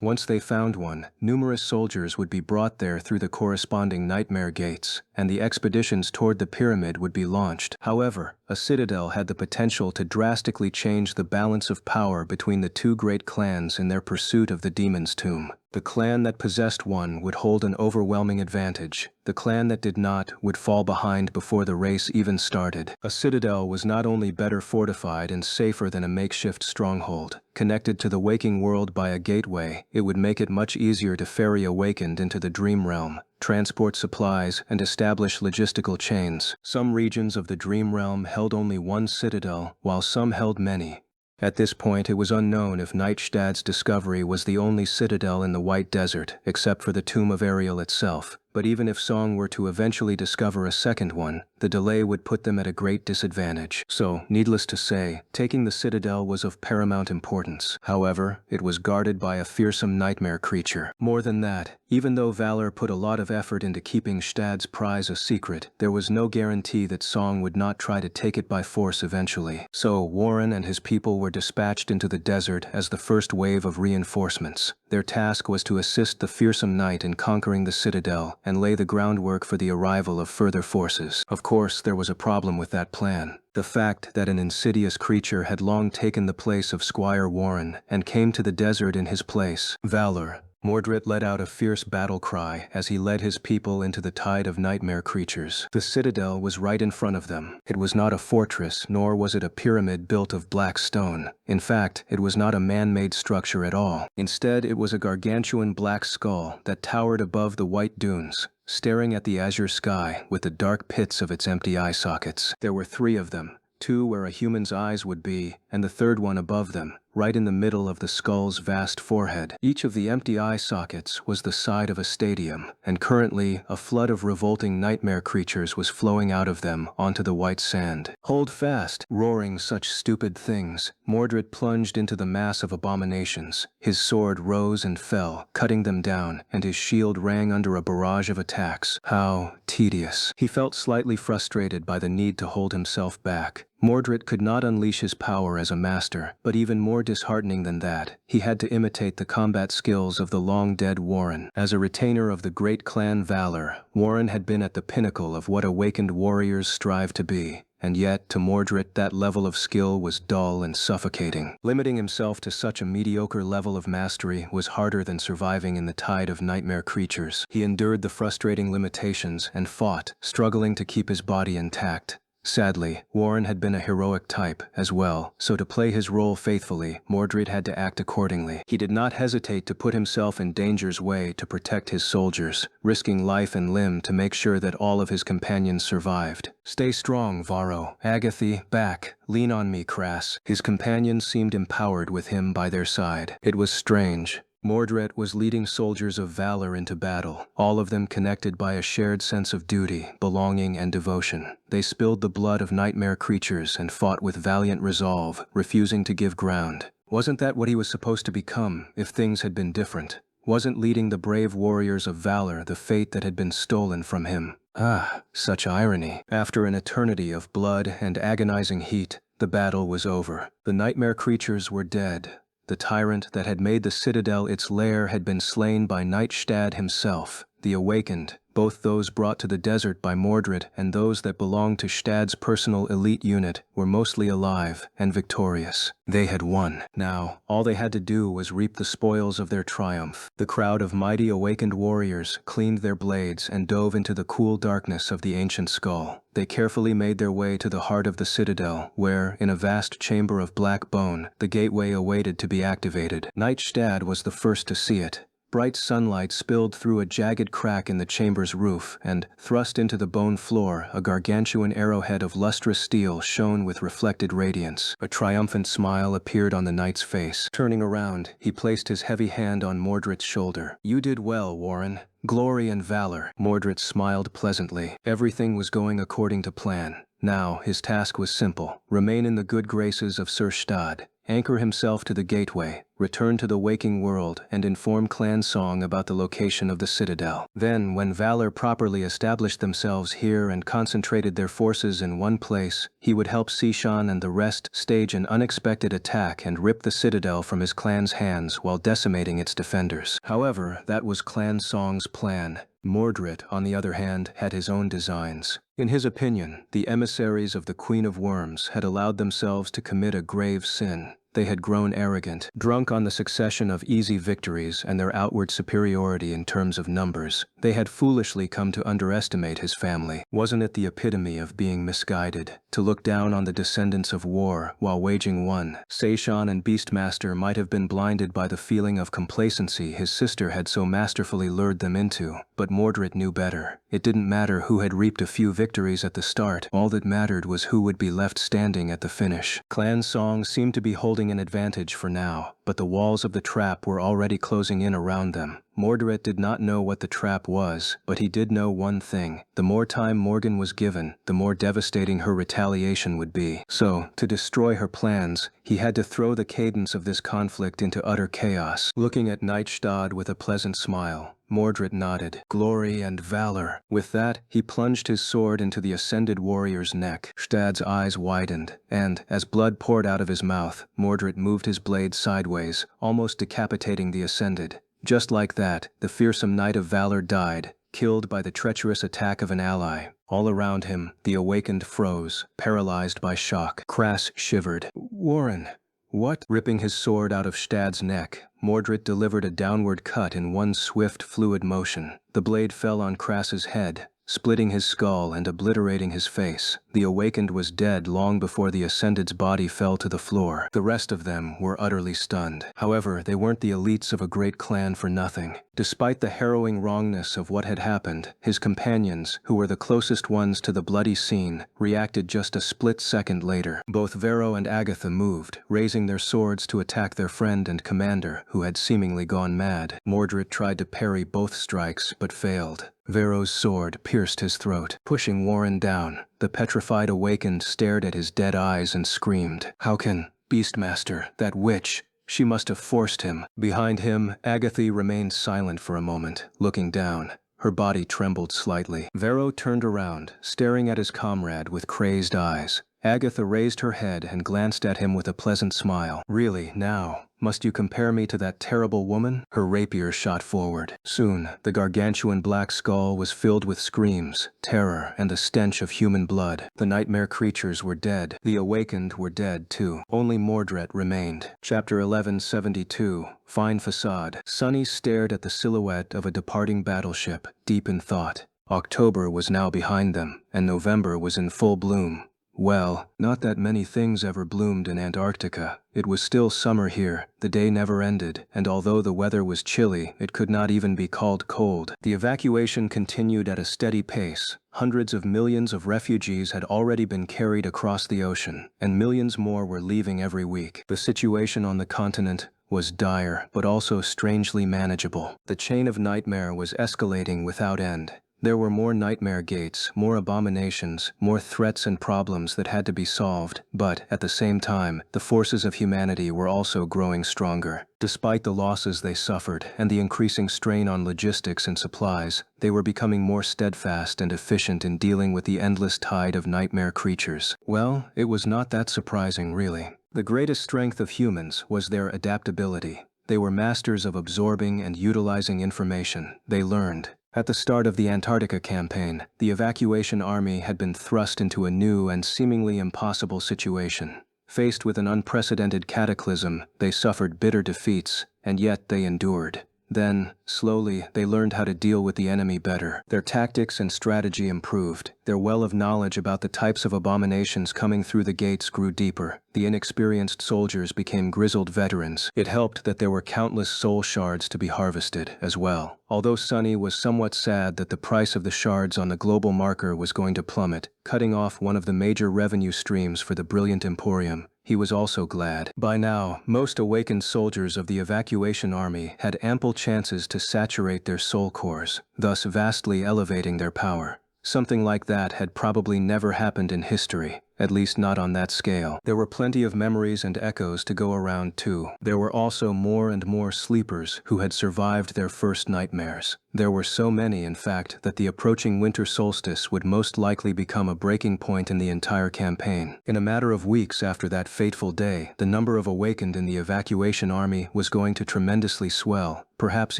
Once they found one, numerous soldiers would be brought there through the corresponding nightmare gates, and the expeditions toward the pyramid would be launched. However, a citadel had the potential to drastically change the balance of power between the two great clans in their pursuit of the demon's tomb. The clan that possessed one would hold an overwhelming advantage. The clan that did not would fall behind before the race even started. A citadel was not only better fortified and safer than a makeshift stronghold. Connected to the waking world by a gateway, it would make it much easier to ferry awakened into the dream realm, transport supplies, and establish logistical chains. Some regions of the dream realm held only one citadel, while some held many. At this point, it was unknown if Knight Stad's discovery was the only citadel in the White Desert, except for the Tomb of Ariel itself. But even if Song were to eventually discover a second one, the delay would put them at a great disadvantage. So, needless to say, taking the citadel was of paramount importance. However, it was guarded by a fearsome nightmare creature. More than that, even though Valor put a lot of effort into keeping Stad's prize a secret, there was no guarantee that Song would not try to take it by force eventually. So, Warren and his people were dispatched into the desert as the first wave of reinforcements. Their task was to assist the fearsome knight in conquering the citadel and lay the groundwork for the arrival of further forces. Of course, there was a problem with that plan. The fact that an insidious creature had long taken the place of Squire Warren and came to the desert in his place. Valor. Mordred let out a fierce battle cry as he led his people into the tide of nightmare creatures. The citadel was right in front of them. It was not a fortress, nor was it a pyramid built of black stone. In fact, it was not a man-made structure at all. Instead, it was a gargantuan black skull that towered above the white dunes, staring at the azure sky with the dark pits of its empty eye sockets. There were 3 of them, 2 where a human's eyes would be, and the third one above them, right in the middle of the skull's vast forehead. Each of the empty eye sockets was the side of a stadium, and currently a flood of revolting nightmare creatures was flowing out of them onto the white sand. "Hold fast!" Roaring such stupid things, Mordred plunged into the mass of abominations. His sword rose and fell, cutting them down, and his shield rang under a barrage of attacks. How tedious. He felt slightly frustrated by the need to hold himself back. Mordred could not unleash his power as a master, but even more disheartening than that, he had to imitate the combat skills of the long-dead Warren. As a retainer of the great clan Valor, Warren had been at the pinnacle of what awakened warriors strive to be. And yet, to Mordred, that level of skill was dull and suffocating. Limiting himself to such a mediocre level of mastery was harder than surviving in the tide of nightmare creatures. He endured the frustrating limitations and fought, struggling to keep his body intact. Sadly, Warren had been a heroic type as well, so to play his role faithfully, Mordred had to act accordingly. He did not hesitate to put himself in danger's way to protect his soldiers, risking life and limb to make sure that all of his companions survived. "Stay strong, Varro. Agatha, back. Lean on me, Crass." His companions seemed empowered with him by their side. It was strange. Mordred was leading soldiers of valor into battle, all of them connected by a shared sense of duty, belonging, and devotion. They spilled the blood of nightmare creatures and fought with valiant resolve, refusing to give ground. Wasn't that what he was supposed to become, if things had been different? Wasn't leading the brave warriors of valor the fate that had been stolen from him? Ah, such irony. After an eternity of blood and agonizing heat, the battle was over. The nightmare creatures were dead. The tyrant that had made the citadel its lair had been slain by Nightstad himself. The awakened, both those brought to the desert by Mordred and those that belonged to Stad's personal elite unit, were mostly alive and victorious. They had won. Now, all they had to do was reap the spoils of their triumph. The crowd of mighty awakened warriors cleaned their blades and dove into the cool darkness of the ancient skull. They carefully made their way to the heart of the citadel, where, in a vast chamber of black bone, the gateway awaited to be activated. Nightstad was the first to see it. Bright sunlight spilled through a jagged crack in the chamber's roof, and, thrust into the bone floor, a gargantuan arrowhead of lustrous steel shone with reflected radiance. A triumphant smile appeared on the knight's face. Turning around, he placed his heavy hand on Mordred's shoulder. "You did well, Warren. Glory and valor." Mordred smiled pleasantly. Everything was going according to plan. Now, his task was simple: remain in the good graces of Sir Stad, anchor himself to the gateway, return to the waking world, and inform Clan Song about the location of the citadel. Then, when Valor properly established themselves here and concentrated their forces in one place, he would help Sishan and the rest stage an unexpected attack and rip the citadel from his clan's hands while decimating its defenders. However, that was Clan Song's plan. Mordred, on the other hand, had his own designs. In his opinion, the emissaries of the Queen of Worms had allowed themselves to commit a grave sin. They had grown arrogant, drunk on the succession of easy victories and their outward superiority in terms of numbers. They had foolishly come to underestimate his family. Wasn't it the epitome of being misguided, to look down on the descendants of war while waging one? Seishan and Beastmaster might have been blinded by the feeling of complacency his sister had so masterfully lured them into, but Mordred knew better. It didn't matter who had reaped a few victories at the start. All that mattered was who would be left standing at the finish. Clan Song seemed to be holding an advantage for now, but the walls of the trap were already closing in around them. Mordred did not know what the trap was, but he did know one thing: the more time Morgan was given, the more devastating her retaliation would be. So, to destroy her plans, he had to throw the cadence of this conflict into utter chaos. Looking at Nightstad with a pleasant smile, Mordred nodded. Glory and valor. With that, he plunged his sword into the ascended warrior's neck. Stad's eyes widened, and, as blood poured out of his mouth, Mordred moved his blade sideways, almost decapitating the ascended. Just like that, the fearsome knight of valor died, killed by the treacherous attack of an ally. All around him, the awakened froze, paralyzed by shock. Crass shivered. Warren. What? Ripping his sword out of Stad's neck, Mordred delivered a downward cut in one swift, fluid motion. The blade fell on Crass's head, splitting his skull and obliterating his face. The awakened was dead long before the Ascended's body fell to the floor. The rest of them were utterly stunned. However, they weren't the elites of a great clan for nothing. Despite the harrowing wrongness of what had happened, his companions, who were the closest ones to the bloody scene, reacted just a split second later. Both Vero and Agatha moved, raising their swords to attack their friend and commander, who had seemingly gone mad. Mordred tried to parry both strikes, but failed. Vero's sword pierced his throat. Pushing Warren down, the petrified awakened stared at his dead eyes and screamed. How can... Beastmaster, that witch... She must have forced him. Behind him, Agatha remained silent for a moment, looking down. Her body trembled slightly. Vero turned around, staring at his comrade with crazed eyes. Agatha raised her head and glanced at him with a pleasant smile. Really, now, must you compare me to that terrible woman? Her rapier shot forward. Soon, the gargantuan black skull was filled with screams, terror, and the stench of human blood. The nightmare creatures were dead. The awakened were dead, too. Only Mordred remained. Chapter 1172. Fine Facade. Sunny stared at the silhouette of a departing battleship, deep in thought. October was now behind them, and November was in full bloom. Well, not that many things ever bloomed in Antarctica. It was still summer here, the day never ended, and although the weather was chilly, it could not even be called cold. The evacuation continued at a steady pace. Hundreds of millions of refugees had already been carried across the ocean, and millions more were leaving every week. The situation on the continent was dire but also strangely manageable. The chain of nightmare was escalating without end. There were more nightmare gates, more abominations, more threats and problems that had to be solved, but, at the same time, the forces of humanity were also growing stronger. Despite the losses they suffered and the increasing strain on logistics and supplies, they were becoming more steadfast and efficient in dealing with the endless tide of nightmare creatures. Well, it was not that surprising, really. The greatest strength of humans was their adaptability. They were masters of absorbing and utilizing information. They learned. At the start of the Antarctica campaign, the evacuation army had been thrust into a new and seemingly impossible situation. Faced with an unprecedented cataclysm, they suffered bitter defeats, and yet they endured. Then, slowly, they learned how to deal with the enemy better. Their tactics and strategy improved. Their well of knowledge about the types of abominations coming through the gates grew deeper. The inexperienced soldiers became grizzled veterans. It helped that there were countless soul shards to be harvested, as well. Although Sunny was somewhat sad that the price of the shards on the global marker was going to plummet, cutting off one of the major revenue streams for the brilliant Emporium, he was also glad. By now, most awakened soldiers of the evacuation army had ample chances to saturate their soul cores, thus vastly elevating their power. Something like that had probably never happened in history, at least not on that scale. There were plenty of memories and echoes to go around too. There were also more and more sleepers who had survived their first nightmares. There were so many, in fact, that the approaching winter solstice would most likely become a breaking point in the entire campaign. In a matter of weeks after that fateful day, the number of awakened in the evacuation army was going to tremendously swell, perhaps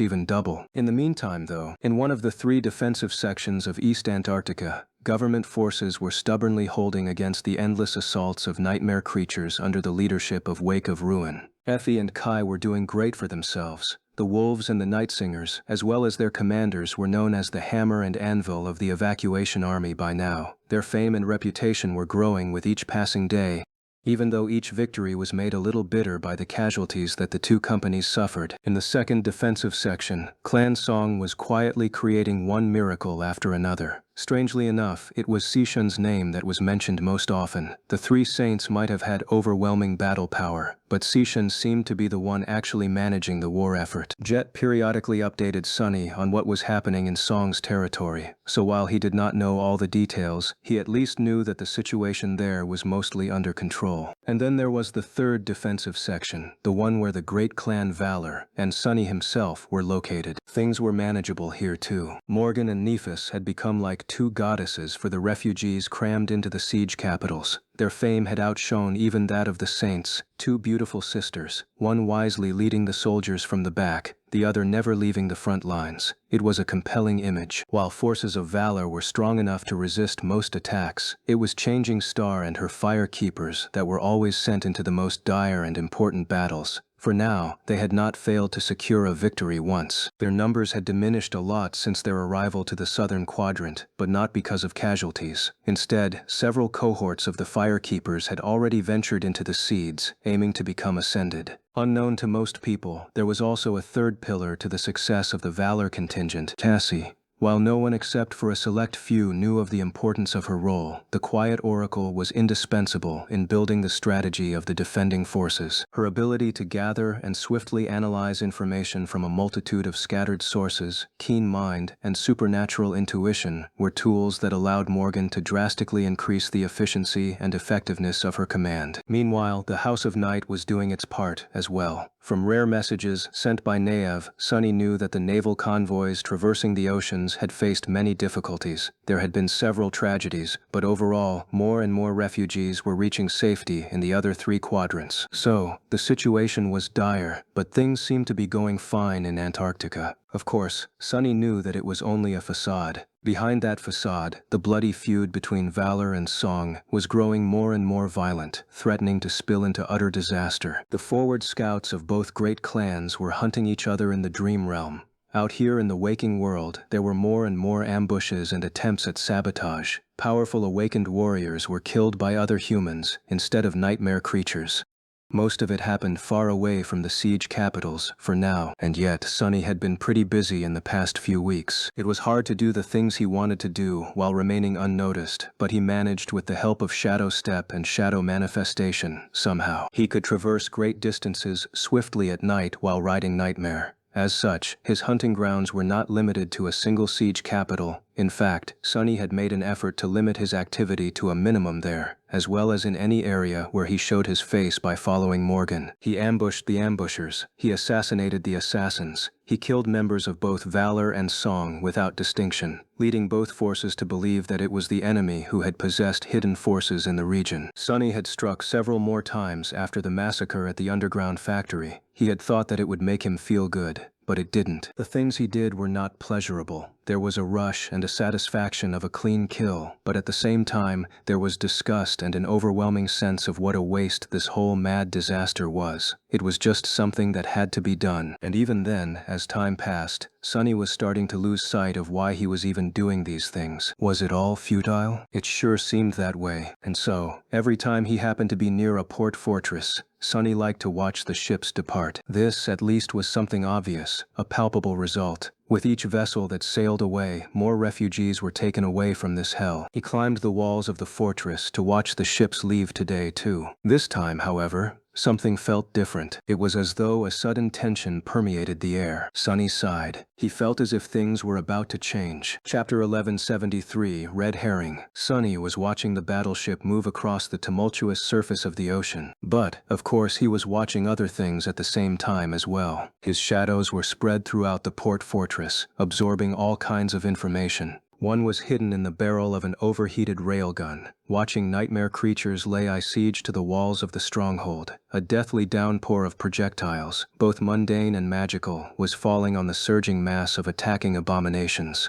even double. In the meantime, though, in one of the 3 defensive sections of East Antarctica, government forces were stubbornly holding against the endless assaults of nightmare creatures under the leadership of Wake of Ruin. Effie and Kai were doing great for themselves. The Wolves and the Night Singers, as well as their commanders, were known as the hammer and anvil of the evacuation army by now. Their fame and reputation were growing with each passing day, even though each victory was made a little bitter by the casualties that the 2 companies suffered. In the second defensive section, Clan Song was quietly creating one miracle after another. Strangely enough, it was Sishan's name that was mentioned most often. The 3 saints might have had overwhelming battle power, but Sishan seemed to be the one actually managing the war effort. Jet periodically updated Sunny on what was happening in Song's territory, so while he did not know all the details, he at least knew that the situation there was mostly under control. And then there was the third defensive section, the one where the great clan Valor and Sunny himself were located. Things were manageable here too. Morgan and Nephis had become like 2 goddesses for the refugees crammed into the siege capitals. Their fame had outshone even that of the saints, 2 beautiful sisters, one wisely leading the soldiers from the back, the other never leaving the front lines. It was a compelling image. While forces of valor were strong enough to resist most attacks, it was Changing Star and her fire keepers that were always sent into the most dire and important battles. For now, they had not failed to secure a victory once. Their numbers had diminished a lot since their arrival to the southern quadrant, but not because of casualties. Instead, several cohorts of the fire keepers had already ventured into the seeds, aiming to become ascended. Unknown to most people, there was also a third pillar to the success of the Valor contingent, Tassie. While no one except for a select few knew of the importance of her role, the Quiet Oracle was indispensable in building the strategy of the defending forces. Her ability to gather and swiftly analyze information from a multitude of scattered sources, keen mind, and supernatural intuition were tools that allowed Morgan to drastically increase the efficiency and effectiveness of her command. Meanwhile, the House of Night was doing its part as well. From rare messages sent by Neav, Sunny knew that the naval convoys traversing the oceans had faced many difficulties. There had been several tragedies, but overall, more and more refugees were reaching safety in the other 3 quadrants. So, the situation was dire, but things seemed to be going fine in Antarctica. Of course, Sunny knew that it was only a facade. Behind that facade, the bloody feud between Valor and Song was growing more and more violent, threatening to spill into utter disaster. The forward scouts of both great clans were hunting each other in the dream realm. Out here in the waking world, there were more and more ambushes and attempts at sabotage. Powerful awakened warriors were killed by other humans instead of nightmare creatures. Most of it happened far away from the siege capitals, for now, and yet Sunny had been pretty busy in the past few weeks. It was hard to do the things he wanted to do while remaining unnoticed, but he managed with the help of shadow step and shadow manifestation, somehow. He could traverse great distances swiftly at night while riding Nightmare. As such, his hunting grounds were not limited to a single siege capital. In fact, Sunny had made an effort to limit his activity to a minimum there, as well as in any area where he showed his face by following Morgan. He ambushed the ambushers, he assassinated the assassins, he killed members of both Valor and Song without distinction, leading both forces to believe that it was the enemy who had possessed hidden forces in the region. Sunny had struck several more times after the massacre at the underground factory. He had thought that it would make him feel good, but it didn't. The things he did were not pleasurable. There was a rush and a satisfaction of a clean kill, but at the same time, there was disgust and an overwhelming sense of what a waste this whole mad disaster was. It was just something that had to be done. And even then, as time passed, Sunny was starting to lose sight of why he was even doing these things. Was it all futile? It sure seemed that way. And so, every time he happened to be near a port fortress, Sunny liked to watch the ships depart. This, at least, was something obvious, a palpable result. With each vessel that sailed away, more refugees were taken away from this hell. He climbed the walls of the fortress to watch the ships leave today, too. This time, however, something felt different. It was as though a sudden tension permeated the air. Sunny sighed. He felt as if things were about to change. Chapter 1173, Red Herring. Sunny was watching the battleship move across the tumultuous surface of the ocean. But, of course, he was watching other things at the same time as well. His shadows were spread throughout the port fortress, absorbing all kinds of information. One was hidden in the barrel of an overheated railgun, watching nightmare creatures lay siege to the walls of the stronghold. A deathly downpour of projectiles, both mundane and magical, was falling on the surging mass of attacking abominations.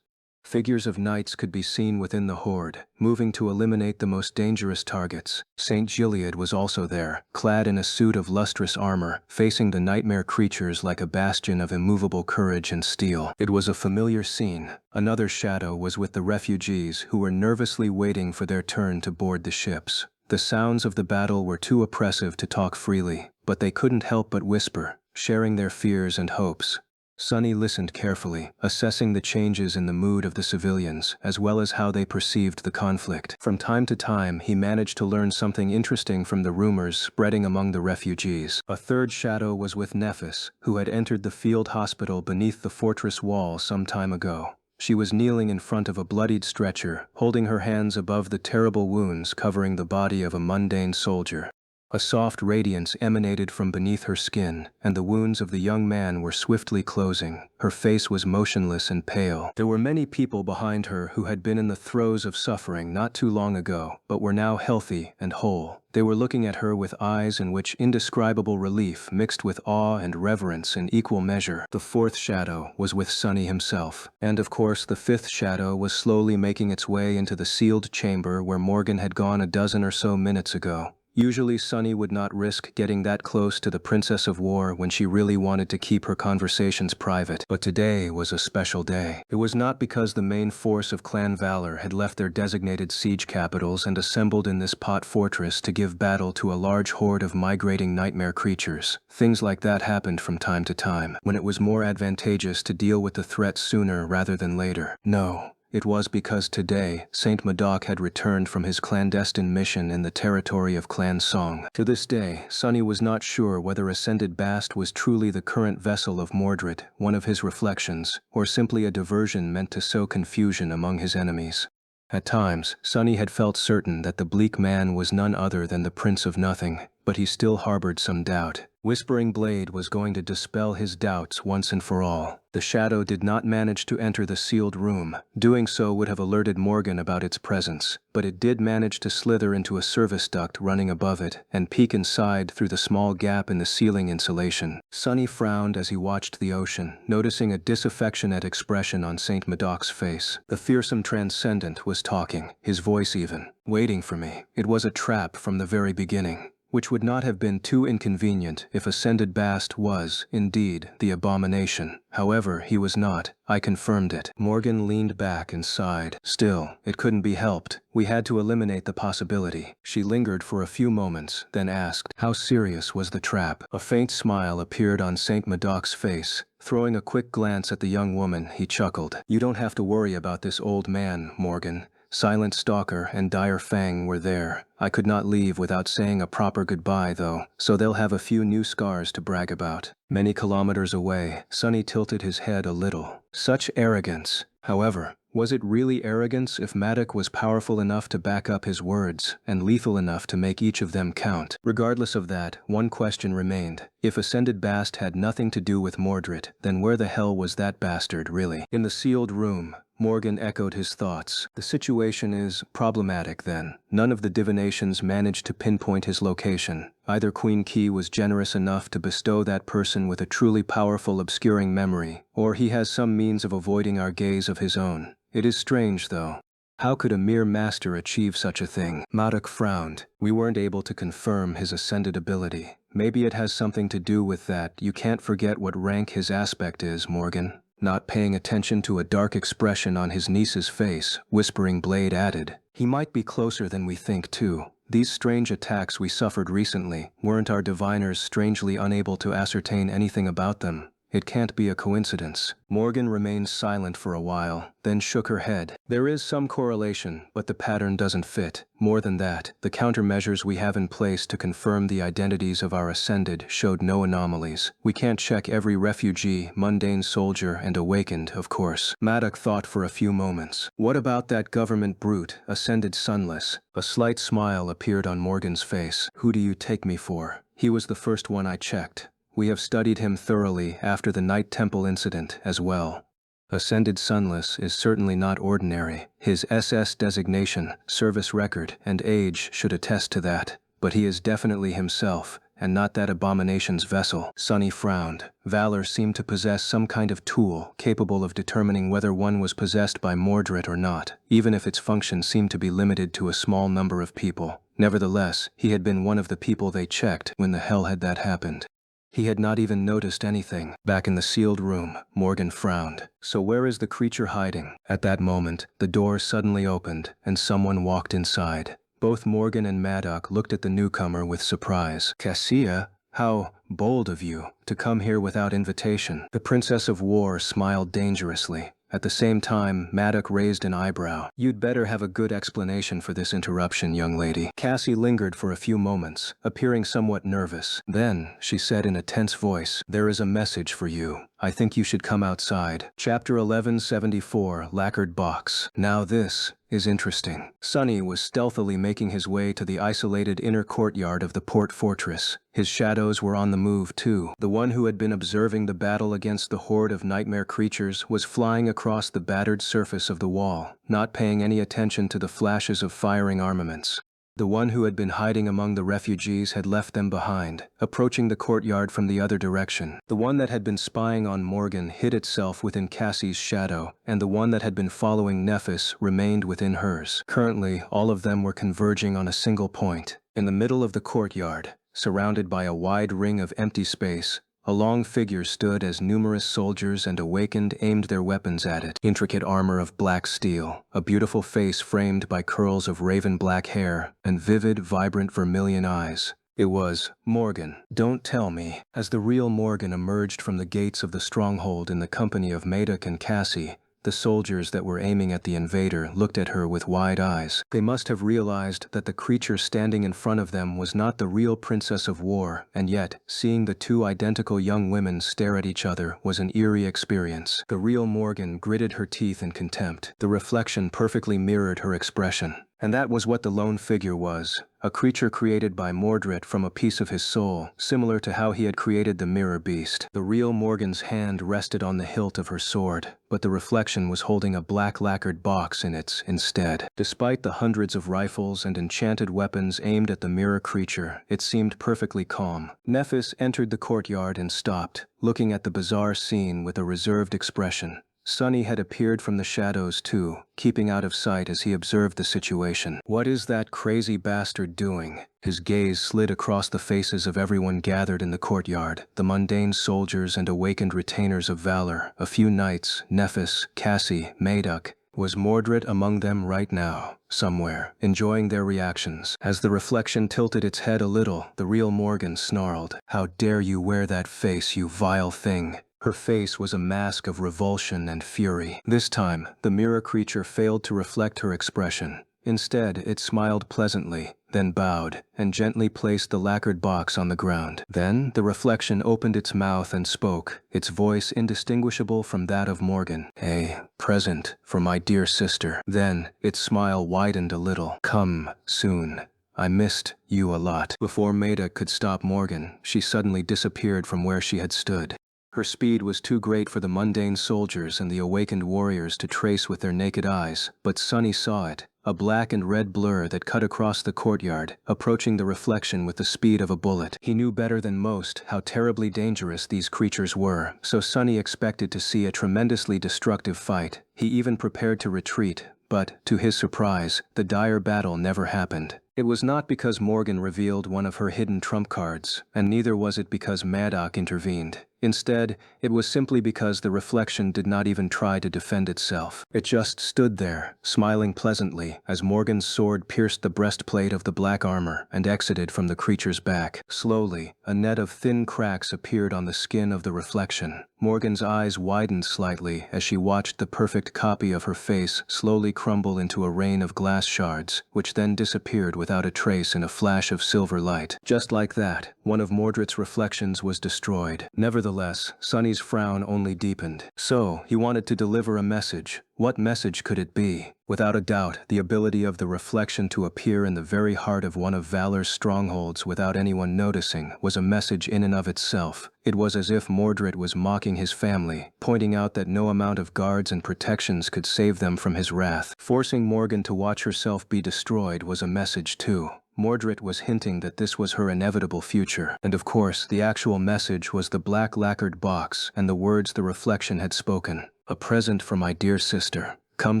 Figures of knights could be seen within the horde, moving to eliminate the most dangerous targets. Saint Gilead was also there, clad in a suit of lustrous armor, facing the nightmare creatures like a bastion of immovable courage and steel. It was a familiar scene. Another shadow was with the refugees who were nervously waiting for their turn to board the ships. The sounds of the battle were too oppressive to talk freely, but they couldn't help but whisper, sharing their fears and hopes. Sunny listened carefully, assessing the changes in the mood of the civilians, as well as how they perceived the conflict. From time to time, he managed to learn something interesting from the rumors spreading among the refugees. A third shadow was with Nephis, who had entered the field hospital beneath the fortress wall some time ago. She was kneeling in front of a bloodied stretcher, holding her hands above the terrible wounds covering the body of a mundane soldier. A soft radiance emanated from beneath her skin, and the wounds of the young man were swiftly closing. Her face was motionless and pale. There were many people behind her who had been in the throes of suffering not too long ago, but were now healthy and whole. They were looking at her with eyes in which indescribable relief mixed with awe and reverence in equal measure. The fourth shadow was with Sunny himself. And of course, the fifth shadow was slowly making its way into the sealed chamber where Morgan had gone a dozen or so minutes ago. Usually Sunny would not risk getting that close to the Princess of War when she really wanted to keep her conversations private, but today was a special day. It was not because the main force of Clan Valor had left their designated siege capitals and assembled in this pot fortress to give battle to a large horde of migrating nightmare creatures. Things like that happened from time to time, when it was more advantageous to deal with the threat sooner rather than later. No. It was because today, Saint Madoc had returned from his clandestine mission in the territory of Clan Song. To this day, Sunny was not sure whether Ascended Bast was truly the current vessel of Mordred, one of his reflections, or simply a diversion meant to sow confusion among his enemies. At times, Sunny had felt certain that the bleak man was none other than the Prince of Nothing, but he still harbored some doubt. Whispering Blade was going to dispel his doubts once and for all. The shadow did not manage to enter the sealed room. Doing so would have alerted Morgan about its presence, but it did manage to slither into a service duct running above it and peek inside through the small gap in the ceiling insulation. Sunny frowned as he watched the ocean, noticing a disaffectionate expression on Saint Madoc's face. The fearsome transcendent was talking, his voice even. Waiting for me. It was a trap from the very beginning. which would not have been too inconvenient if Ascended Bast was, indeed, the abomination. However, he was not. I confirmed it. Morgan leaned back and sighed. Still, it couldn't be helped. We had to eliminate the possibility. She lingered for a few moments, then asked, how serious was the trap? A faint smile appeared on St. Medoc's face. Throwing a quick glance at the young woman, he chuckled. You don't have to worry about this old man, Morgan. Silent Stalker and Dire Fang were there. I could not leave without saying a proper goodbye, though, so they'll have a few new scars to brag about. Many kilometers away, Sonny tilted his head a little. Such arrogance. However, was it really arrogance if Maddock was powerful enough to back up his words, and lethal enough to make each of them count? Regardless of that, one question remained. If Ascended Bast had nothing to do with Mordred, then where the hell was that bastard really? In the sealed room, Morgan echoed his thoughts. The situation is problematic then. None of the divinations managed to pinpoint his location. Either Queen Key was generous enough to bestow that person with a truly powerful obscuring memory, or he has some means of avoiding our gaze of his own. It is strange, though. How could a mere master achieve such a thing? Maddock frowned. We weren't able to confirm his ascended ability. Maybe it has something to do with that. You can't forget what rank his aspect is, Morgan. Not paying attention to a dark expression on his niece's face, Whispering Blade added. He might be closer than we think, too. These strange attacks we suffered recently, weren't our diviners strangely unable to ascertain anything about them? It can't be a coincidence. Morgan remained silent for a while, then shook her head. There is some correlation, but the pattern doesn't fit. More than that, the countermeasures we have in place to confirm the identities of our Ascended showed no anomalies. We can't check every refugee, mundane soldier, and awakened, of course. Maddock thought for a few moments. What about that government brute, Ascended Sunless? A slight smile appeared on Morgan's face. Who do you take me for? He was the first one I checked. We have studied him thoroughly after the Night Temple incident as well. Ascended Sunless is certainly not ordinary. His SS designation, service record, and age should attest to that. But he is definitely himself, and not that abomination's vessel. Sonny frowned. Valor seemed to possess some kind of tool capable of determining whether one was possessed by Mordred or not, even if its function seemed to be limited to a small number of people. Nevertheless, he had been one of the people they checked when the hell had that happened. He had not even noticed anything. Back in the sealed room, Morgan frowned. So where is the creature hiding? At that moment, the door suddenly opened, and someone walked inside. Both Morgan and Maddock looked at the newcomer with surprise. Cassia? How bold of you to come here without invitation. The Princess of War smiled dangerously. At the same time, Maddock raised an eyebrow. You'd better have a good explanation for this interruption, young lady. Cassie lingered for a few moments, appearing somewhat nervous. Then, she said in a tense voice, there is a message for you. I think you should come outside. Chapter 1174, Lacquered Box. Now this is interesting. Sonny was stealthily making his way to the isolated inner courtyard of the port fortress. His shadows were on the move too. The one who had been observing the battle against the horde of nightmare creatures was flying across the battered surface of the wall, not paying any attention to the flashes of firing armaments. The one who had been hiding among the refugees had left them behind, approaching the courtyard from the other direction. The one that had been spying on Morgan hid itself within Cassie's shadow, and the one that had been following Nephis remained within hers. Currently, all of them were converging on a single point. In the middle of the courtyard, surrounded by a wide ring of empty space, a long figure stood as numerous soldiers and awakened aimed their weapons at it. Intricate armor of black steel, a beautiful face framed by curls of raven black hair, and vivid, vibrant vermilion eyes. It was Morgan. Don't tell me. As the real Morgan emerged from the gates of the stronghold in the company of Maddock and Cassie, the soldiers that were aiming at the invader looked at her with wide eyes. They must have realized that the creature standing in front of them was not the real Princess of War, and yet, seeing the two identical young women stare at each other was an eerie experience. The real Morgan gritted her teeth in contempt. The reflection perfectly mirrored her expression. And that was what the lone figure was, a creature created by Mordred from a piece of his soul, similar to how he had created the mirror beast. The real Morgan's hand rested on the hilt of her sword, but the reflection was holding a black lacquered box in its instead. Despite the hundreds of rifles and enchanted weapons aimed at the mirror creature, it seemed perfectly calm. Nephis entered the courtyard and stopped, looking at the bizarre scene with a reserved expression. Sunny had appeared from the shadows too, keeping out of sight as he observed the situation. What is that crazy bastard doing? His gaze slid across the faces of everyone gathered in the courtyard, the mundane soldiers and awakened retainers of valor, a few knights, Nephis, Cassie, Mayduk. Was Mordred among them right now, somewhere, enjoying their reactions? As the reflection tilted its head a little, the real Morgan snarled, "How dare you wear that face, you vile thing?" Her face was a mask of revulsion and fury. This time, the mirror creature failed to reflect her expression. Instead, it smiled pleasantly, then bowed, and gently placed the lacquered box on the ground. Then, the reflection opened its mouth and spoke, its voice indistinguishable from that of Morgan. "A present for my dear sister." Then, its smile widened a little. "Come soon. I missed you a lot." Before Maida could stop Morgan, she suddenly disappeared from where she had stood. Her speed was too great for the mundane soldiers and the awakened warriors to trace with their naked eyes, but Sunny saw it, a black and red blur that cut across the courtyard, approaching the reflection with the speed of a bullet. He knew better than most how terribly dangerous these creatures were, so Sunny expected to see a tremendously destructive fight. He even prepared to retreat, but, to his surprise, the dire battle never happened. It was not because Morgan revealed one of her hidden trump cards, and neither was it because Maddock intervened. Instead, it was simply because the reflection did not even try to defend itself. It just stood there, smiling pleasantly, as Morgan's sword pierced the breastplate of the black armor and exited from the creature's back. Slowly, a net of thin cracks appeared on the skin of the reflection. Morgan's eyes widened slightly as she watched the perfect copy of her face slowly crumble into a rain of glass shards, which then disappeared without a trace in a flash of silver light. Just like that, one of Mordred's reflections was destroyed. Nevertheless, Sunny's frown only deepened. So, he wanted to deliver a message. What message could it be? Without a doubt, the ability of the reflection to appear in the very heart of one of Valor's strongholds without anyone noticing was a message in and of itself. It was as if Mordred was mocking his family, pointing out that no amount of guards and protections could save them from his wrath. Forcing Morgan to watch herself be destroyed was a message too. Mordred was hinting that this was her inevitable future. And of course, the actual message was the black lacquered box and the words the reflection had spoken. "A present for my dear sister. Come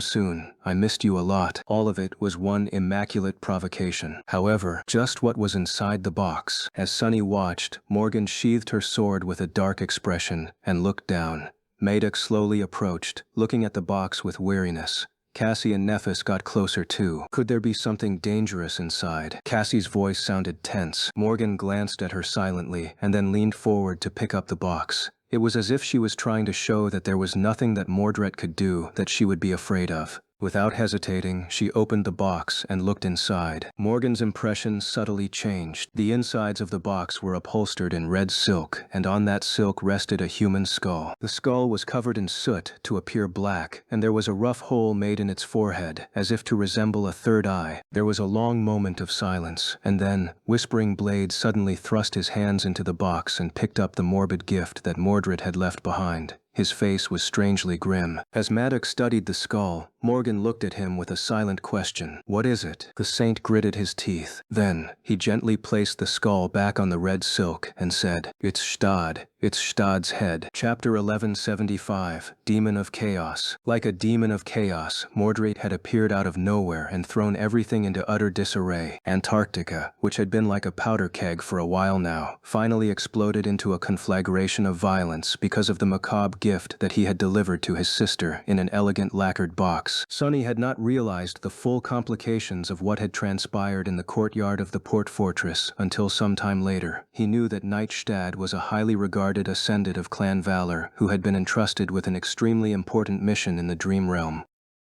soon. I missed you a lot." All of it was one immaculate provocation. However, just what was inside the box? As Sunny watched, Morgan sheathed her sword with a dark expression and looked down. Mayduk slowly approached, looking at the box with weariness. Cassie and Nephis got closer too. Could there be something dangerous inside? Cassie's voice sounded tense. Morgan glanced at her silently and then leaned forward to pick up the box. It was as if she was trying to show that there was nothing that Mordred could do that she would be afraid of. Without hesitating, she opened the box and looked inside. Morgan's impression subtly changed. The insides of the box were upholstered in red silk, and on that silk rested a human skull. The skull was covered in soot to appear black, and there was a rough hole made in its forehead, as if to resemble a third eye. There was a long moment of silence, and then, Whispering Blade suddenly thrust his hands into the box and picked up the morbid gift that Mordred had left behind. His face was strangely grim. As Maddox studied the skull, Morgan looked at him with a silent question. "What is it?" The saint gritted his teeth. Then, he gently placed the skull back on the red silk and said, "It's Stad. It's Stad's head." Chapter 1175, Demon of Chaos. Like a demon of chaos, Mordred had appeared out of nowhere and thrown everything into utter disarray. Antarctica, which had been like a powder keg for a while now, finally exploded into a conflagration of violence because of the macabre gift that he had delivered to his sister in an elegant lacquered box. Sunny had not realized the full complications of what had transpired in the courtyard of the port fortress until some time later. He knew that Knight Stad was a highly regarded ascendant of Clan Valor who had been entrusted with an extremely important mission in the Dream Realm.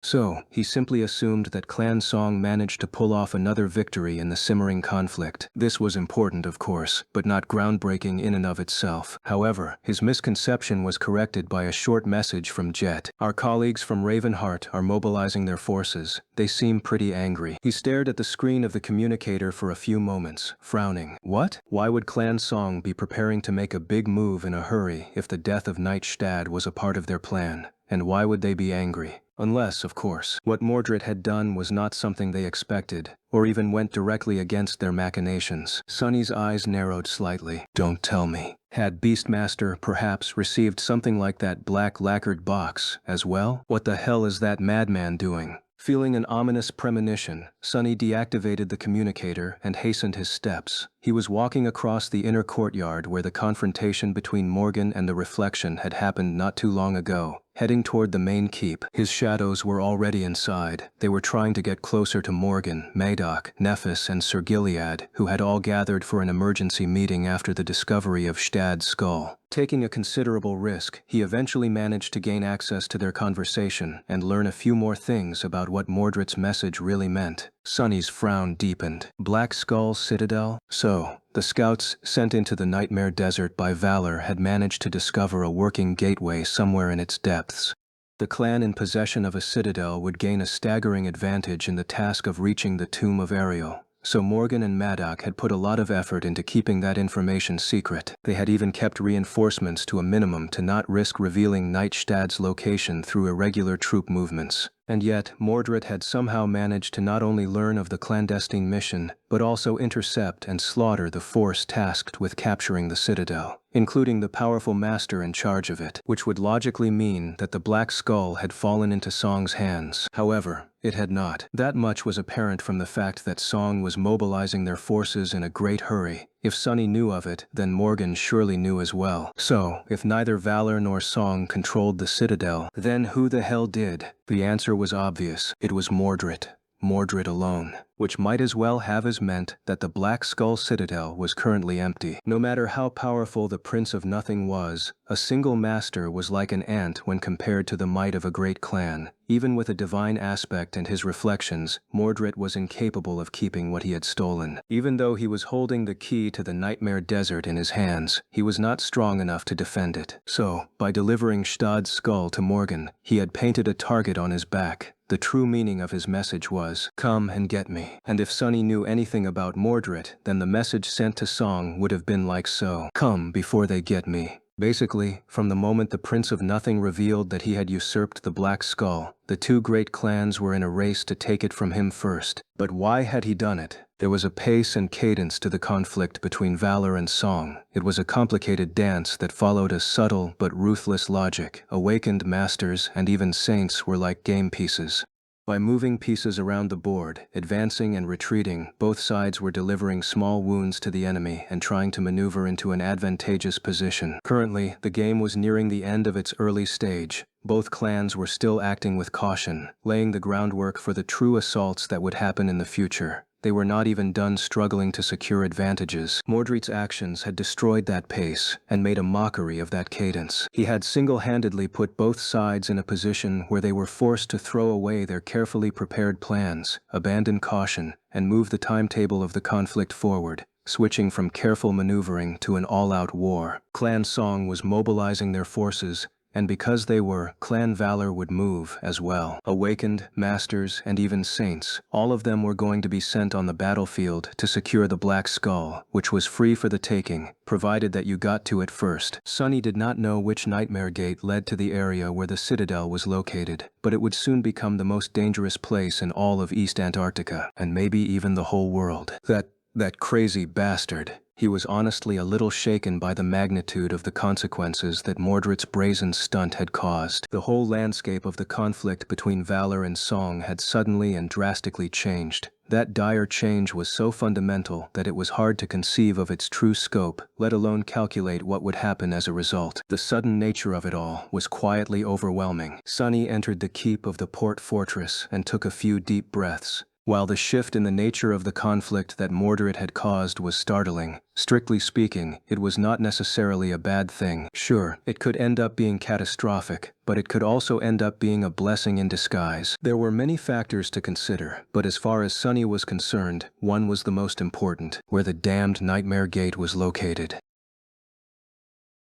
So, he simply assumed that Clan Song managed to pull off another victory in the simmering conflict. This was important, of course, but not groundbreaking in and of itself. However, his misconception was corrected by a short message from Jet. "Our colleagues from Ravenheart are mobilizing their forces. They seem pretty angry." He stared at the screen of the communicator for a few moments, frowning. What? Why would Clan Song be preparing to make a big move in a hurry if the death of Knight Stad was a part of their plan? and why would they be angry? Unless, of course, what Mordred had done was not something they expected, or even went directly against their machinations. Sunny's eyes narrowed slightly. Don't tell me. Had Beastmaster perhaps received something like that black lacquered box as well? What the hell is that madman doing? Feeling an ominous premonition, Sunny deactivated the communicator and hastened his steps. He was walking across the inner courtyard where the confrontation between Morgan and the Reflection had happened not too long ago, heading toward the main keep. His shadows were already inside. They were trying to get closer to Morgan, Madoc, Nephis, and Sir Gilead, who had all gathered for an emergency meeting after the discovery of Stad's skull. Taking a considerable risk, he eventually managed to gain access to their conversation and learn a few more things about what Mordred's message really meant. Sunny's frown deepened. Black Skull Citadel? So, the scouts sent into the Nightmare Desert by Valor had managed to discover a working gateway somewhere in its depths. The clan in possession of a citadel would gain a staggering advantage in the task of reaching the tomb of Ariel. So Morgan and Madoc had put a lot of effort into keeping that information secret. They had even kept reinforcements to a minimum to not risk revealing Nightstad's location through irregular troop movements. And yet, Mordred had somehow managed to not only learn of the clandestine mission, but also intercept and slaughter the force tasked with capturing the citadel, including the powerful master in charge of it, which would logically mean that the Black Skull had fallen into Song's hands. However, it had not. That much was apparent from the fact that Song was mobilizing their forces in a great hurry. If Sunny knew of it, then Morgan surely knew as well. So, if neither Valor nor Song controlled the citadel, then who the hell did? The answer was obvious. It was Mordred. Mordred alone, which might as well have as meant that the Black Skull Citadel was currently empty. No matter how powerful the Prince of Nothing was, a single master was like an ant when compared to the might of a great clan. Even with a divine aspect and his reflections, Mordred was incapable of keeping what he had stolen. Even though he was holding the key to the Nightmare Desert in his hands, he was not strong enough to defend it. So, by delivering Stad's skull to Morgan, he had painted a target on his back. The true meaning of his message was, "Come and get me." And if Sunny knew anything about Mordred, then the message sent to Song would have been like so. Come before they get me. Basically, from the moment the Prince of Nothing revealed that he had usurped the Black Skull, the two great clans were in a race to take it from him first. But why had he done it? There was a pace and cadence to the conflict between Valor and Song. It was a complicated dance that followed a subtle but ruthless logic. Awakened masters and even saints were like game pieces. By moving pieces around the board, advancing and retreating, both sides were delivering small wounds to the enemy and trying to maneuver into an advantageous position. Currently, the game was nearing the end of its early stage. Both clans were still acting with caution, laying the groundwork for the true assaults that would happen in the future. They were not even done struggling to secure advantages. Mordred's actions had destroyed that pace and made a mockery of that cadence. He had single-handedly put both sides in a position where they were forced to throw away their carefully prepared plans, abandon caution, and move the timetable of the conflict forward, switching from careful maneuvering to an all-out war. Clan Song was mobilizing their forces, and because they were, Clan Valor would move as well. Awakened, masters, and even saints, all of them were going to be sent on the battlefield to secure the Black Skull, which was free for the taking, provided that you got to it first. Sunny did not know which Nightmare Gate led to the area where the Citadel was located, but it would soon become the most dangerous place in all of East Antarctica, and maybe even the whole world. That crazy bastard. He was honestly a little shaken by the magnitude of the consequences that Mordred's brazen stunt had caused. The whole landscape of the conflict between Valor and Song had suddenly and drastically changed. That dire change was so fundamental that it was hard to conceive of its true scope, let alone calculate what would happen as a result. The sudden nature of it all was quietly overwhelming. Sunny entered the keep of the port fortress and took a few deep breaths. While the shift in the nature of the conflict that Mordred had caused was startling, strictly speaking, it was not necessarily a bad thing. Sure, it could end up being catastrophic, but it could also end up being a blessing in disguise. There were many factors to consider, but as far as Sunny was concerned, one was the most important: where the damned Nightmare Gate was located.